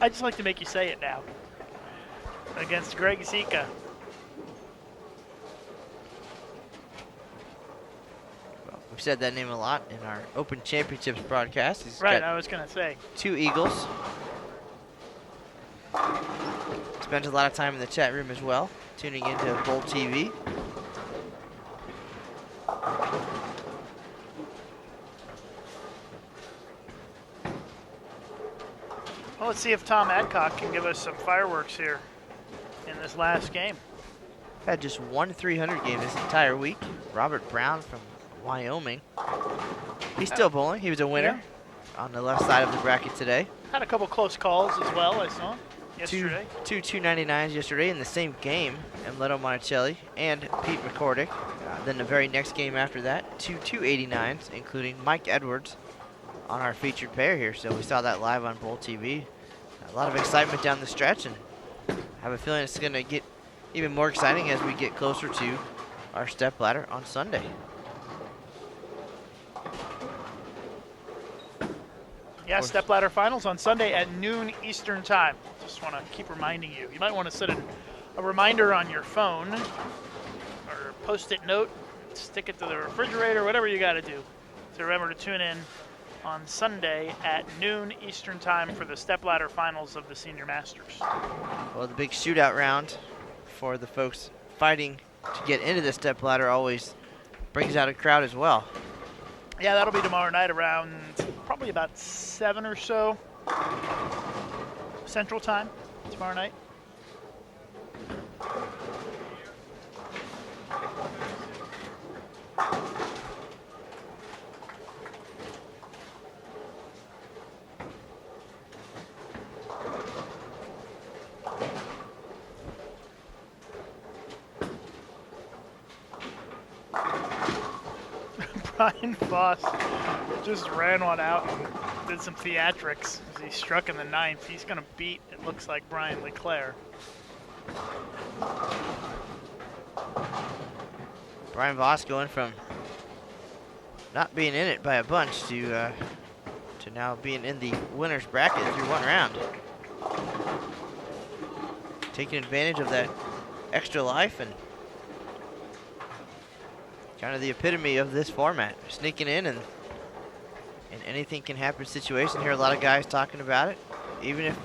B: I just like to make you say it now. Against Greg Zika.
C: We've said that name a lot in our Open Championships broadcast. He's
B: Right,
C: got
B: I was going to say.
C: 2 Eagles. Spends a lot of time in the chat room as well, tuning into Bowl TV.
B: Well, let's see if Tom Adcock can give us some fireworks here in this last game.
C: Had just 1 300 game this entire week. Robert Brown from Wyoming. He's still bowling. He was a winner on the left side of the bracket today.
B: Had a couple close calls as well, I saw yesterday.
C: Two 299s yesterday in the same game, Emleto Monticelli and Pete McCordick. Then the very next game after that, 2 289s, including Mike Edwards on our featured pair here. So we saw that live on Bowl TV. A lot of excitement down the stretch, and I have a feeling it's going to get even more exciting as we get closer to our step ladder on Sunday.
B: Yeah, step ladder finals on Sunday at noon Eastern time. Just want to keep reminding you. You might want to set a reminder on your phone or post-it note, stick it to the refrigerator, whatever you got to do to remember to tune in on Sunday at noon Eastern time for the step ladder finals of the Senior Masters.
C: Well, the big shootout round for the folks fighting to get into the step ladder always brings out a crowd as well.
B: Yeah, that'll be tomorrow night around probably about 7 or so Central Time tomorrow night. Brian Foss just ran one out and did some theatrics as he struck in the 9th. He's going to beat, it looks like, Brian LeClaire.
C: Brian Voss going from not being in it by a bunch to now being in the winner's bracket through 1 round. Taking advantage of that extra life and kind of the epitome of this format. Sneaking in and anything can happen situation here. A lot of guys talking about it. Even if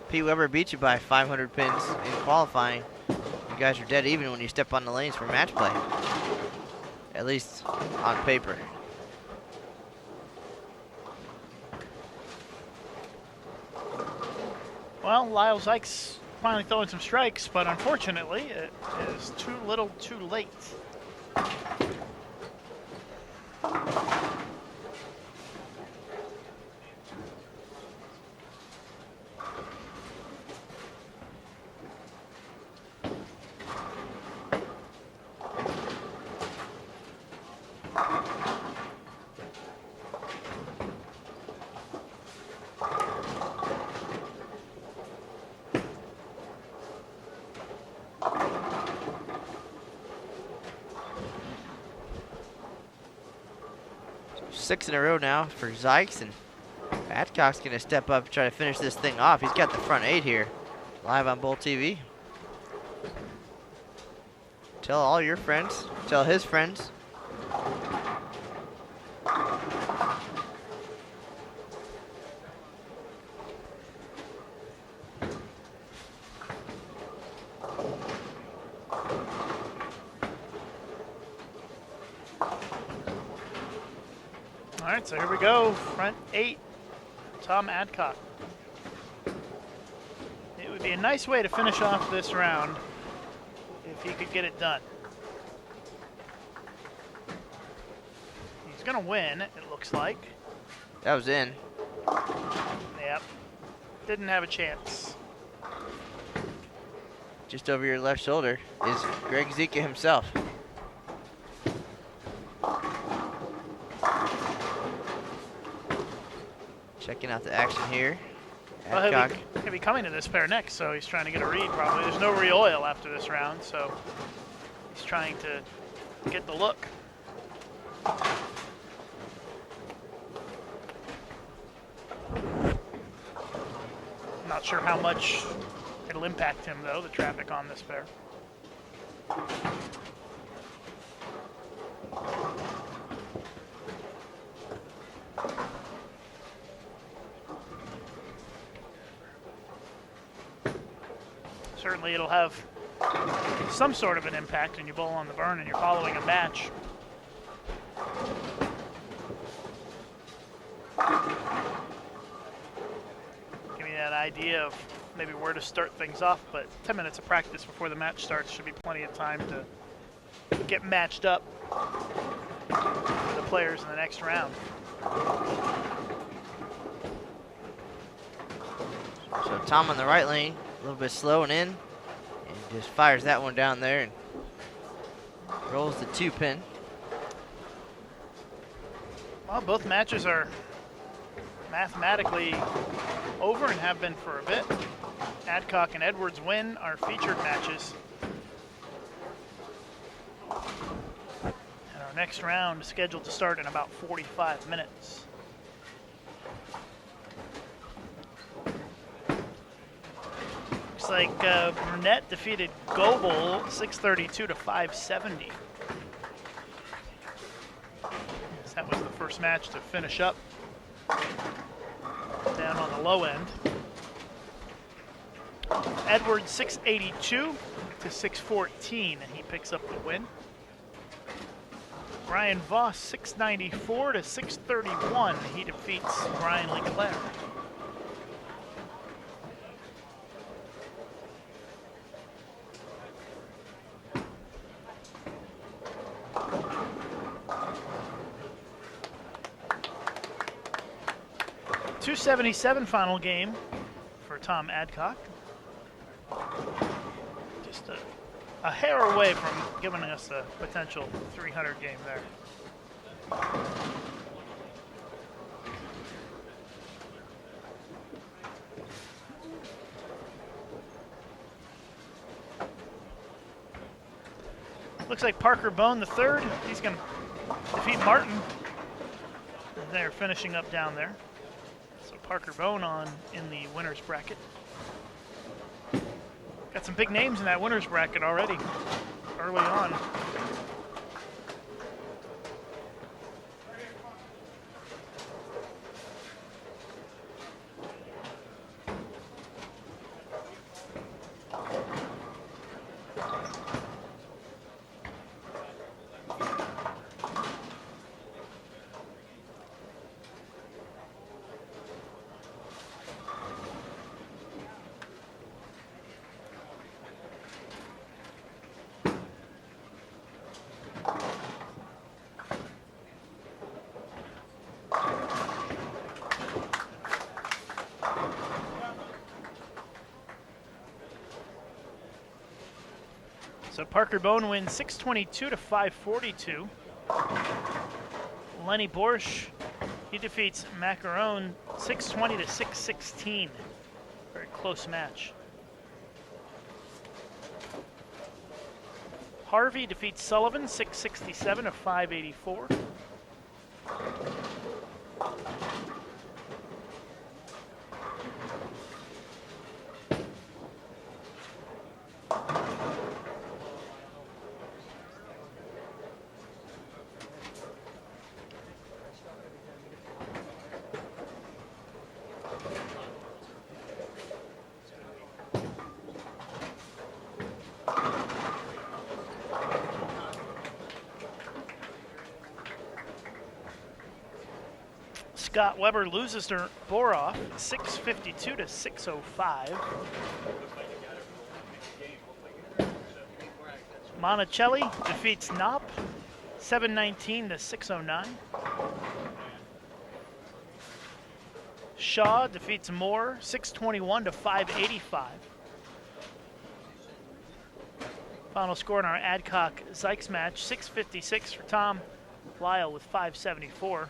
C: Pete Weber beats you by 500 pins in qualifying, you guys are dead even when you step on the lanes for match play. At least on paper.
B: Well, Lyle Zykes finally throwing some strikes, but unfortunately it is too little too late.
C: 6 in a row now for Zykes, and Adcock's going to step up and try to finish this thing off. He's got the front 8 here, live on Bowl TV. Tell all your friends, tell his friends.
B: All right, so here we go. Front 8, Tom Adcock. It would be a nice way to finish off this round if he could get it done. He's going to win, it looks like.
C: That was in.
B: Yep. Didn't have a chance.
C: Just over your left shoulder is Greg Zika himself. Checking out the action here.
B: Well,
C: Adcock.
B: he'll be coming to this pair next, so he's trying to get a read probably. There's no re-oil after this round, so he's trying to get the look. Not sure how much it'll impact him, though, the traffic on this pair. Certainly it'll have some sort of an impact when you bowl on the burn and you're following a match. Give me that idea of maybe where to start things off, but 10 minutes of practice before the match starts should be plenty of time to get matched up with the players in the next round.
C: So Tom on the right lane, a little bit slow and in, and just fires that one down there and rolls the 2-pin.
B: Well, both matches are mathematically over and have been for a bit. Adcock and Edwards win our featured matches. And our next round is scheduled to start in about 45 minutes. Looks like Burnett defeated Goebel 632 to 570. That was the first match to finish up down on the low end. Edwards 682 to 614, and he picks up the win. Brian Voss 694 to 631. He defeats Brian Leclerc. .277 final game for Tom Adcock. Just a hair away from giving us a potential 300 game there. Looks like Parker Bone III, he's going to defeat Martin. They're finishing up down there. So Parker Bone on in the winner's bracket. Got some big names in that winner's bracket already, early on. So Parker Bone wins 622 to 542. Lenny Borsch, he defeats Macaron 620 to 616. Very close match. Harvey defeats Sullivan 667 to 584. Scott Weber loses to Boroff, 652 to 605. Monticelli defeats Knopp, 719 to 609. Shaw defeats Moore, 621 to 585. Final score in our Adcock-Zykes match, 656 for Tom, Lyle with 574.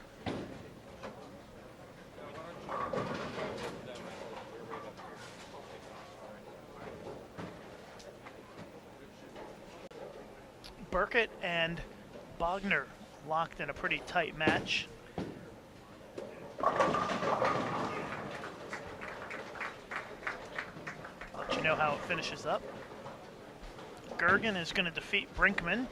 B: Burkett and Bogner locked in a pretty tight match. I'll let you know how it finishes up. Gergen is going to defeat Brinkman.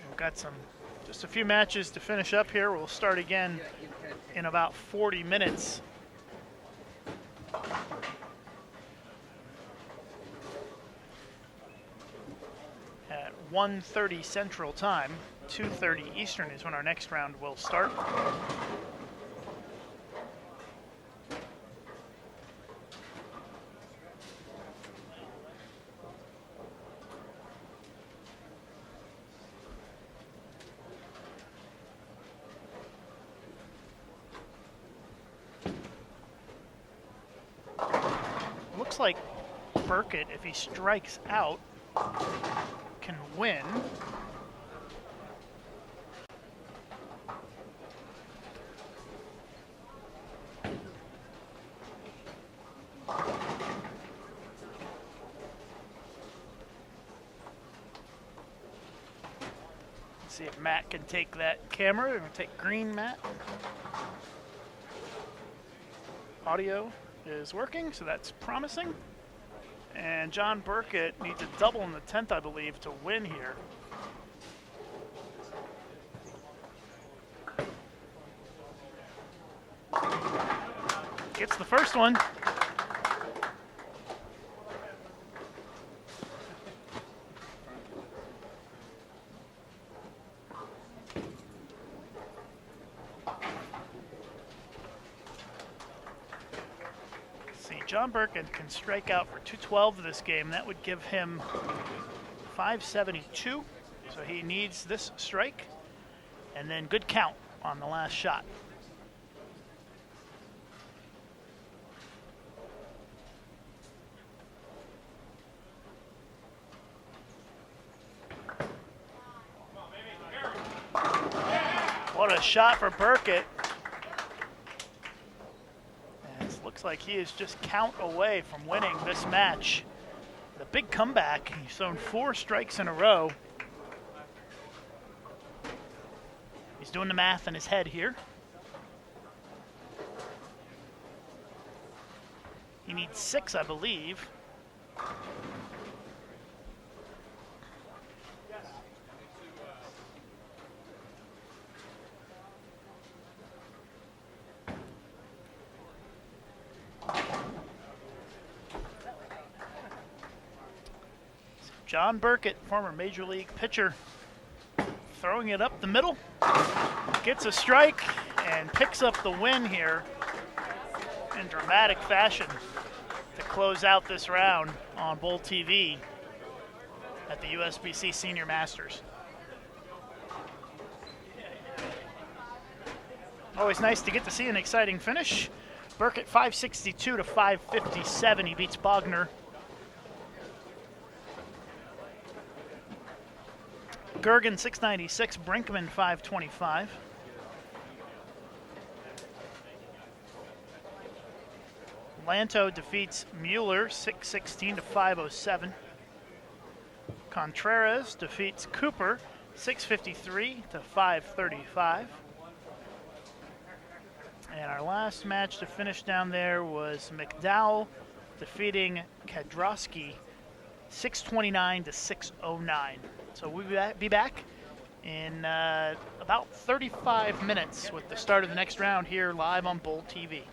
B: We've got just a few matches to finish up here. We'll start again in about 40 minutes. At 1:30 Central Time, 2:30 Eastern is when our next round will start. Looks like Burkett, if he strikes out, can win. Let's see if Matt can take that camera. We're going to take green, Matt. Audio is working, so that's promising. And John Burkett needs a double in the 10th, I believe, to win here. Gets the first one. John Burkett can strike out for 212 this game. That would give him 572. So he needs this strike and then good count on the last shot. What a shot for Burkett. Looks like he is just count away from winning this match. The big comeback. He's thrown 4 strikes in a row. He's doing the math in his head here. He needs 6, I believe. John Burkett, former Major League pitcher, throwing it up the middle, gets a strike, and picks up the win here in dramatic fashion to close out this round on Bull TV at the USBC Senior Masters. Always nice to get to see an exciting finish. Burkett 562 to 557. He beats Bogner. Gergen 696, Brinkman 525. Lanto defeats Mueller 616 to 507. Contreras defeats Cooper 653 to 535. And our last match to finish down there was McDowell defeating Kadrowski 629 to 609. So we'll be back in about 35 minutes with the start of the next round here live on Bowl TV.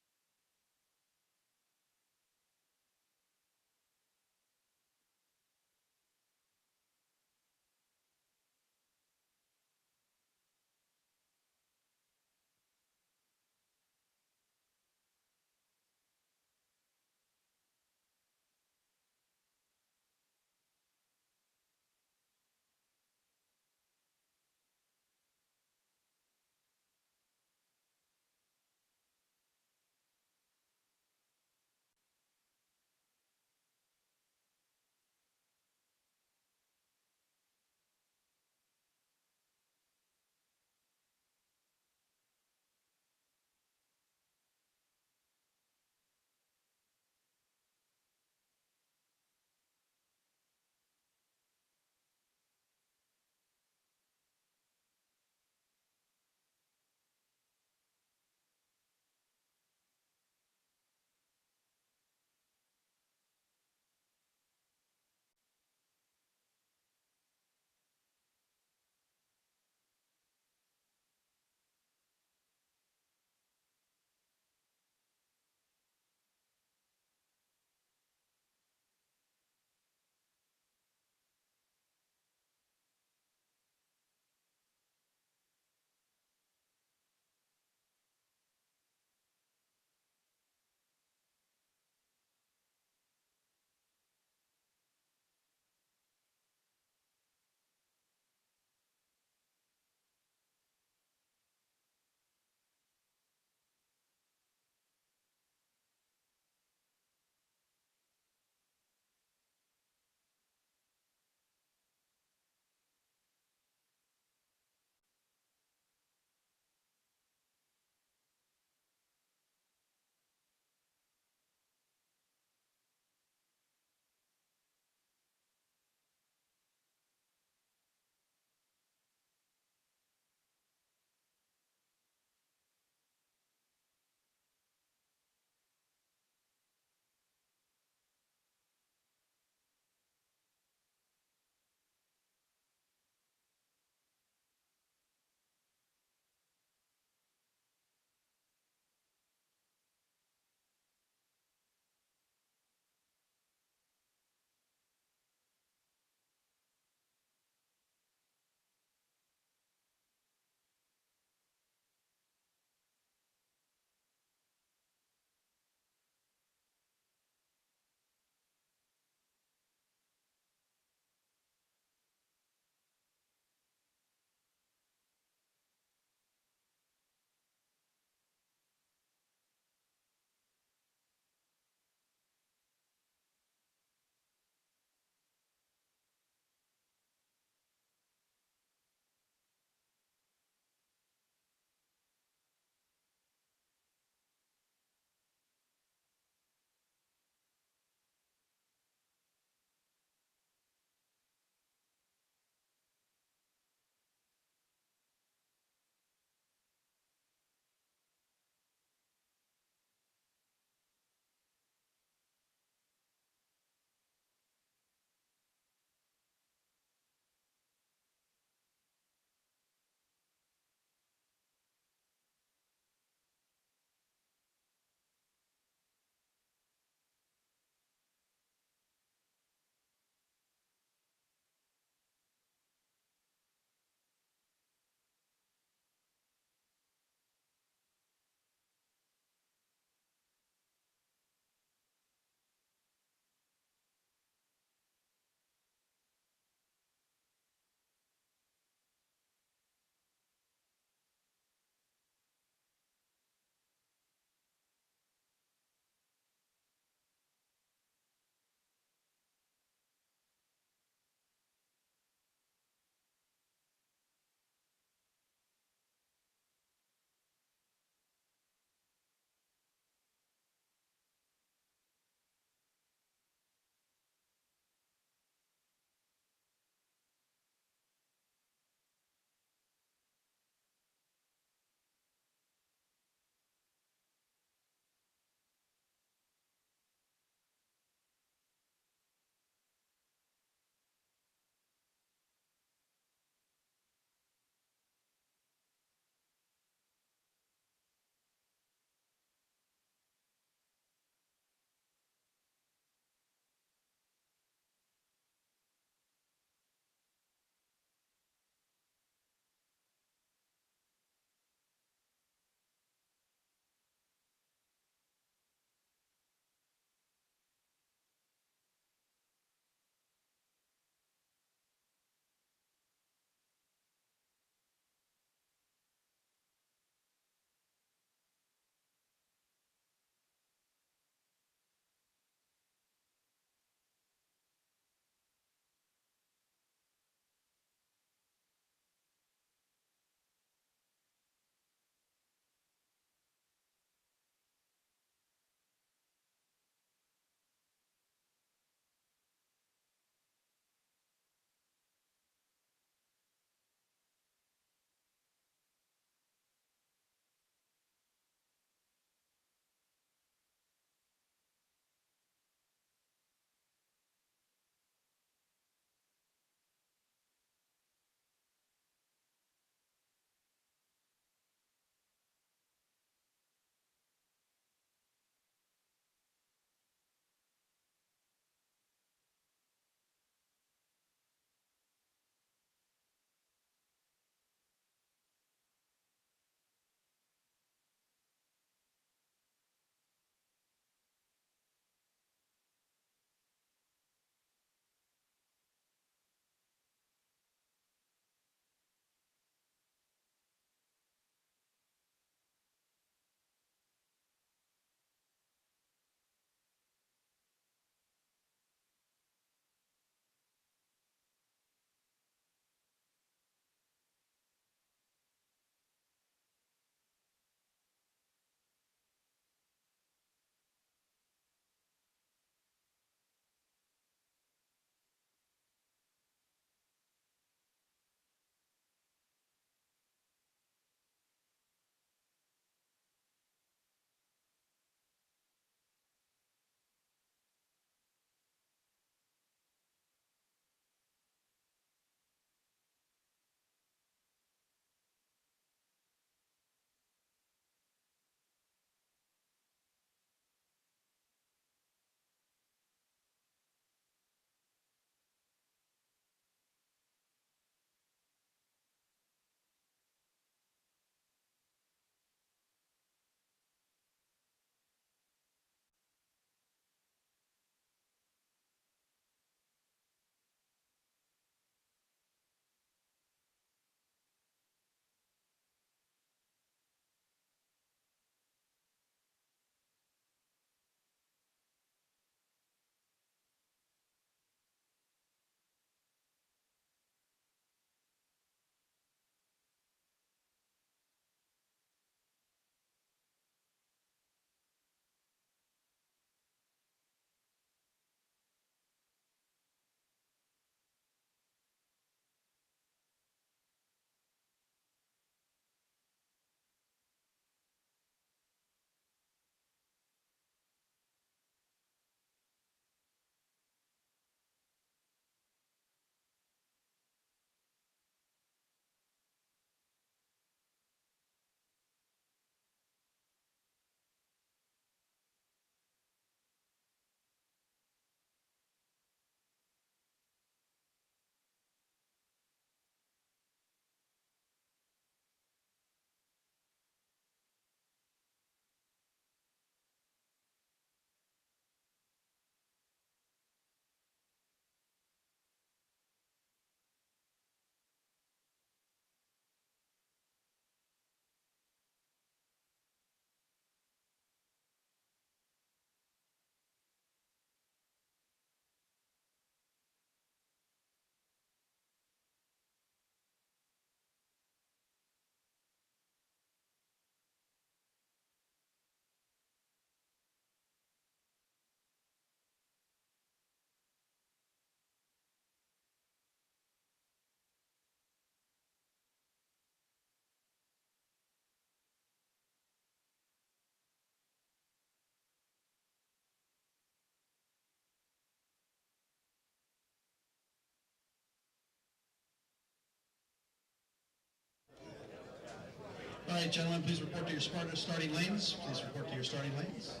A: right, gentlemen, please report to your starting lanes. Please report to your starting lanes.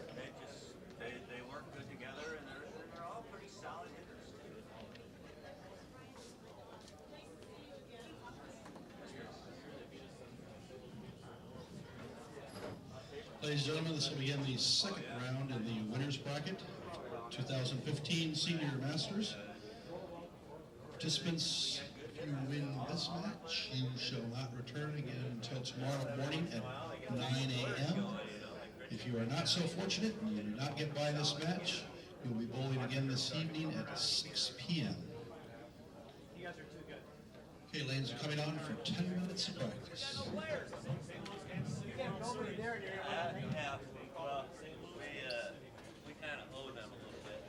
E: They work good together, and they're all pretty solid hitters.
A: Ladies and gentlemen, this will begin the second round in the winners bracket, 2015 Senior Masters. Participants, if you win this match, you shall not return again until tomorrow morning at 9 a.m. If you are not so fortunate and you do not get by this match, you'll be bowling again this evening at 6 p.m. Okay, lanes are coming on for 10 minutes of practice.
E: Yeah, well, we kind of owe them a little bit.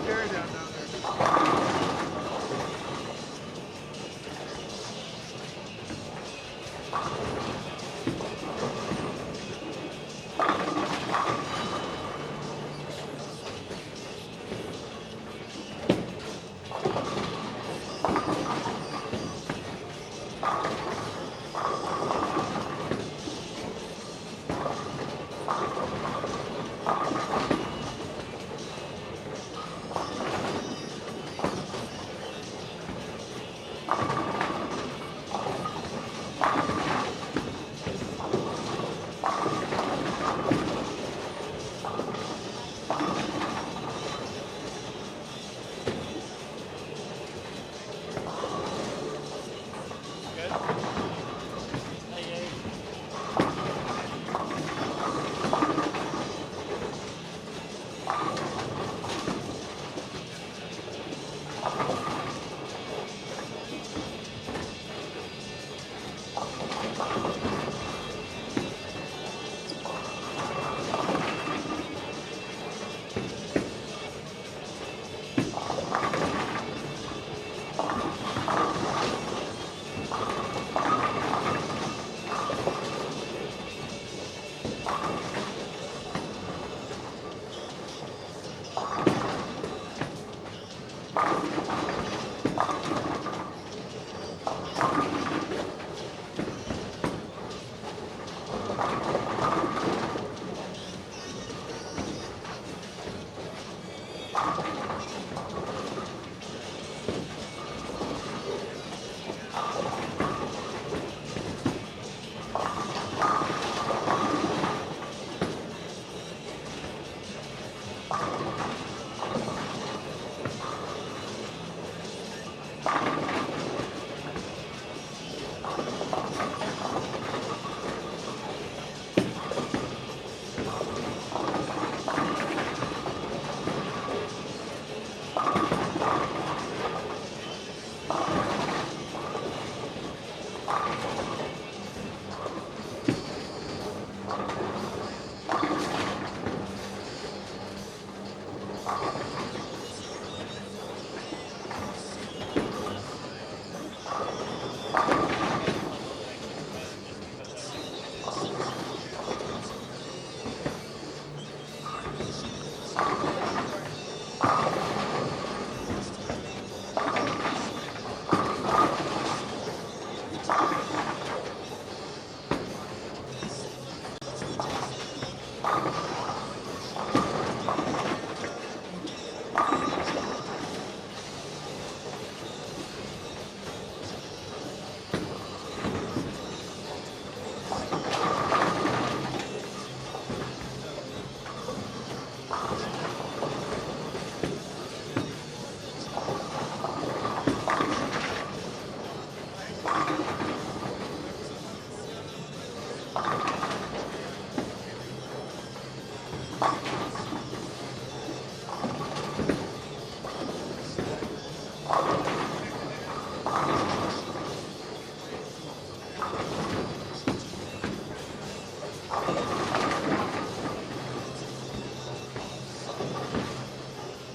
F: Carry down there. Good.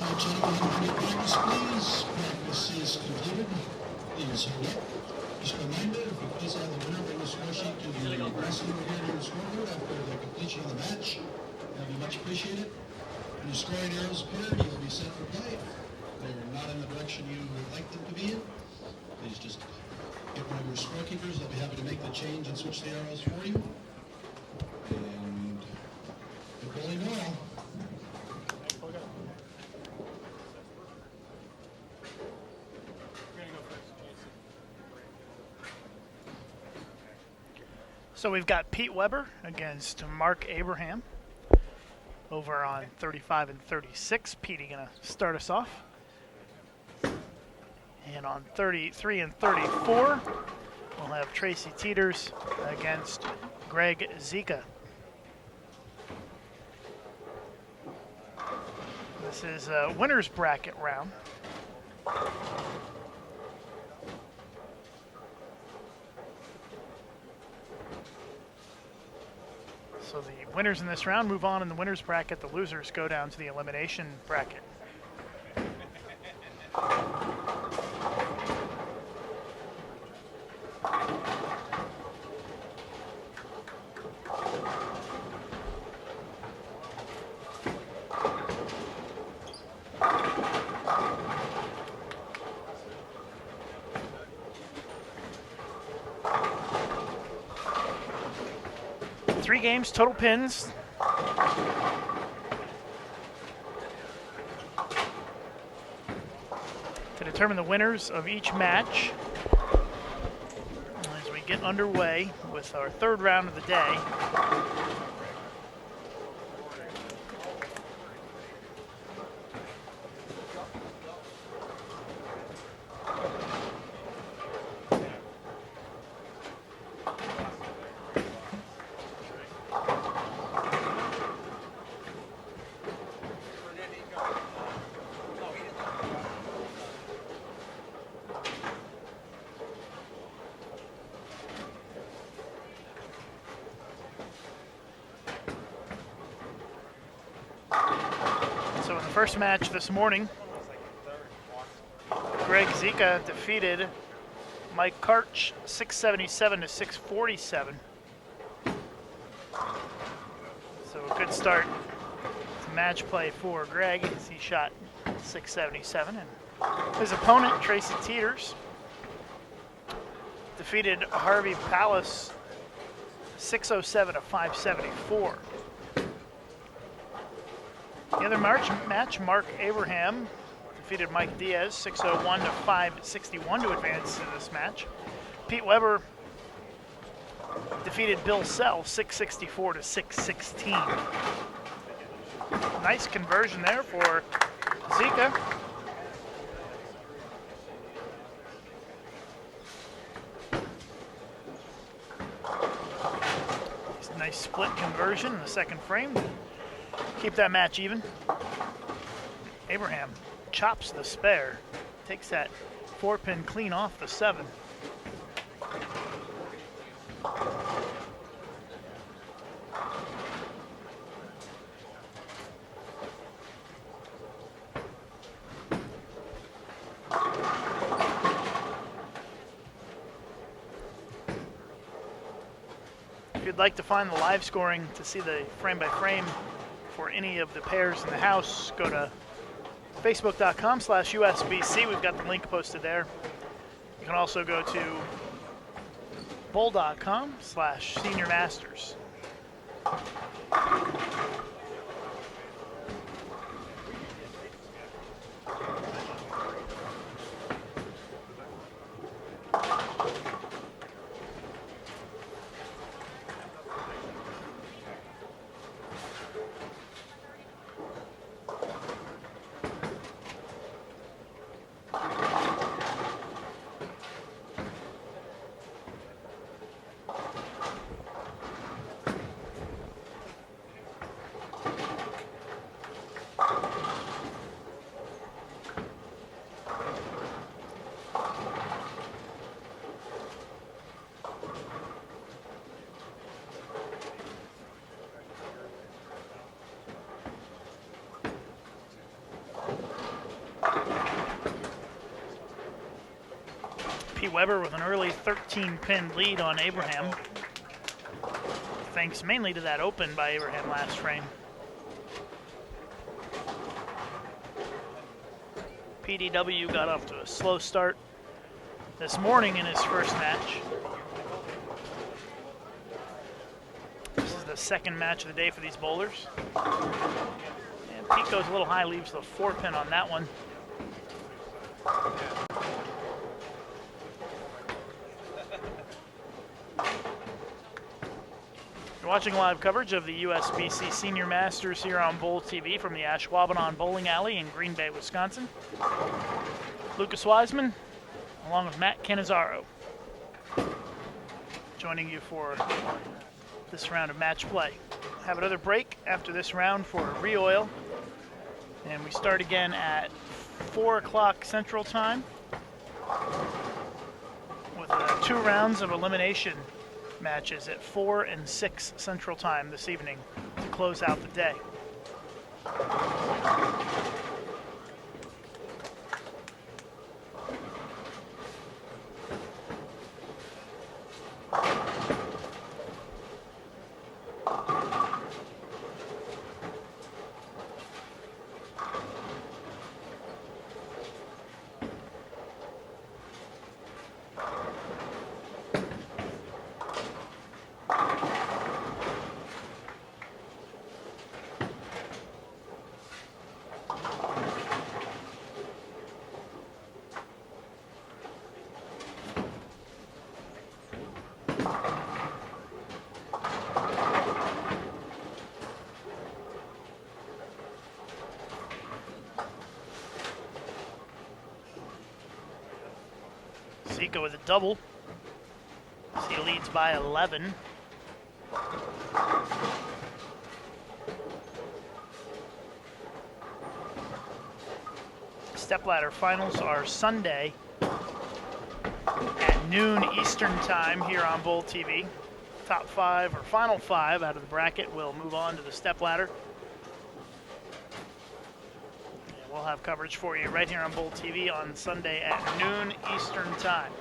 A: Now, gentlemen, any practice, please. Practice is completed. Please hold up. Just a reminder, if you please have the winner bring the score sheet to the wrestling here near the scoreboard after the completion of the match. That'd be much appreciated. When your scoring arrows appear, you'll be set for play. If they're not in the direction you would like them to be in, please just get one of your scorekeepers. They'll be happy to make the change and switch the arrows for you. And the goalie Noel.
B: So we've got Pete Weber against Mark Abraham over on 35 and 36. Petey gonna start us off. And on 33 and 34, we'll have Tracy Teeters against Greg Zika. This is a winner's bracket round. So the winners in this round move on in the winners bracket. The losers go down to the elimination bracket. Three games, total pins. To determine the winners of each match as we get underway with our third round of the day. So in the first match this morning, Greg Zika defeated Mike Karch 677 to 647. So a good start to match play for Greg as he shot 677. And his opponent, Tracy Teeters, defeated Harvey Palace 607 to 574. The other match, Mark Abraham defeated Mike Diaz 601 to 561 to advance to this match. Pete Weber defeated Bill Sell 664 to 616. Nice conversion there for Zika. Nice split conversion in the second frame. Keep that match even. Abraham chops the spare, takes that 4-pin clean off the 7. If you'd like to find the live scoring to see the frame-by-frame for any of the pairs in the house, go to facebook.com/USBC. We've got the link posted there. You can also go to bowl.com/Senior Masters. Pete Weber with an early 13-pin lead on Abraham, thanks mainly to that open by Abraham last frame. PDW got off to a slow start this morning in his first match. This is the second match of the day for these bowlers. And Pete goes a little high, leaves the 4-pin on that one. You're watching live coverage of the USBC Senior Masters here on Bowl TV from the Ashwaubenon Bowling Alley in Green Bay, Wisconsin. Lucas Wiseman, along with Matt Cannizzaro, joining you for this round of match play. Have another break after this round for re-oil, and we start again at 4 o'clock Central Time with 2 rounds of elimination Matches at 4 and 6 Central Time this evening to close out the day. Zika with a double. He leads by 11. Stepladder finals are Sunday at noon Eastern Time here on Bowl TV. Top 5 or final 5 out of the bracket will move on to the stepladder. We'll have coverage for you right here on Bowl TV on Sunday at noon Eastern Time.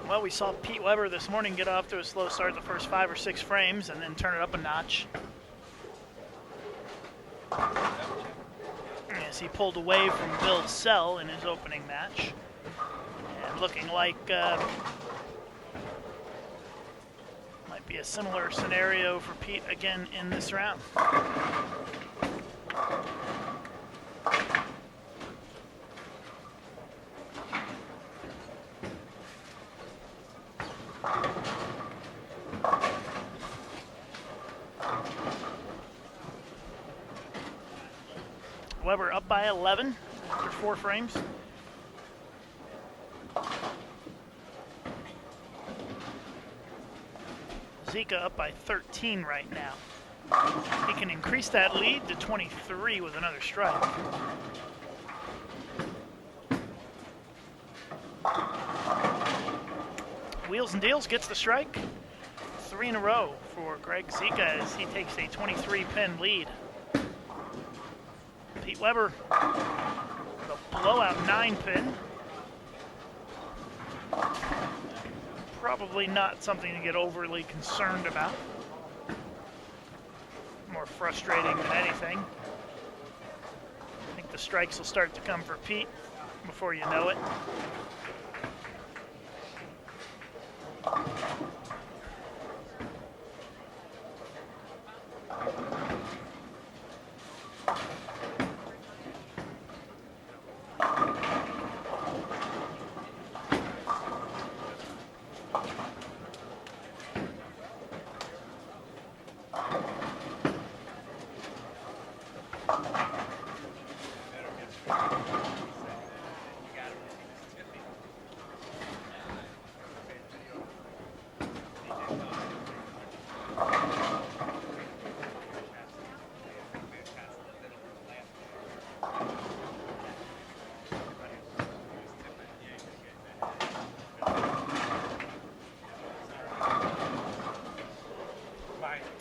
B: Well, we saw Pete Weber this morning get off to a slow start the first 5 or 6 frames and then turn it up a notch as he pulled away from Bill Sell in his opening match. And looking like might be a similar scenario for Pete again in this round. Weber up by 11 after 4 frames. Zika up by 13 right now. He can increase that lead to 23 with another strike. Wheels and Deals gets the strike. 3 in a row for Greg Zika as he takes a 23-pin lead. Pete Weber with a blowout 9-pin. Probably not something to get overly concerned about. More frustrating than anything. I think the strikes will start to come for Pete before you know it.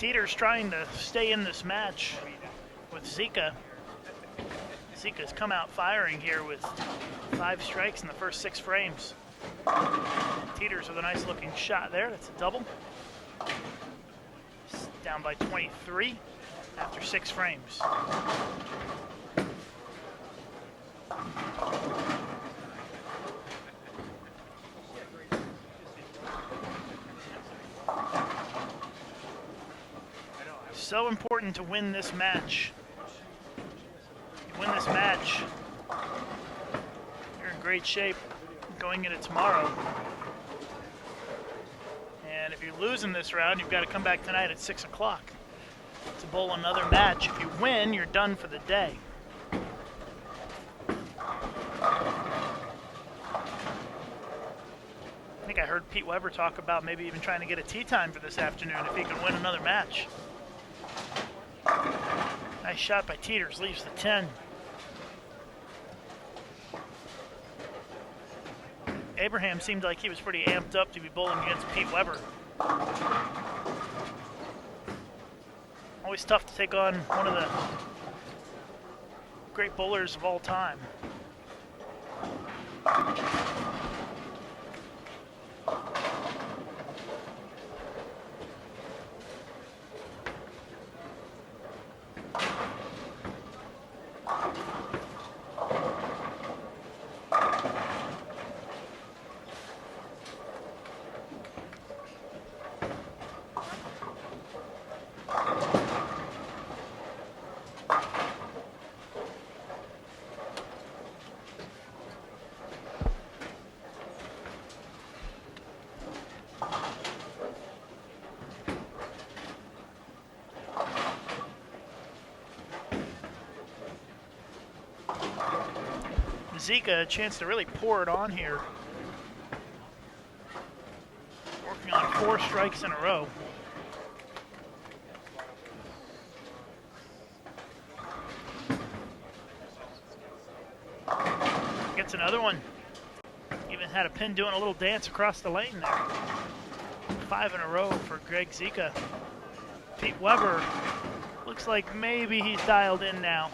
B: Teeters trying to stay in this match with Zika. Zika's come out firing here with 5 strikes in the first 6 frames. Teeters with a nice looking shot there. That's a double. He's down by 23 after 6 frames. So important to win this match. You win this match, you're in great shape going into tomorrow. And if you lose in this round, you've got to come back tonight at 6 o'clock to bowl another match. If you win, you're done for the day. I think I heard Pete Weber talk about maybe even trying to get a tee time for this afternoon if he can win another match. Nice shot by Teeters, leaves the 10. Abraham seemed like he was pretty amped up to be bowling against Pete Weber. Always tough to take on one of the great bowlers of all time. Zika a chance to really pour it on here. Working on 4 strikes in a row. Gets another one. Even had a pin doing a little dance across the lane there. 5 in a row for Greg Zika. Pete Weber looks like maybe he's dialed in now.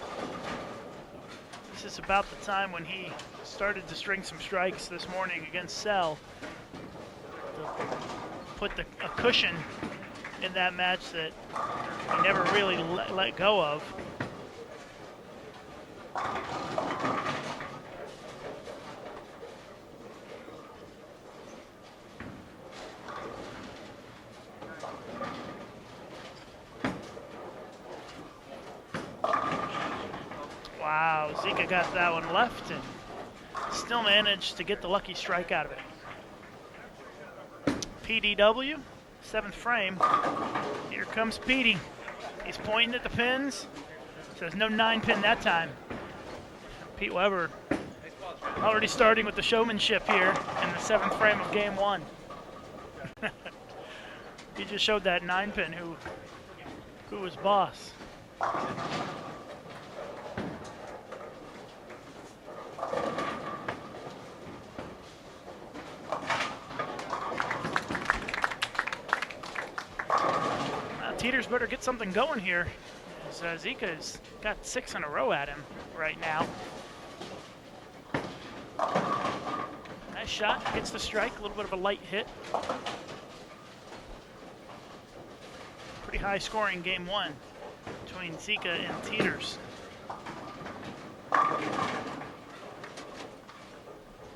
B: This is about the time when he started to string some strikes this morning against Sell to put a cushion in that match that he never really let go of. Wow, Zika got that one left and still managed to get the lucky strike out of it. PDW, 7th frame. Here comes Petey. He's pointing at the pins. Says no 9-pin that time. Pete Weber already starting with the showmanship here in the 7th frame of game 1. He just showed that 9-pin who was boss. Teeters better get something going here, as Zika's got 6 in a row at him right now. Nice shot, gets the strike, a little bit of a light hit. Pretty high scoring game 1 between Zika and Teeters.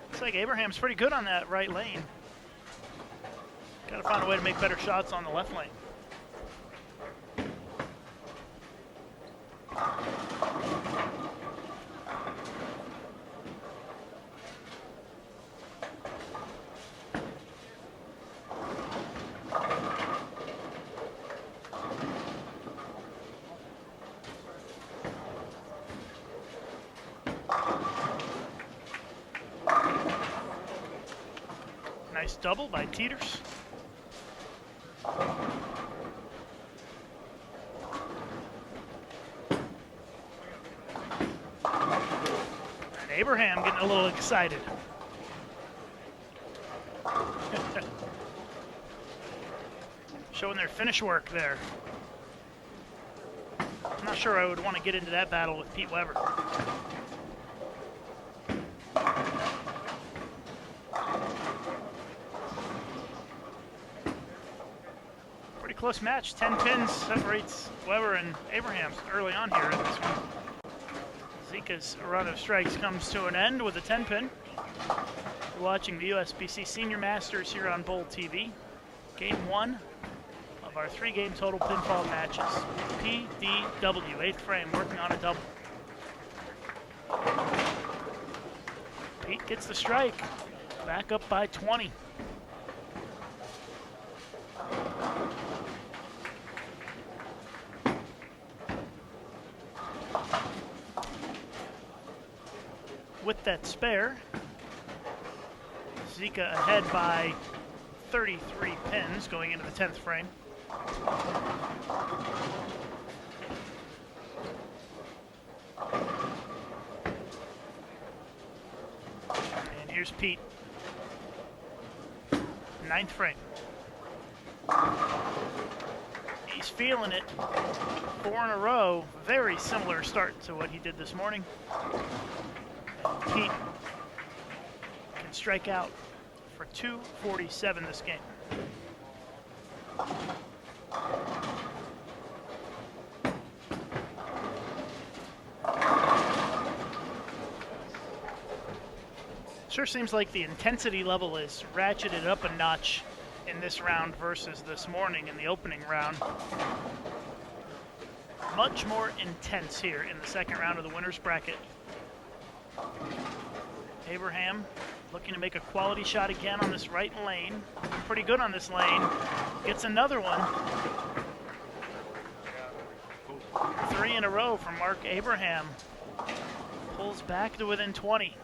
B: Looks like Abraham's pretty good on that right lane. Gotta find a way to make better shots on the left lane. Nice double by Teeters. And Abraham getting a little excited. Showing their finish work there. Not sure I would want to get into that battle with Pete Weber. Pretty close match. 10 pins separates Weber and Abraham early on here in this one. Zika's run of strikes comes to an end with a 10 pin. You're watching the USBC Senior Masters here on Bowl TV. Game 1 of our 3-game total pinfall matches. PDW, 8th frame, working on a double. Pete gets the strike, back up by 20. With that spare, Zika ahead by 33 pins going into the 10th frame. And here's Pete. 9th frame. He's feeling it. 4 in a row. Very similar start to what he did this morning. Pete can strike out for 247 this game. Sure seems like the intensity level is ratcheted up a notch in this round versus this morning in the opening round. Much more intense here in the second round of the winner's bracket. Abraham looking to make a quality shot again on this right lane. Pretty good on this lane. Gets another one. 3 in a row from Mark Abraham. Pulls back to within 20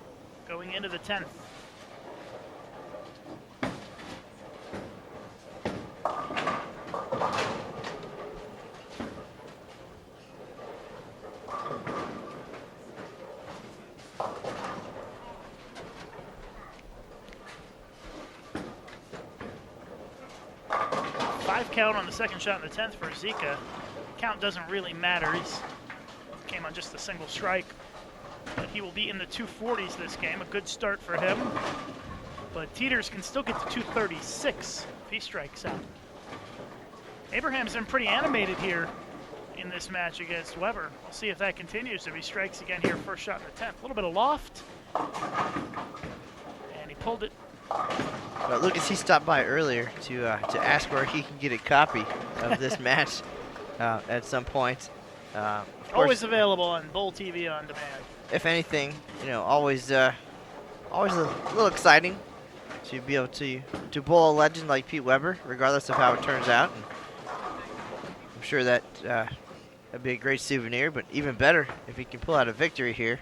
B: going into the 10th. Count on the second shot in the 10th for Zika. Count doesn't really matter. He's came on just a single strike, but he will be in the 240s this game. A good start for him, but Teeters can still get to 236 if he strikes out. Abraham's been pretty animated here in this match against Weber. We'll see if that continues if he strikes again here. First shot in the 10th. A little bit of loft, and he pulled it.
C: But Lucas, he stopped by earlier to ask where he can get a copy of this match at some point. Of course,
B: always available on Bowl TV on demand.
C: If anything, always a little exciting to be able to bowl a legend like Pete Weber, regardless of how it turns out. And I'm sure that that'd be a great souvenir, but even better if he can pull out a victory here.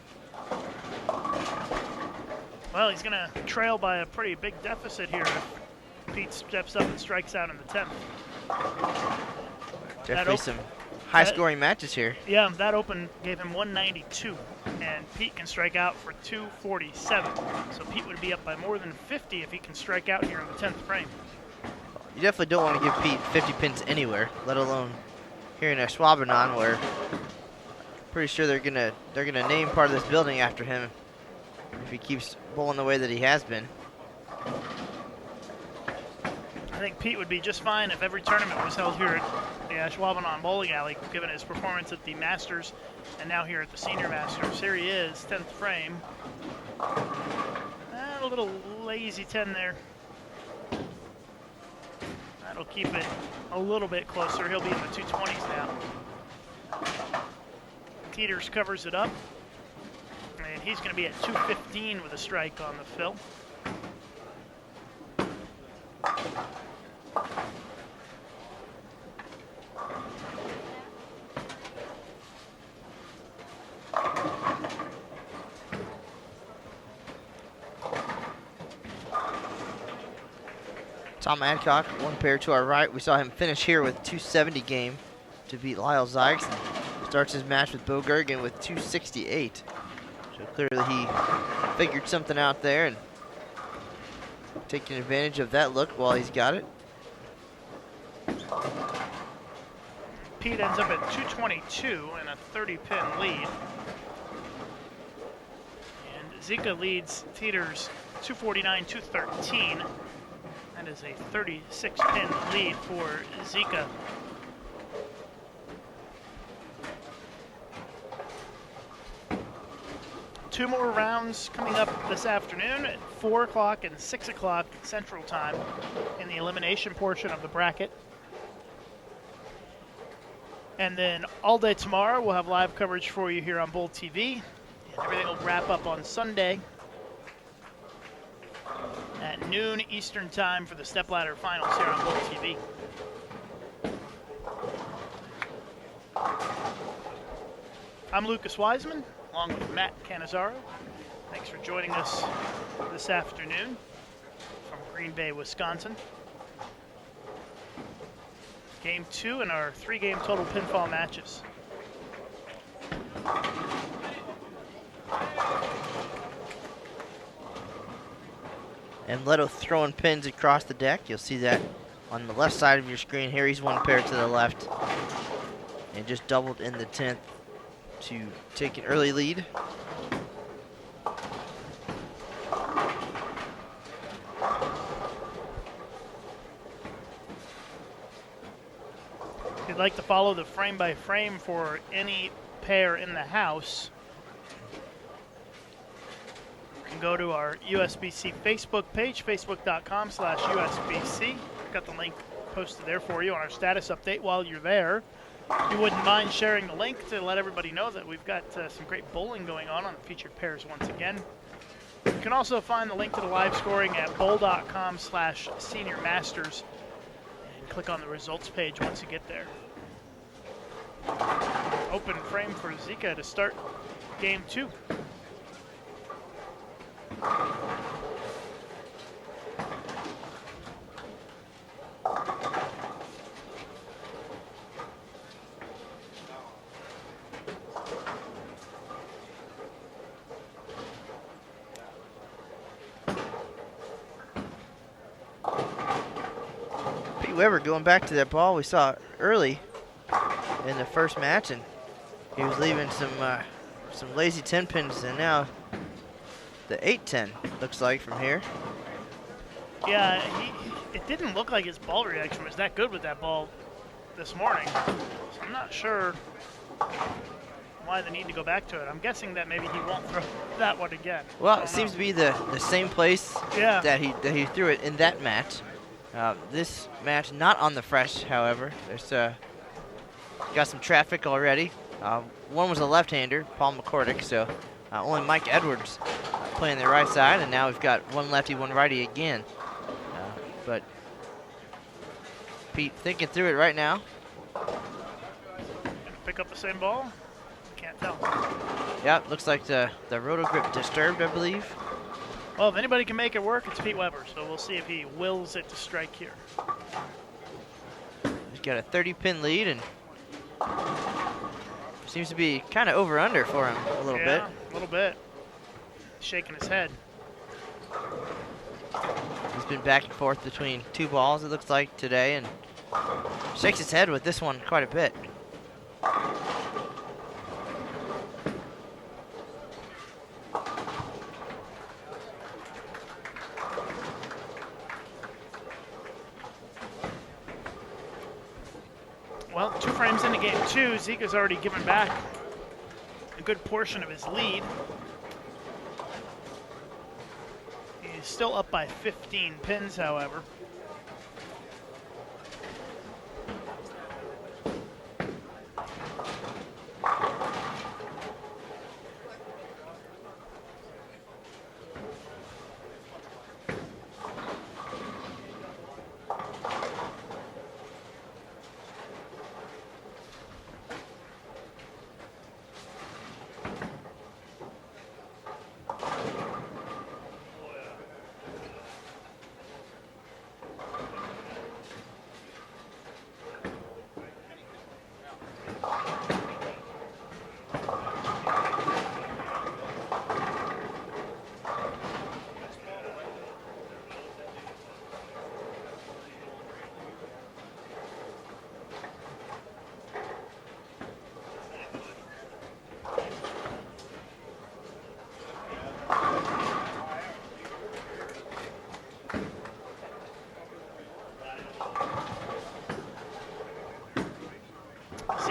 B: Well, he's going to trail by a pretty big deficit here if Pete steps up and strikes out in the 10th.
C: Definitely some high-scoring matches here.
B: Yeah, that open gave him 192, and Pete can strike out for 247. So Pete would be up by more than 50 if he can strike out here in the 10th frame.
C: You definitely don't want to give Pete 50 pins anywhere, let alone here in Ashwaubenon, where pretty sure they're gonna name part of this building after him if he keeps bowling the way that he has been.
B: I think Pete would be just fine if every tournament was held here at the Ashwaubenon Bowling Alley, given his performance at the Masters and now here at the Senior Masters. Here he is, 10th frame. A little lazy 10 there. That'll keep it a little bit closer. He'll be in the 220s now. Teeters covers it up. And he's going to be at 215 with a strike on the fill.
C: Tom Adcock, one pair to our right. We saw him finish here with 270 game to beat Lyle Zykes. Starts his match with Bo Gergen with 268. So clearly he figured something out there and taking advantage of that look while he's got it.
B: Pete ends up at 222 and a 30-pin lead. And Zika leads Teeters 249-213. That is a 36-pin lead for Zika. Two more rounds coming up this afternoon at 4 o'clock and 6 o'clock Central Time in the elimination portion of the bracket. And then all day tomorrow, we'll have live coverage for you here on Bull TV. And everything will wrap up on Sunday at noon Eastern Time for the stepladder finals here on Bull TV. I'm Lucas Wiseman, along with Matt Cannizzaro. Thanks for joining us this afternoon from Green Bay, Wisconsin. Game 2 in our 3-game total pinfall matches.
C: And Leto throwing pins across the deck. You'll see that on the left side of your screen here. He's one pair to the left and just doubled in the 10th to take an early lead.
B: If you'd like to follow the frame-by-frame for any pair in the house, you can go to our USBC Facebook page, facebook.com/USBC. Got the link posted there for you on our status update while you're there. If you wouldn't mind sharing the link to let everybody know that we've got some great bowling going on the featured pairs once again. You can also find the link to the live scoring at bowl.com/Senior Masters and click on the results page once you get there. Open frame for Zika to start game 2.
C: Pete Weber going back to that ball we saw early in the first match, and he was leaving some lazy 10 pins, and now the 8-10 looks like from here.
B: Yeah, it didn't look like his ball reaction was that good with that ball this morning. So I'm not sure why the need to go back to it. I'm guessing that maybe he won't throw that one again.
C: Well, it seems to be the same place that he threw it in that match. This match not on the fresh, however. There's got some traffic already. One was a left-hander, Paul McCordick, so only Mike Edwards playing the right side, and now we've got one lefty, one righty again. But Pete thinking through it right now.
B: Gonna pick up the same ball? Can't tell.
C: Yep, looks like the roto grip disturbed, I believe.
B: Well, if anybody can make it work, it's Pete Weber, so we'll see if he wills it to strike here.
C: He's got a 30-pin lead, and seems to be kind of over-under for him a little bit.
B: Yeah, a little bit. Shaking his head.
C: He's been back and forth between two balls, it looks like, today, and shakes his head with this one quite a bit.
B: Well, 2 frames into game 2, Zika's already given back a good portion of his lead. He's still up by 15 pins, however.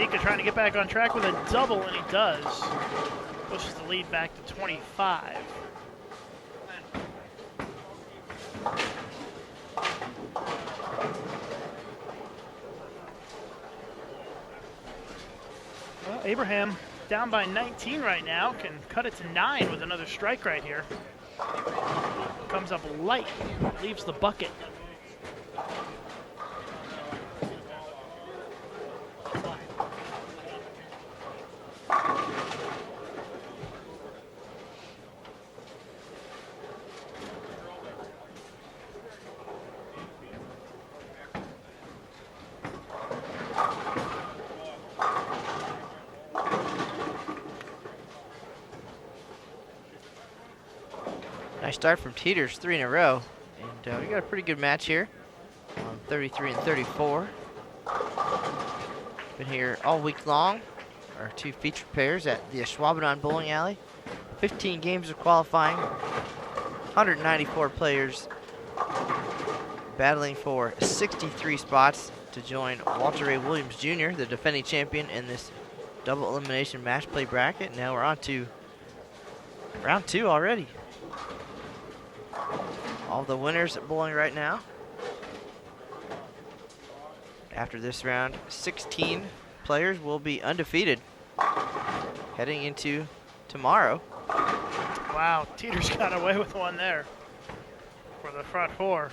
B: Zika trying to get back on track with a double, and he does. Pushes the lead back to 25. Well, Abraham down by 19 right now, can cut it to 9 with another strike right here. Comes up light, leaves the bucket.
C: Nice start from Teeters, 3 in a row. And we got a pretty good match here on 33 and 34. Been here all week long. Our 2 featured pairs at the Ashwaubenon Bowling Alley. 15 games of qualifying. 194 players battling for 63 spots to join Walter Ray Williams Jr., the defending champion in this double elimination match play bracket. Now we're on to round 2 already. All the winners at bowling right now. After this round, 16 players will be undefeated heading into tomorrow.
B: Wow, Teeters got away with one there for the front 4.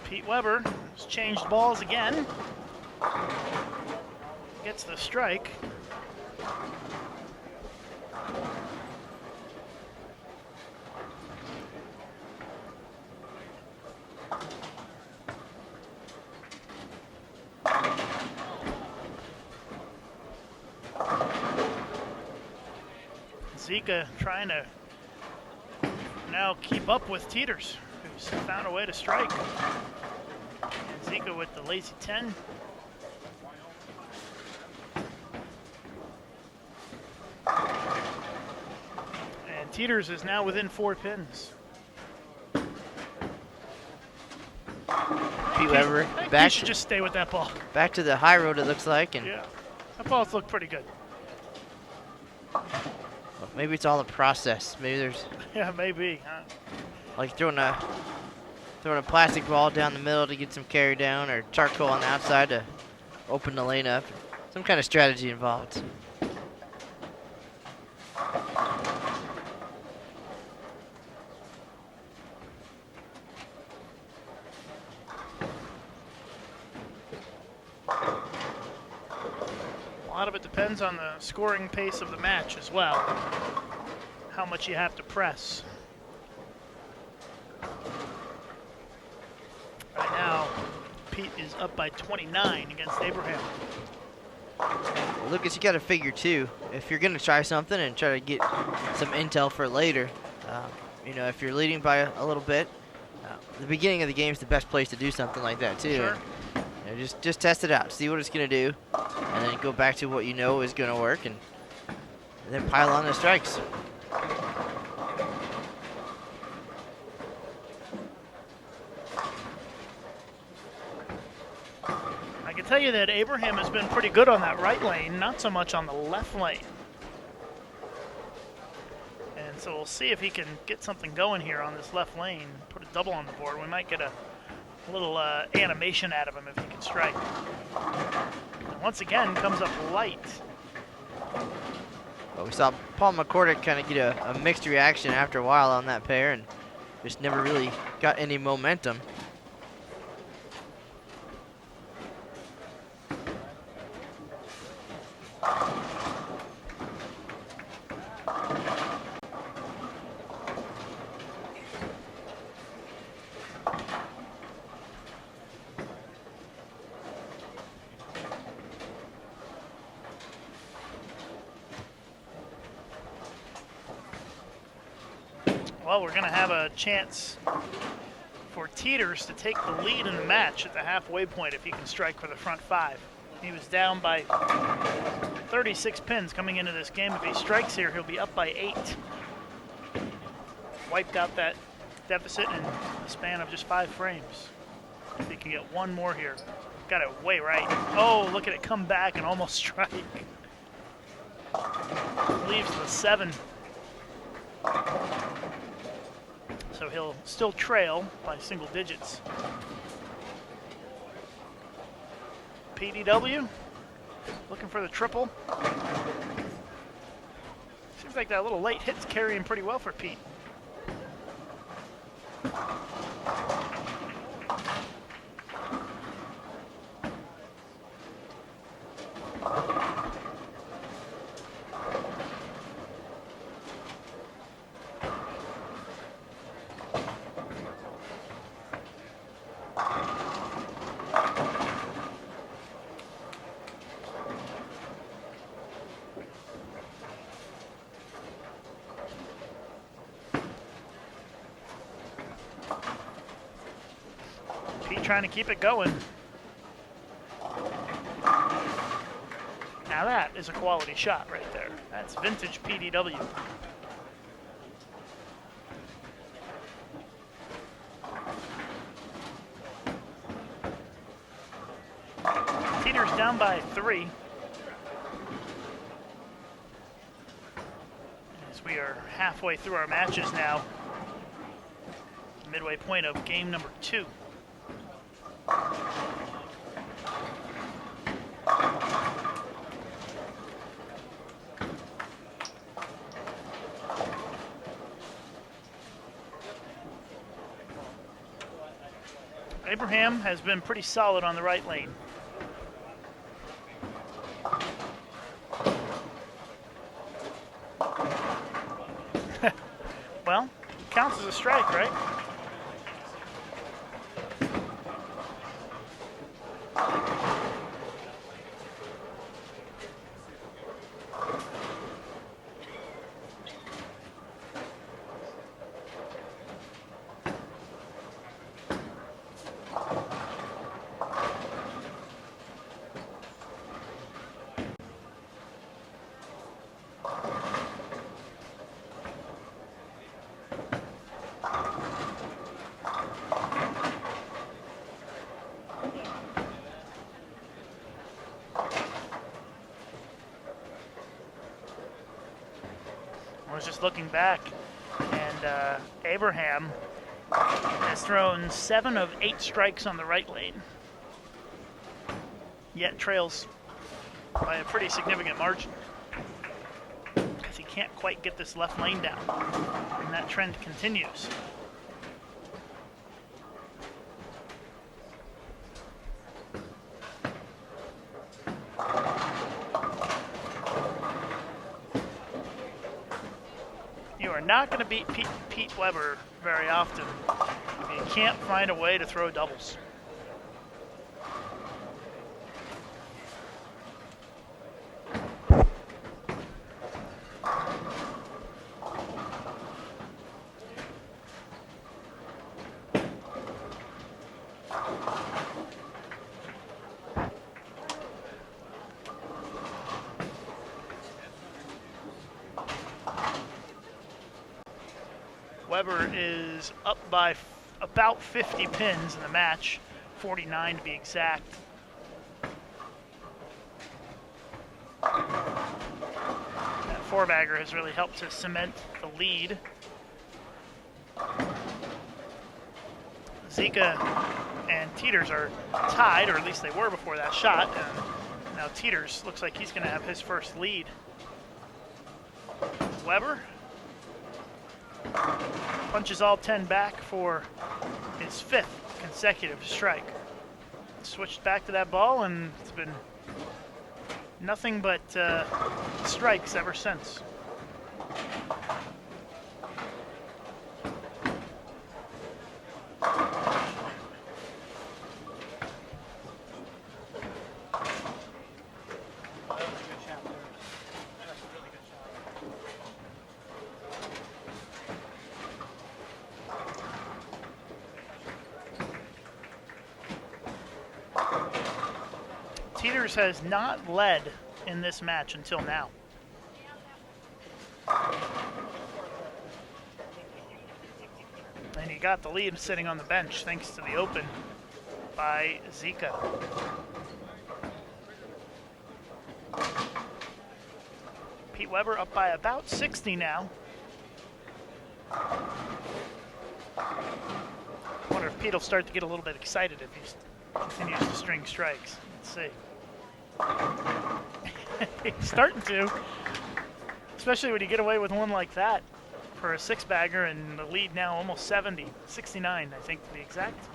B: Pete Weber has changed balls again. Gets the strike. Zika trying to now keep up with Teeters, who's found a way to strike. And Zika with the lazy 10. And Teeters is now within 4 pins.
C: Pete Weber
B: I think
C: back
B: he should just stay with that ball.
C: back to the high road, it looks like, and
B: Yeah, that ball's looked pretty good.
C: well, maybe it's all the process. Maybe there's
B: Yeah, maybe.
C: like throwing a plastic ball down the middle to get some carry down, or charcoal on the outside to open the lane up. Some kind of strategy involved.
B: A lot of it depends on the scoring pace of the match as well. How much you have to press. Right now, Pete is up by 29 against Abraham.
C: Well, Lucas, you got to figure too, if you're going to try something and try to get some intel for later, you know, if you're leading by a little bit, the beginning of the game is the best place to do something like that too.
B: Sure.
C: And, you know, just test it out, see what it's going to do, and then go back to what you know is going to work, and then pile on the strikes.
B: I can tell you that Abraham has been pretty good on that right lane, not so much on the left lane. And so we'll see if he can get something going here on this left lane, put a double on the board. We might get a little animation out of him if he can strike. And once again, comes up light.
C: Well, we saw Paul McCordick kind of get a mixed reaction after a while on that pair, and just never really got any momentum.
B: Well, we're going to have a chance for Teeters to take the lead in the match at the halfway point if he can strike for the front 5. He was down by 36 pins coming into this game. If he strikes here, he'll be up by 8. Wiped out that deficit in the span of just 5 frames. If he can get one more here. Got it way right. Oh, look at it come back and almost strike. Leaves the 7. So he'll still trail by single digits. PDW looking for the triple. Seems like that little late hit's carrying pretty well for Pete. Pete trying to keep it going. Now that is a quality shot right there. That's vintage PDW. Teeter's down by 3. As we are halfway through our matches now. Midway point of game number 2. Abraham has been pretty solid on the right lane. Well, counts as a strike, right? I was just looking back, and Abraham has thrown 7 of 8 strikes on the right lane, yet trails by a pretty significant margin because he can't quite get this left lane down, and that trend continues. You are not going to beat Pete Weber very often if you can't find a way to throw doubles. Weber is up by about 50 pins in the match, 49 to be exact. That 4-bagger has really helped to cement the lead. Zika and Teeters are tied, or at least they were before that shot. And now Teeters looks like he's going to have his first lead. Weber punches all 10 back for his 5th consecutive strike. Switched back to that ball, and it's been nothing but strikes ever since. Teeters has not led in this match until now. And he got the lead sitting on the bench thanks to the open by Zika. Pete Weber up by about 60 now. I wonder if Pete will start to get a little bit excited if he continues to string strikes. Let's see. He's starting to, especially when you get away with one like that for a six-bagger, and the lead now almost 70, 69, I think to be exact.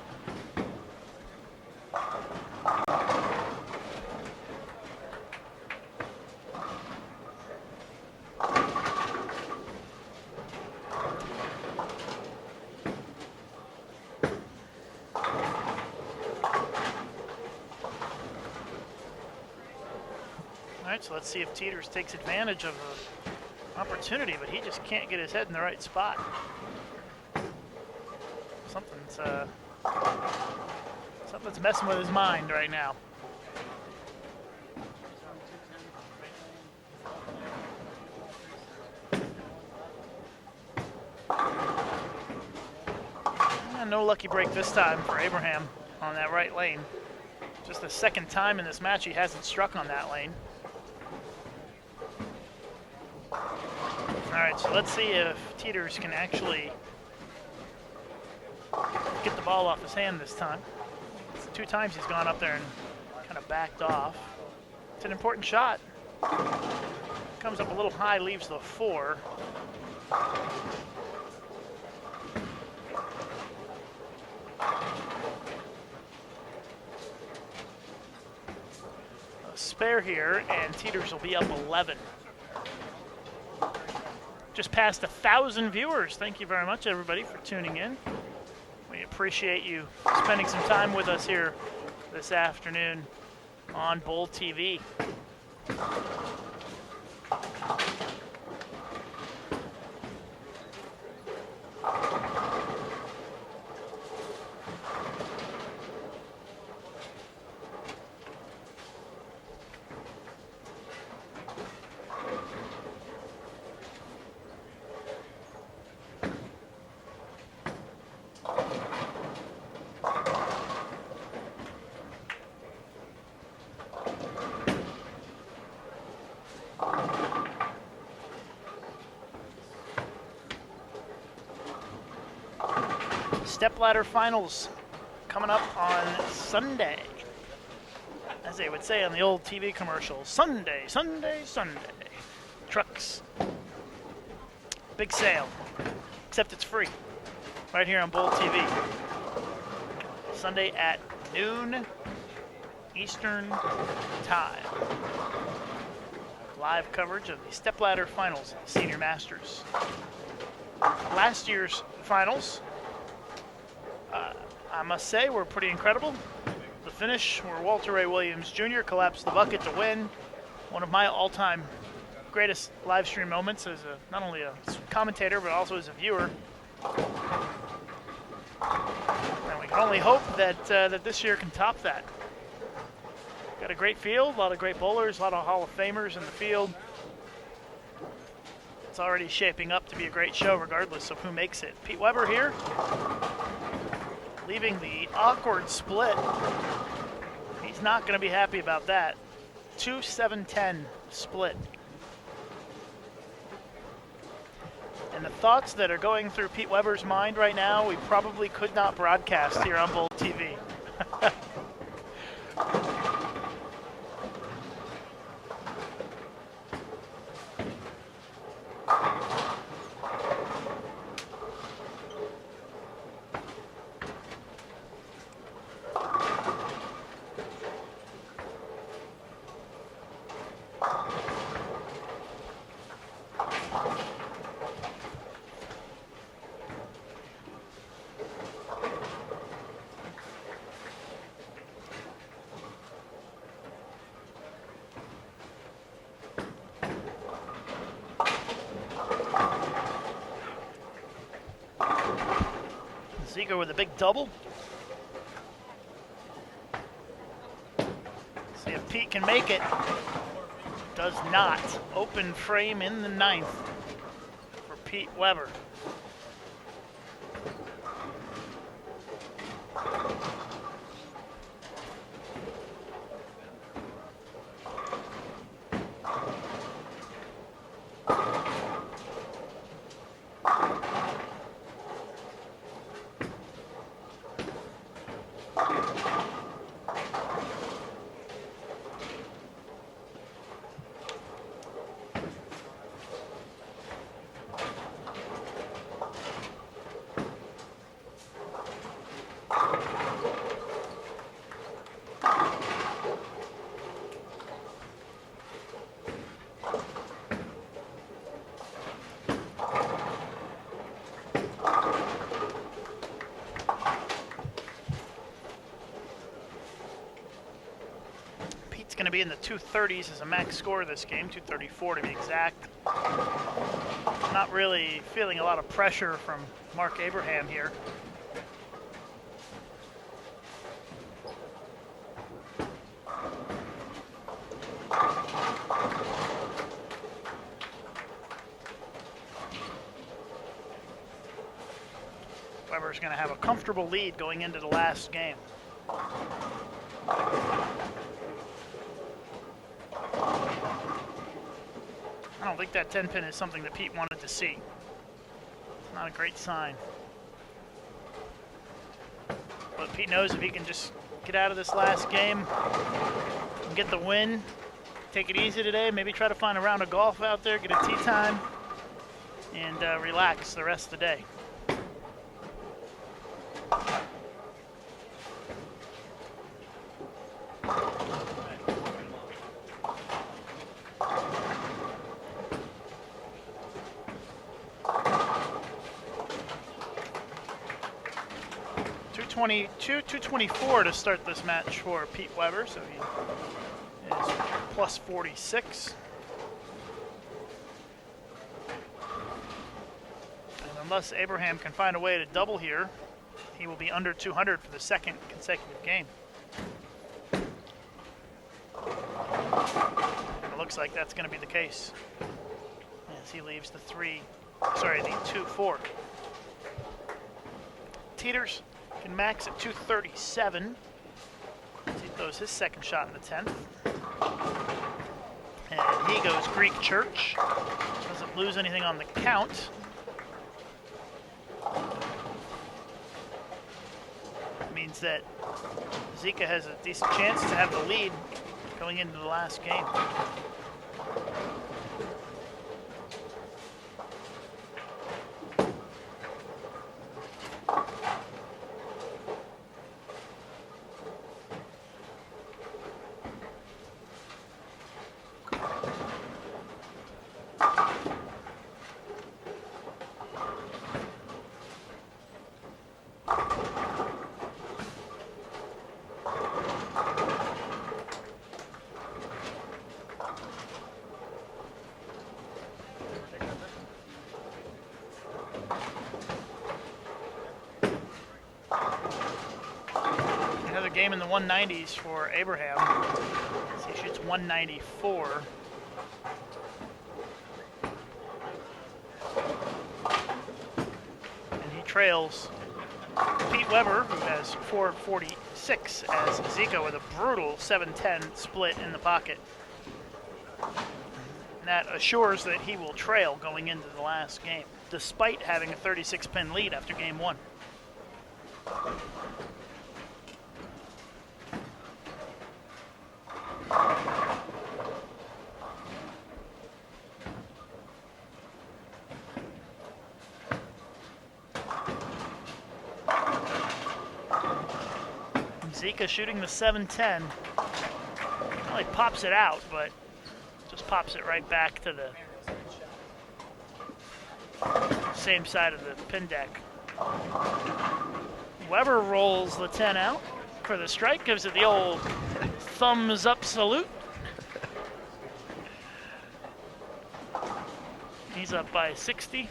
B: So let's see if Teeters takes advantage of the opportunity, but he just can't get his head in the right spot. Something's messing with his mind right now. And no lucky break this time for Abraham on that right lane. Just the second time in this match he hasn't struck on that lane. All right, so let's see if Teeters can actually get the ball off his hand this time. It's 2 times he's gone up there and kind of backed off. It's an important shot. Comes up a little high, leaves the 4. A spare here, and Teeters will be up 11. Just past 1,000 viewers. Thank you very much, everybody, for tuning in. We appreciate you spending some time with us here this afternoon on Bowl TV. Stepladder finals coming up on Sunday. As they would say on the old TV commercials, Sunday, Sunday, Sunday. Trucks. Big sale. Except it's free. Right here on Bowl TV. Sunday at noon Eastern Time. Live coverage of the Stepladder finals, Senior Masters. Last year's finals, I must say, were pretty incredible. The finish, where Walter Ray Williams Jr. collapsed the bucket to win. One of my all-time greatest live stream moments as not only a commentator, but also as a viewer. And we can only hope that that this year can top that. Got a great field, a lot of great bowlers, a lot of Hall of Famers in the field. It's already shaping up to be a great show regardless of who makes it. Pete Weber here, leaving the awkward split. He's not going to be happy about that. 2-7-10 split. And the thoughts that are going through Pete Weber's mind right now, we probably could not broadcast here on Bowl TV. Zico with a big double. See if Pete can make it. Does not. Open frame in the 9th for Pete Weber. going to be in the 230s as a max score this game, 234 to be exact. Not really feeling a lot of pressure from Mark Abraham here. Weber's going to have a comfortable lead going into the last game. I don't think that 10 pin is something that Pete wanted to see. It's not a great sign. But Pete knows if he can just get out of this last game and get the win, take it easy today, maybe try to find a round of golf out there, get a tee time, and relax the rest of the day. $224 to start this match for Pete Weber, so he is plus 46. And unless Abraham can find a way to double here, he will be under 200 for the second consecutive game. And it looks like that's going to be the case as he leaves the 2-4. Teeters can max at 237. He throws his second shot in the 10th. And he goes Greek Church. Doesn't lose anything on the count. Means that Zika has a decent chance to have the lead going into the last game. Game in the 190s for Abraham. He shoots 194. And he trails Pete Weber, who has 446, as Zika with a brutal 7-10 split in the pocket. And that assures that he will trail going into the last game, despite having a 36-pin lead after game one. Zika shooting the 7-10. Well, he pops it out, but just pops it right back to the same side of the pin deck. Weber rolls the 10 out for the strike, gives it the old thumbs up salute. He's up by 60.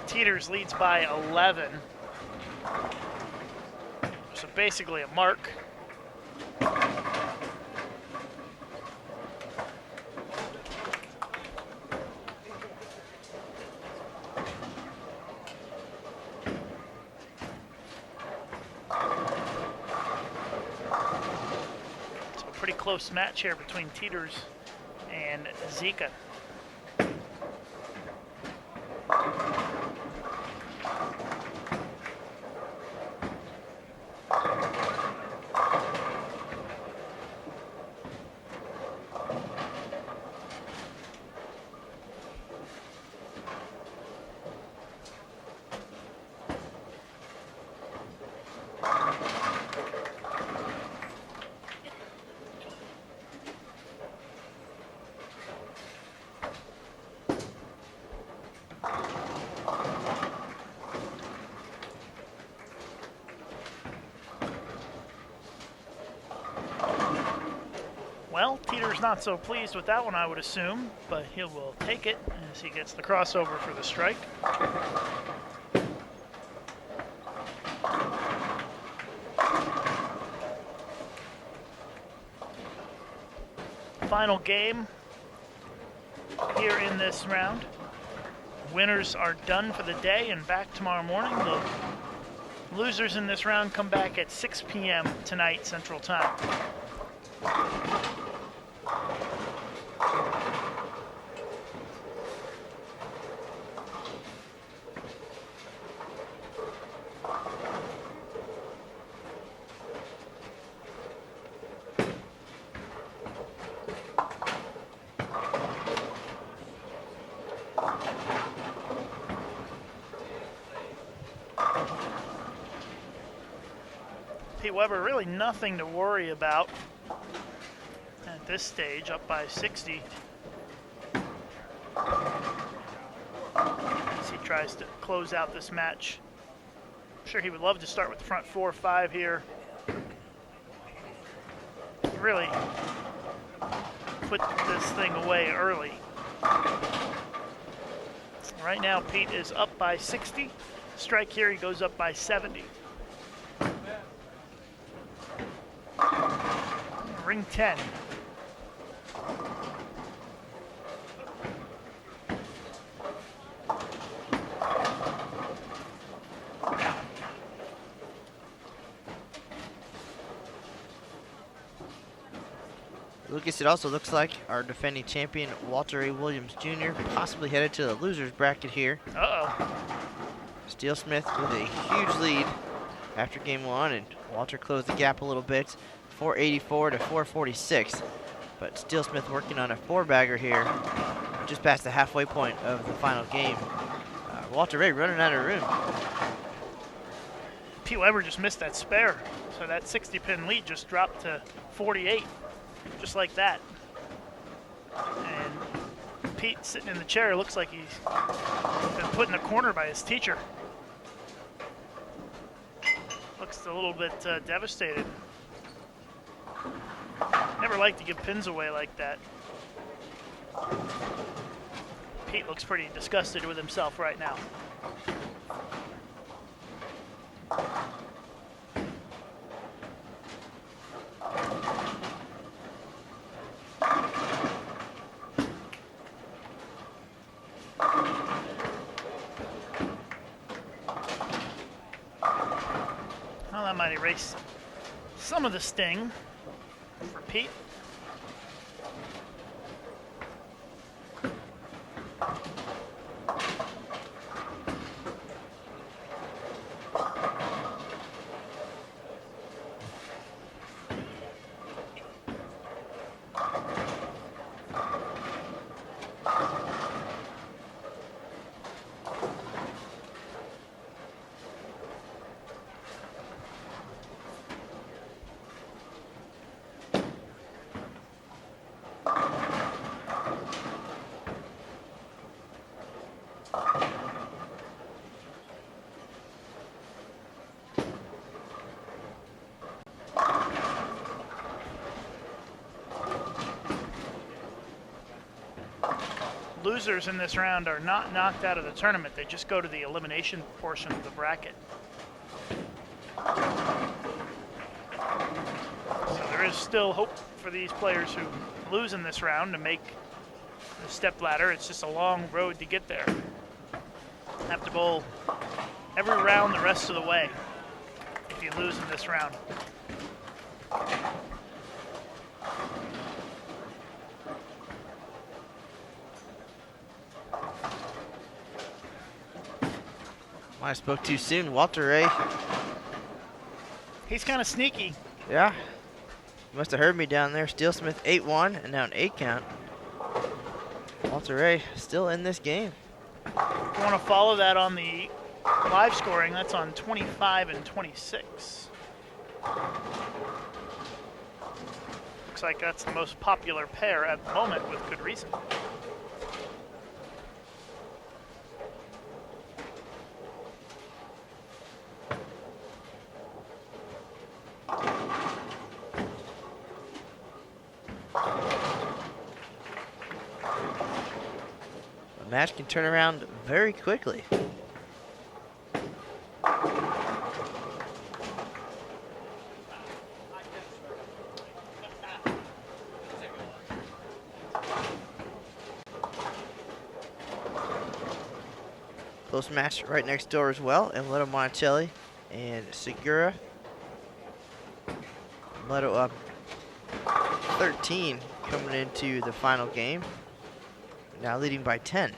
B: Teeters leads by 11. So basically a mark. So a pretty close match here between Teeters and Zika. Well, Teeter's not so pleased with that one, I would assume, but he will take it as he gets the crossover for the strike. Final game here in this round. Winners are done for the day and back tomorrow morning. The losers in this round come back at 6 p.m. tonight, Central Time. Pete Weber, really nothing to worry about at this stage, up by 60. As he tries to close out this match. I'm sure he would love to start with the front 4-5 here. Really put this thing away early. Right now, Pete is up by 60. Strike here, he goes up by 70. Ring 10.
C: Lucas, it also looks like our defending champion, Walter A. Williams Jr., possibly headed to the loser's bracket here.
B: Uh-oh.
C: Steel Smith with a huge lead after game one, and Walter closed the gap a little bit, 484 to 446. But Steel Smith working on a 4-bagger here, just past the halfway point of the final game. Walter Ray running out of room.
B: Pete Weber just missed that spare, so that 60-pin lead just dropped to 48, just like that. And Pete sitting in the chair looks like he's been put in a corner by his teacher. Looks a little bit devastated. Never like to give pins away like that. Pete looks pretty disgusted with himself right now. Well, that might erase some of the sting for Pete. Losers in this round are not knocked out of the tournament. They just go to the elimination portion of the bracket. So there is still hope for these players who lose in this round to make the step ladder. It's just a long road to get there. Have to bowl every round the rest of the way if you lose in this round.
C: I spoke too soon. Walter Ray.
B: He's kind of sneaky.
C: Yeah. You must have heard me down there. Steel Smith 8-1 and now an 8 count. Walter Ray still in this game.
B: If you want to follow that on the live scoring, that's on 25 and 26. Looks like that's the most popular pair at the moment with good reason.
C: match can turn around very quickly. Close match right next door as well. Emleto Monticelli and Segura. Emleto up 13 coming into the final game. Now leading by 10.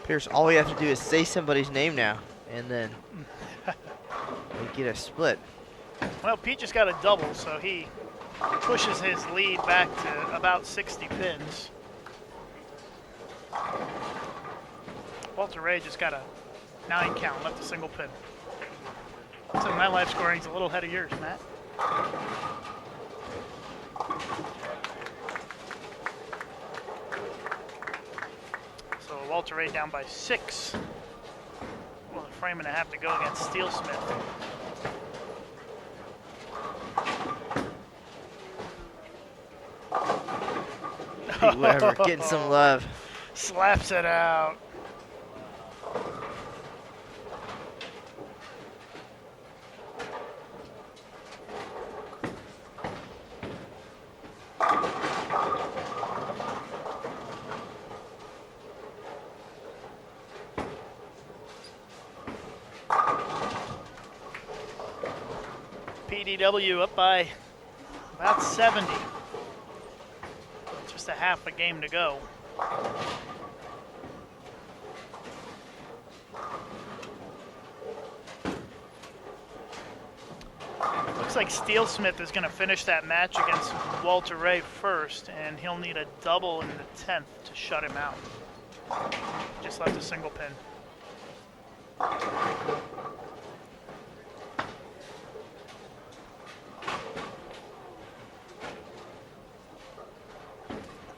C: Pierce, all we have to do is say somebody's name now, and then we get a split.
B: Well, Pete just got a double, so he pushes his lead back to about 60 pins. Walter Ray just got a 9 count, left a single pin. So my life scoring's a little ahead of yours, Matt. So Walter Ray down by 6. Well, a frame and a half to go against Steel Smith.
C: Pete Weber getting some love.
B: Slaps it out. PDW up by about 70. Just a half a game to go. Looks like Steel Smith is going to finish that match against Walter Ray first, and he'll need a double in the 10th to shut him out. Just left a single pin.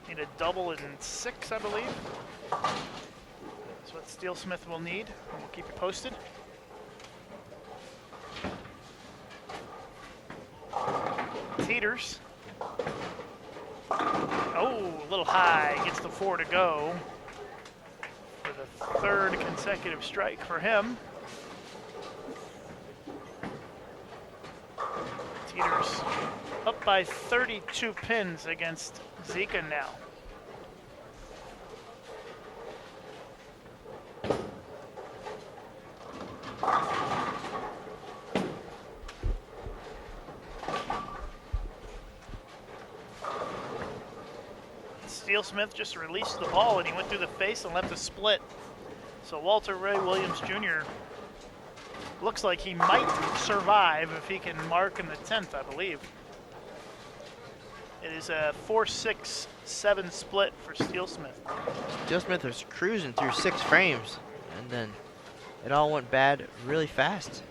B: Need a double in 6, I believe. That's what Steel Smith will need, and we'll keep you posted. Teeters. Oh, a little high. Gets the 4 to go for the 3rd consecutive strike for him. Teeters up by 32 pins against Zika now. Steel Smith just released the ball and he went through the face and left a split. So Walter Ray Williams Jr. looks like he might survive if he can mark in the 10th, I believe. It is a 4-6-7 split for Steel Smith.
C: Steel Smith was cruising through 6 frames, and then it all went bad really fast.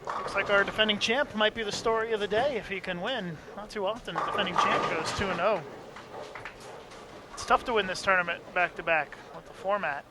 B: Looks like our defending champ might be the story of the day if he can win. Not too often the defending champ goes 2-0. It's tough to win this tournament back-to-back with the format.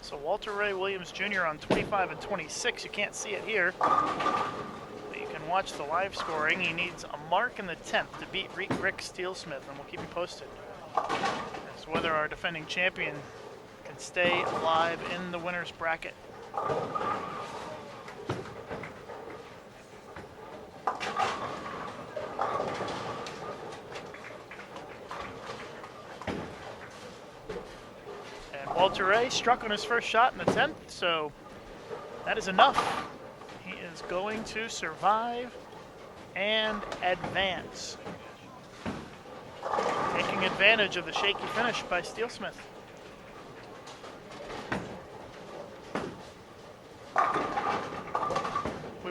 B: So Walter Ray Williams Jr. on 25 and 26. You can't see it here, but you can watch the live scoring. He needs a mark in the 10th to beat Rick Steel Smith, and we'll keep you posted as to whether our defending champion can stay alive in the winner's bracket. Walter Ray struck on his first shot in the 10th, so that is enough. He is going to survive and advance, taking advantage of the shaky finish by Steel Smith.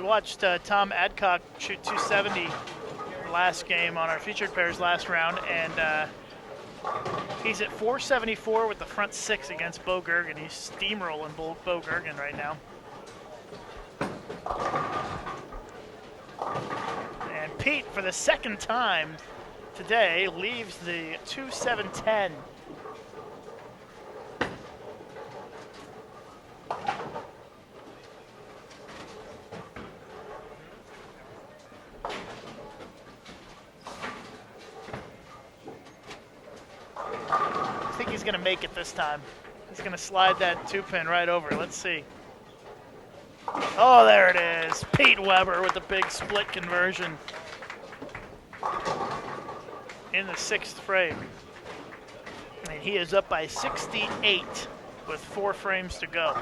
B: We watched Tom Adcock shoot 270 last game on our featured pairs last round, and he's at 474 with the front six against Bo Gergen. He's steamrolling Bo Gergen right now. And Pete, for the second time today, leaves the 2-7-10. I think he's going to make it this time. He's going to slide that 2-pin right over. Let's see. Oh, there it is. Pete Weber with the big split conversion in the 6th frame. And he is up by 68 with 4 frames to go.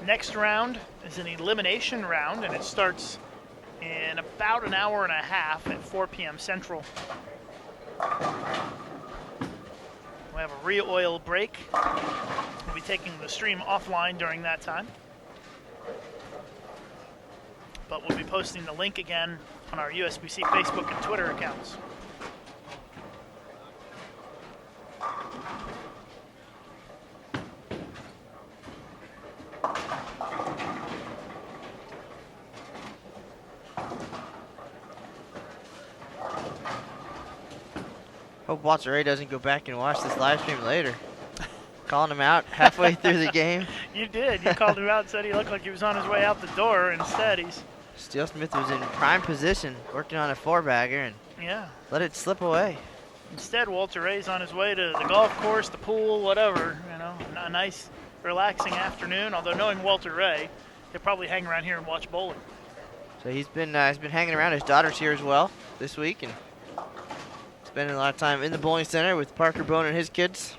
B: Next round is an elimination round, and it starts in about an hour and a half at 4 p.m. Central. We have a re-oil break. We'll be taking the stream offline during that time. But we'll be posting the link again on our USBC Facebook and Twitter accounts.
C: Hope Walter Ray doesn't go back and watch this live stream later. Calling him out halfway through the game.
B: You did. You called him out and said he looked like he was on his way out the door. Instead, he's...
C: Steele Smith was in prime position, working on a 4-bagger, and
B: Yeah.
C: let it slip away.
B: Instead, Walter Ray's on his way to the golf course, the pool, whatever. You know, a nice, relaxing afternoon. Although knowing Walter Ray, he'll probably hang around here and watch bowling.
C: So he's been hanging around. His daughter's here as well this week, and spending a lot of time in the bowling center with Parker Bone and his kids.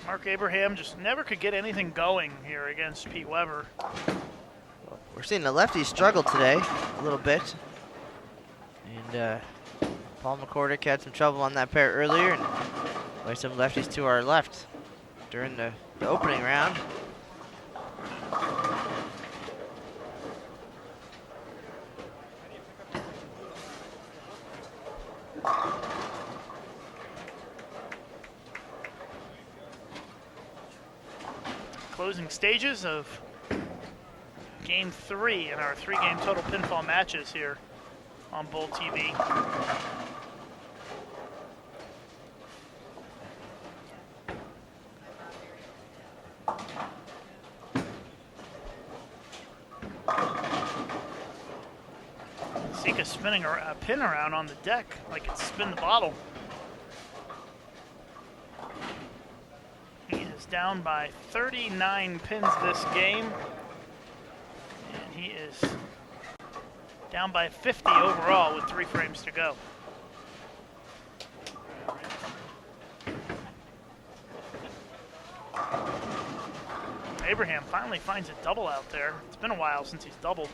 B: Mark Abraham just never could get anything going here against Pete Weber.
C: We're seeing the lefties struggle today a little bit. And Paul McCordick had some trouble on that pair earlier, and play some lefties to our left during the opening round.
B: Closing stages of Game 3 in our 3-game total pinfall matches here on Bowl TV. Sika's spinning a pin around on the deck like it's spin the bottle. He is down by 39 pins this game. And he is down by 50 overall with 3 frames to go. Abraham finally finds a double out there. It's been a while since he's doubled.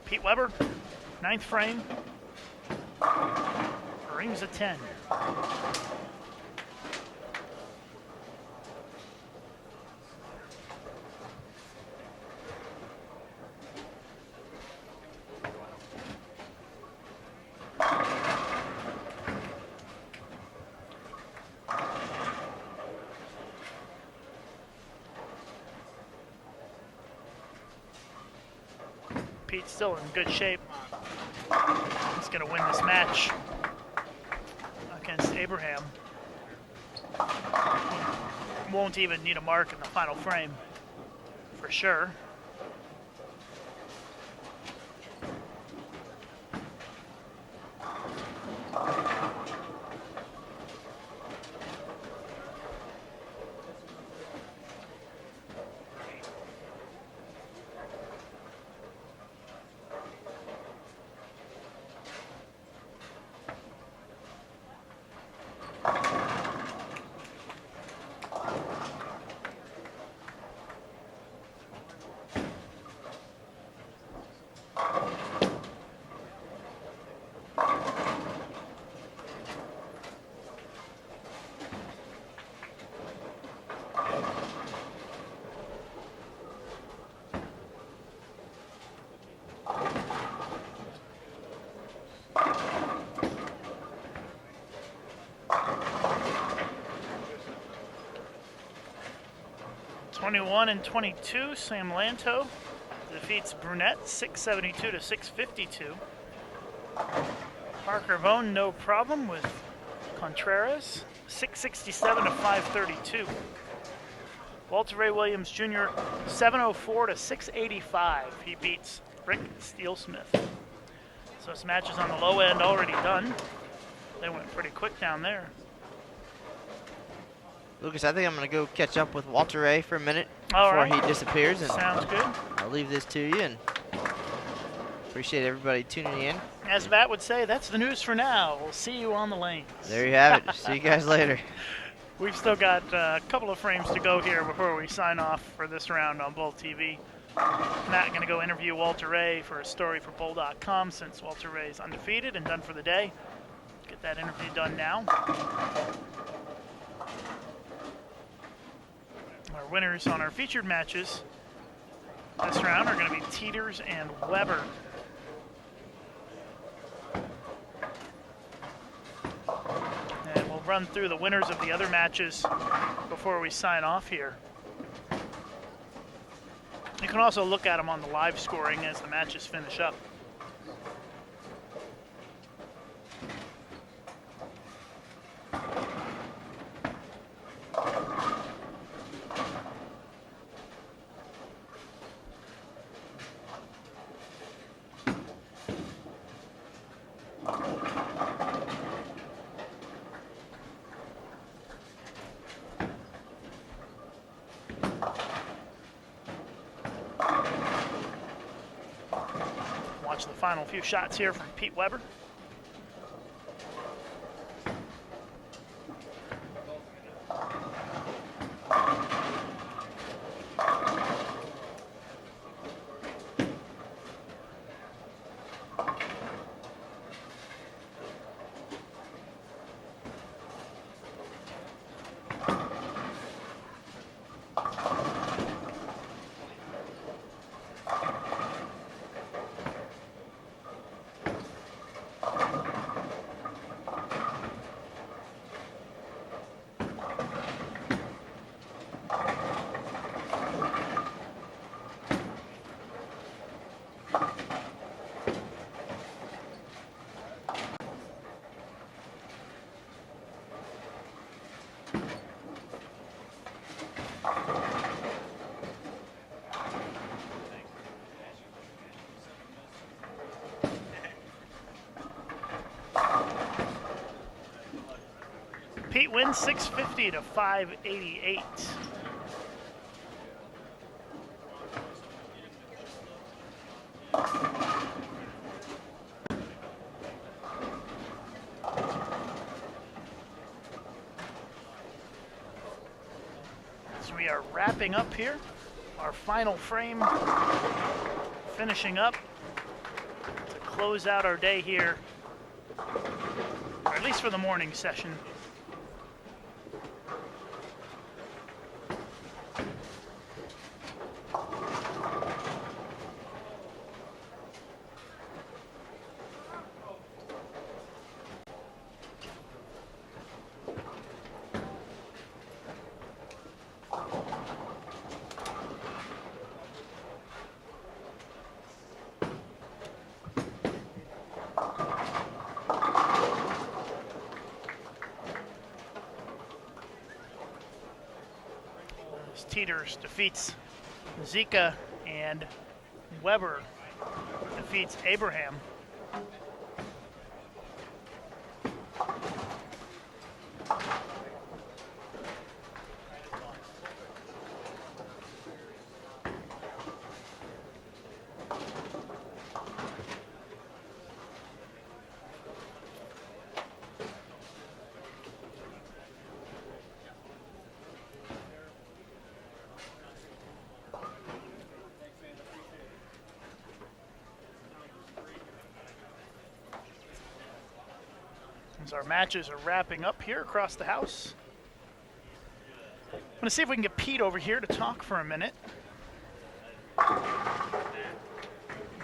B: Pete Weber, 9th frame. Rings of 10. Pete's still in good shape. He's going to win this match against Abraham. Won't even need a mark in the final frame, for sure. And 22, Sam Lanto defeats Brunette 672 to 652. Parker Vone, no problem with Contreras 667 to 532. Walter Ray Williams Jr. 704 to 685. He beats Rick Steelsmith. So this match is on the low end, already done. They went pretty quick down there.
C: Lucas, I think I'm going to go catch up with Walter Ray for a minute
B: All
C: before
B: right.
C: he disappears. And
B: Sounds good.
C: I'll leave this to you, and appreciate everybody tuning in.
B: As Matt would say, that's the news for now. We'll see you on the lanes.
C: There you have it. See you guys later.
B: We've still got a couple of frames to go here before we sign off for this round on Bull TV. Matt going to go interview Walter Ray for a story for Bull.com since Walter Ray is undefeated and done for the day. Get that interview done now. Our winners on our featured matches this round are going to be Teeters and Weber. And we'll run through the winners of the other matches before we sign off here. You can also look at them on the live scoring as the matches finish up. Watch the final few shots here from Pete Weber. Pete wins 650 to 588. So we are wrapping up here. Our final frame finishing up. close out our day here, or at least for the morning session. Teeters defeats Zika, and Weber defeats Abraham. As our matches are wrapping up here across the house. I'm going to see if we can get Pete over here to talk for a minute. If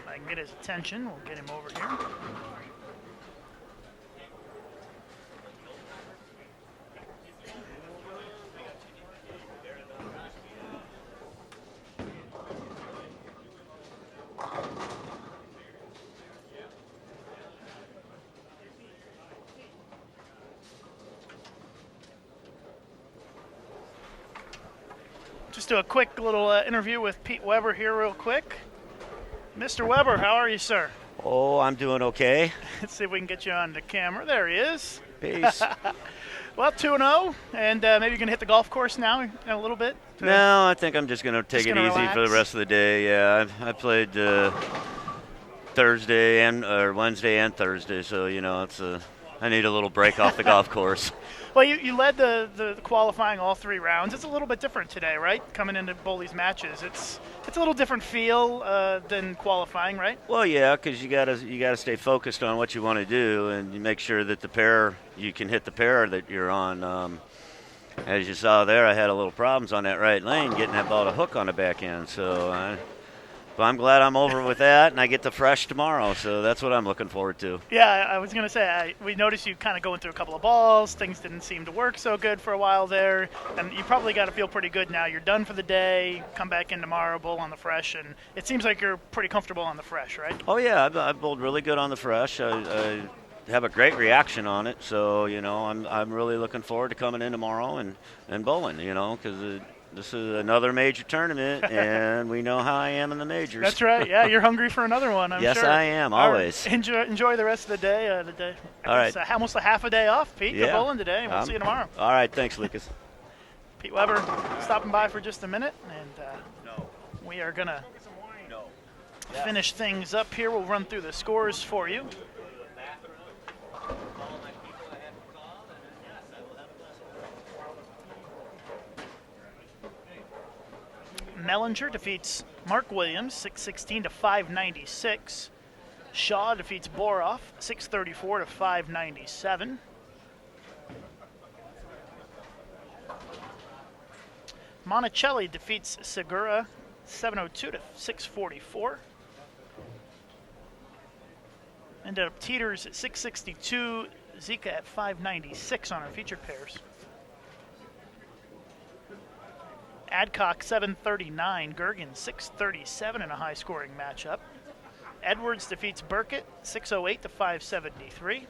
B: I can get his attention, we'll get him over here. Just do a quick little interview with Pete Weber here real quick. Mr. Weber, how are you, sir?
G: Oh, I'm doing okay.
B: Let's see if we can get you on the camera. There he is.
G: Peace.
B: Well, 2-0, and maybe you can hit the golf course now in a little bit.
G: No, I think I'm just going to take it easy
B: relax.
G: for the rest of the day. Yeah, I played Thursday or Wednesday and Thursday, so I need a little break off the golf course.
B: Well, you led the qualifying all 3 rounds. It's a little bit different today, right? Coming into both these matches, it's a little different feel than qualifying, right?
G: Well, yeah, because you gotta stay focused on what you want to do, and you make sure that you can hit the pair that you're on. As you saw there, I had a little problems on that right lane getting that ball to hook on the back end. But I'm glad I'm over with that, and I get the fresh tomorrow, so that's what I'm looking forward to.
B: Yeah, I was going to say, we noticed you kind of going through a couple of balls. Things didn't seem to work so good for a while there, and you probably got to feel pretty good now. You're done for the day, come back in tomorrow, bowl on the fresh, and it seems like you're pretty comfortable on the fresh, right?
G: Oh, yeah, I bowled really good on the fresh. I have a great reaction on it, so, I'm really looking forward to coming in tomorrow and bowling, because this is another major tournament, and we know how I am in the majors.
B: That's right. Yeah, you're hungry for another one, I'm
G: yes,
B: sure.
G: Yes, I am, always.
B: Right. Enjoy the rest of the day.
G: All right.
B: Almost a half a day off, Pete.
G: Yeah.
B: You're bowling today, and we'll see you tomorrow.
G: All right. Thanks, Lucas.
B: Pete Weber stopping by for just a minute, and we are going to finish things up here. We'll run through the scores for you. Mellinger defeats Mark Williams 616 to 596. Shaw defeats Boroff 634 to 597. Monticelli defeats Segura 702 to 644. Ended up Teeters at 662, Zika at 596 on our featured pairs. Adcock 739, Gergen 637 in a high-scoring matchup. Edwards defeats Burkett 608 to 573.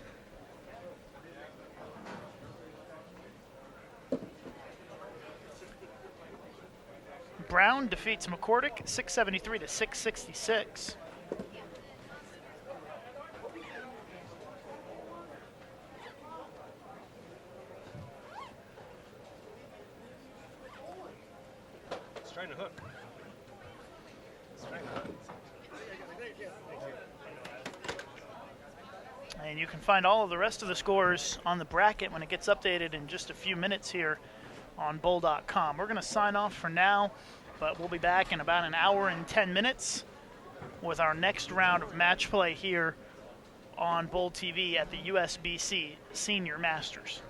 B: Brown defeats McCordick 673 to 666.
F: Trying to hook.
B: And you can find all of the rest of the scores on the bracket when it gets updated in just a few minutes here on bowl.com. We're going to sign off for now, but we'll be back in about an hour and 10 minutes with our next round of match play here on Bowl TV at the USBC Senior Masters.